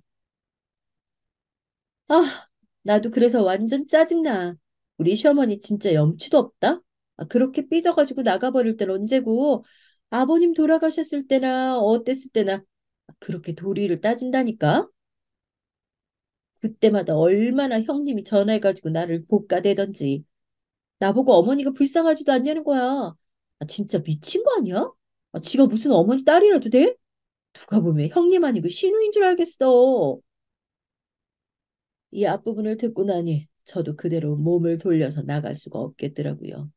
아, 나도 그래서 완전 짜증나. 우리 시어머니 진짜 염치도 없다? 그렇게 삐져가지고 나가버릴 땐 언제고, 아버님 돌아가셨을 때나 어땠을 때나 그렇게 도리를 따진다니까? 그때마다 얼마나 형님이 전화해가지고 나를 볶아대던지. 나보고 어머니가 불쌍하지도 않냐는 거야. 진짜 미친 거 아니야? 지가 무슨 어머니 딸이라도 돼? 누가 보면 형님 아니고 신우인 줄 알겠어. 이 앞부분을 듣고 나니 저도 그대로 몸을 돌려서 나갈 수가 없겠더라고요.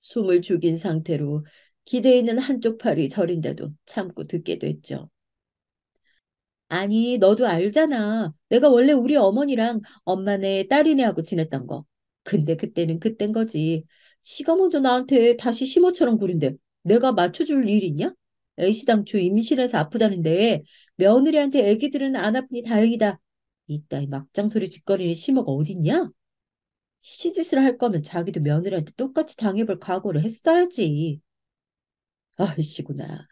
숨을 죽인 상태로 기대에 있는 한쪽 팔이 저린데도 참고 듣게 됐죠. 아니, 너도 알잖아. 내가 원래 우리 어머니랑 엄마네 딸이네 하고 지냈던 거. 근데 그때는 그땐 거지. 지가 먼저 나한테 다시 시모처럼 구린데 내가 맞춰줄 일 있냐? 애시당초 임신해서 아프다는데 며느리한테 애기들은 안 아프니 다행이다. 이따위 막장 소리 짓거리는 시모가 어딨냐? 시짓을 할 거면 자기도 며느리한테 똑같이 당해볼 각오를 했어야지. 아이씨구나.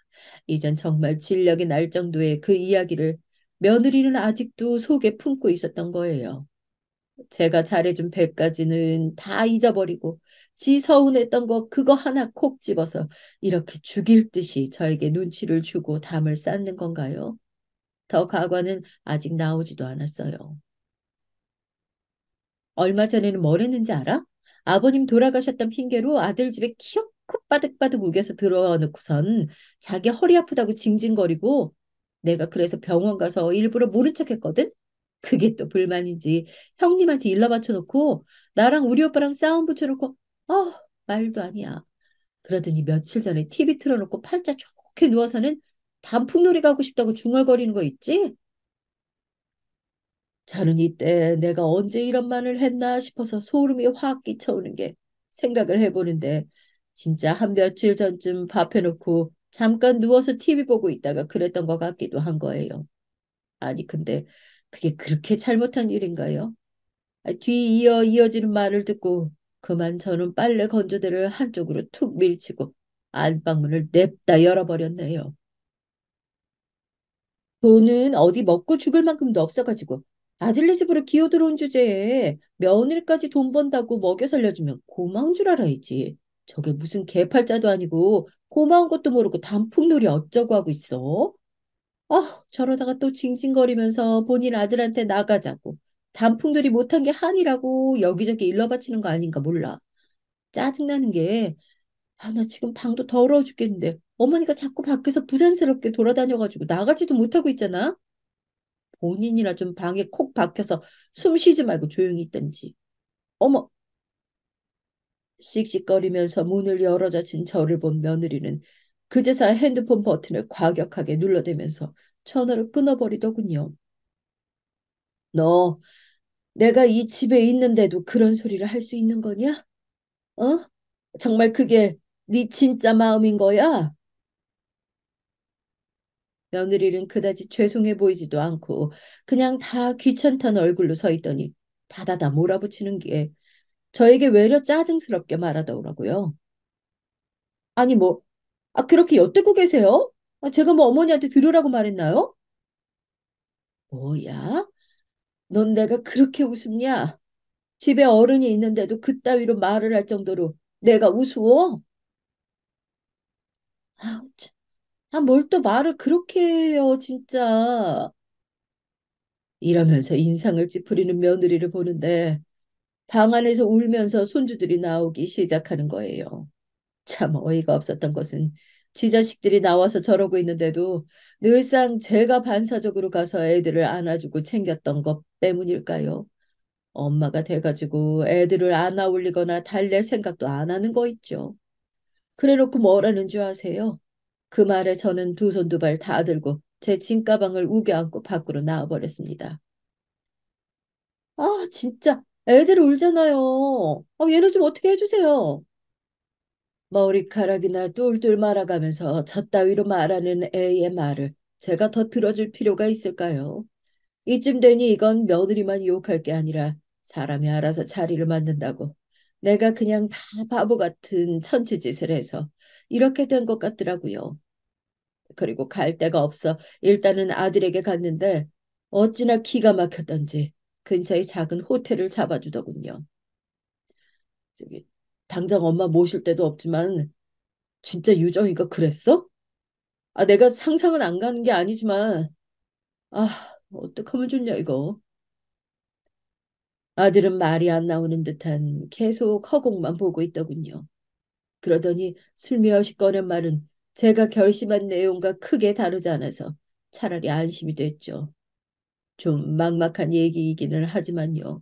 이젠 정말 진력이 날 정도의 그 이야기를 며느리는 아직도 속에 품고 있었던 거예요. 제가 잘해준 배까지는 다 잊어버리고 지 서운했던 거 그거 하나 콕 집어서 이렇게 죽일 듯이 저에게 눈치를 주고 담을 쌓는 건가요? 더 과거는 아직 나오지도 않았어요. 얼마 전에는 뭘 했는지 알아? 아버님 돌아가셨던 핑계로 아들 집에 키어크 빠득빠득 우겨서 들어놓고선 자기 허리 아프다고 징징거리고 내가 그래서 병원 가서 일부러 모른 척 했거든? 그게 또 불만인지 형님한테 일러 바쳐놓고 나랑 우리 오빠랑 싸움 붙여놓고 말도 아니야. 그러더니 며칠 전에 TV 틀어놓고 팔자 좋게 누워서는 단풍놀이 가고 싶다고 중얼거리는 거 있지? 저는 이때 내가 언제 이런 말을 했나 싶어서 소름이 확 끼쳐오는 게 생각을 해보는데 진짜 한 며칠 전쯤 밥 해놓고 잠깐 누워서 TV 보고 있다가 그랬던 것 같기도 한 거예요. 아니 근데 그게 그렇게 잘못한 일인가요? 뒤이어 이어지는 말을 듣고 그만 저는 빨래 건조대를 한쪽으로 툭 밀치고 안방문을 냅다 열어버렸네요. 돈은 어디 먹고 죽을 만큼도 없어가지고 아들네 집으로 기어 들어온 주제에 며느리까지 돈 번다고 먹여 살려주면 고마운 줄 알아야지. 저게 무슨 개팔자도 아니고 고마운 것도 모르고 단풍놀이 어쩌고 하고 있어. 저러다가 또 징징거리면서 본인 아들한테 나가자고. 단풍놀이 못한 게 한이라고 여기저기 일러바치는 거 아닌가 몰라. 짜증나는 게 나 지금 방도 더러워 죽겠는데 어머니가 자꾸 밖에서 부산스럽게 돌아다녀가지고 나가지도 못하고 있잖아. 본인이나 좀 방에 콕 박혀서 숨 쉬지 말고 조용히 있든지. 어머, 씩씩거리면서 문을 열어젖힌 저를 본 며느리는 그제서야 핸드폰 버튼을 과격하게 눌러대면서 전화를 끊어버리더군요. 너 내가 이 집에 있는데도 그런 소리를 할 수 있는 거냐? 어? 정말 그게 네 진짜 마음인 거야? 며느리는 그다지 죄송해 보이지도 않고 그냥 다 귀찮다는 얼굴로 서 있더니 다다다 몰아붙이는 게 저에게 외려 짜증스럽게 말하더라고요. 아니 뭐, 그렇게 엿듣고 계세요? 제가 뭐 어머니한테 들으라고 말했나요? 뭐야? 넌 내가 그렇게 우습냐? 집에 어른이 있는데도 그따위로 말을 할 정도로 내가 우스워? 아우, 참. 뭘 또 말을 그렇게 해요, 진짜. 이러면서 인상을 찌푸리는 며느리를 보는데 방 안에서 울면서 손주들이 나오기 시작하는 거예요. 참 어이가 없었던 것은 지 자식들이 나와서 저러고 있는데도 늘상 제가 반사적으로 가서 애들을 안아주고 챙겼던 것 때문일까요? 엄마가 돼가지고 애들을 안아 올리거나 달랠 생각도 안 하는 거 있죠. 그래놓고 뭐라는 줄 아세요? 그 말에 저는 두 손 두 발 다 들고 제 짐가방을 우겨 안고 밖으로 나와버렸습니다. 진짜 애들 울잖아요. 얘네 좀 어떻게 해주세요. 머리카락이나 똘똘 말아가면서 저 따위로 말하는 애의 말을 제가 더 들어줄 필요가 있을까요? 이쯤 되니 이건 며느리만 유혹할 게 아니라 사람이 알아서 자리를 만든다고 내가 그냥 다 바보 같은 천치짓을 해서 이렇게 된 것 같더라고요. 그리고 갈 데가 없어 일단은 아들에게 갔는데 어찌나 기가 막혔던지 근처에 작은 호텔을 잡아주더군요. 저기 당장 엄마 모실 데도 없지만 진짜 유정이가 그랬어? 내가 상상은 안 가는 게 아니지만 어떡하면 좋냐 이거. 아들은 말이 안 나오는 듯한 계속 허공만 보고 있더군요. 그러더니 슬며시 꺼낸 말은 제가 결심한 내용과 크게 다르지 않아서 차라리 안심이 됐죠. 좀 막막한 얘기이기는 하지만요.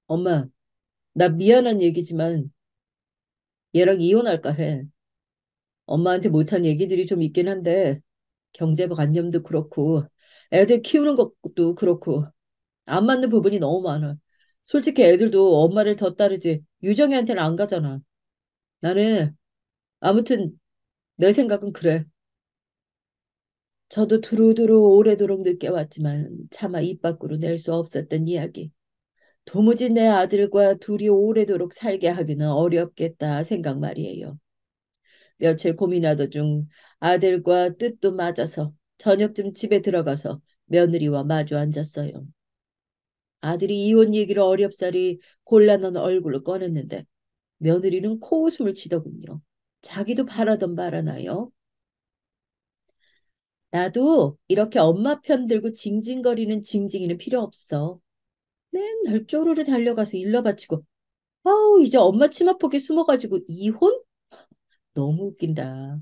엄마, 나 미안한 얘기지만 얘랑 이혼할까 해. 엄마한테 못한 얘기들이 좀 있긴 한데 경제관념도 그렇고 애들 키우는 것도 그렇고 안 맞는 부분이 너무 많아. 솔직히 애들도 엄마를 더 따르지 유정이한테는 안 가잖아. 나는 아무튼 내 생각은 그래. 저도 두루두루 오래도록 느껴왔지만 차마 입 밖으로 낼 수 없었던 이야기. 도무지 내 아들과 둘이 오래도록 살게 하기는 어렵겠다 생각 말이에요. 며칠 고민하던 중 아들과 뜻도 맞아서 저녁쯤 집에 들어가서 며느리와 마주 앉았어요. 아들이 이혼 얘기를 어렵사리 곤란한 얼굴로 꺼냈는데 며느리는 코웃음을 치더군요. 자기도 바라던 바라나요? 나도 이렇게 엄마 편 들고 징징거리는 징징이는 필요 없어. 맨날 쪼르르 달려가서 일러 바치고 아우 이제 엄마 치마폭에 숨어가지고 이혼? 너무 웃긴다.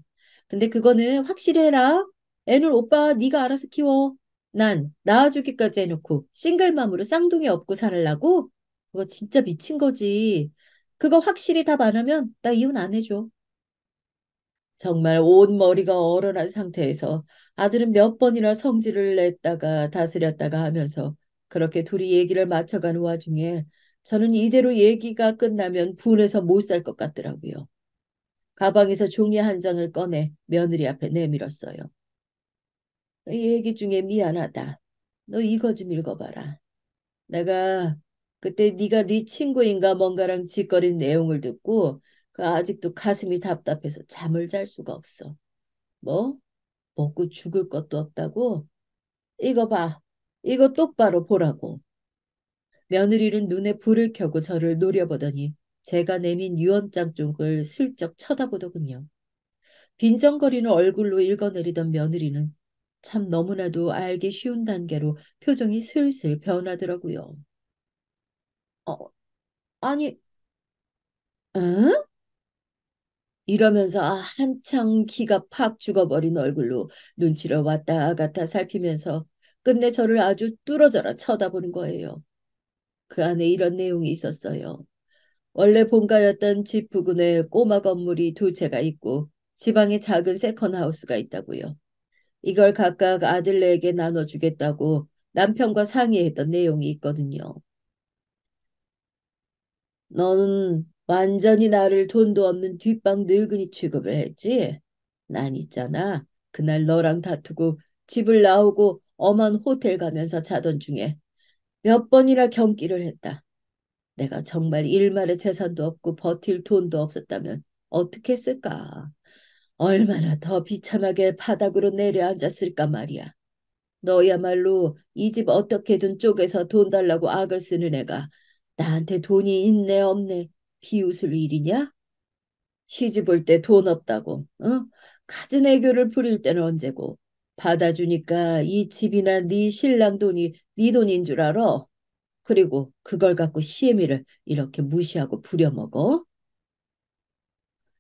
근데 그거는 확실히 해라. 애는 오빠 네가 알아서 키워. 난 낳아주기까지 해놓고 싱글맘으로 쌍둥이 업고 살라고? 그거 진짜 미친 거지. 그거 확실히 답 안 하면 나 이혼 안 해줘. 정말 온 머리가 얼어난 상태에서 아들은 몇 번이나 성질을 냈다가 다스렸다가 하면서 그렇게 둘이 얘기를 맞춰가는 와중에 저는 이대로 얘기가 끝나면 분해서 못 살 것 같더라고요. 가방에서 종이 한 장을 꺼내 며느리 앞에 내밀었어요. 이 얘기 중에 미안하다. 너 이거 좀 읽어봐라. 내가 그때 네가 네 친구인가 뭔가랑 짓거린 내용을 듣고 아직도 가슴이 답답해서 잠을 잘 수가 없어. 뭐? 먹고 죽을 것도 없다고? 이거 봐. 이거 똑바로 보라고. 며느리는 눈에 불을 켜고 저를 노려보더니 제가 내민 유언장 쪽을 슬쩍 쳐다보더군요. 빈정거리는 얼굴로 읽어내리던 며느리는 참 너무나도 알기 쉬운 단계로 표정이 슬슬 변하더라고요. 어, 아니, 응? 이러면서 한창 기가 팍 죽어버린 얼굴로 눈치를 왔다 갔다 살피면서 끝내 저를 아주 뚫어져라 쳐다보는 거예요. 그 안에 이런 내용이 있었어요. 원래 본가였던 집 부근에 꼬마 건물이 두 채가 있고 지방에 작은 세컨하우스가 있다고요. 이걸 각각 아들네에게 나눠주겠다고 남편과 상의했던 내용이 있거든요. 너는 완전히 나를 돈도 없는 뒷방 늙은이 취급을 했지? 난 있잖아. 그날 너랑 다투고 집을 나오고 엄한 호텔 가면서 자던 중에 몇 번이나 경기를 했다. 내가 정말 일말의 재산도 없고 버틸 돈도 없었다면 어떻게 했을까? 얼마나 더 비참하게 바닥으로 내려앉았을까 말이야. 너야말로 이 집 어떻게든 쪼개서 돈 달라고 악을 쓰는 애가 나한테 돈이 있네 없네 비웃을 일이냐? 시집 올 때 돈 없다고, 어? 갖은 애교를 부릴 때는 언제고 받아주니까 이 집이나 네 신랑 돈이 네 돈인 줄 알아? 그리고 그걸 갖고 시애미를 이렇게 무시하고 부려먹어?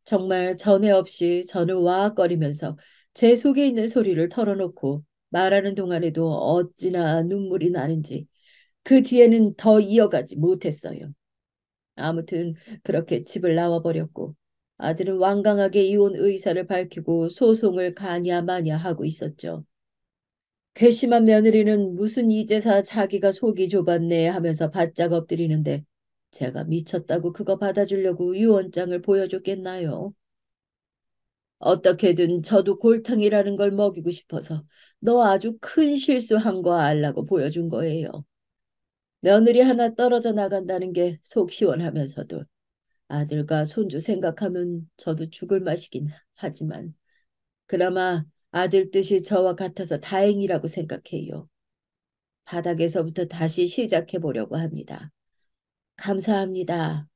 정말 전에 없이 저는 와악거리면서 제 속에 있는 소리를 털어놓고 말하는 동안에도 어찌나 눈물이 나는지 그 뒤에는 더 이어가지 못했어요. 아무튼 그렇게 집을 나와버렸고 아들은 완강하게 이혼 의사를 밝히고 소송을 가냐 마냐 하고 있었죠. 괘씸한 며느리는 무슨 이제사 자기가 속이 좁았네 하면서 바짝 엎드리는데 제가 미쳤다고 그거 받아주려고 유언장을 보여줬겠나요? 어떻게든 저도 골탕이라는 걸 먹이고 싶어서 너 아주 큰 실수한 거 알라고 보여준 거예요. 며느리 하나 떨어져 나간다는 게 속 시원하면서도 아들과 손주 생각하면 저도 죽을 맛이긴 하지만 그나마 아들 뜻이 저와 같아서 다행이라고 생각해요. 바닥에서부터 다시 시작해 보려고 합니다. 감사합니다.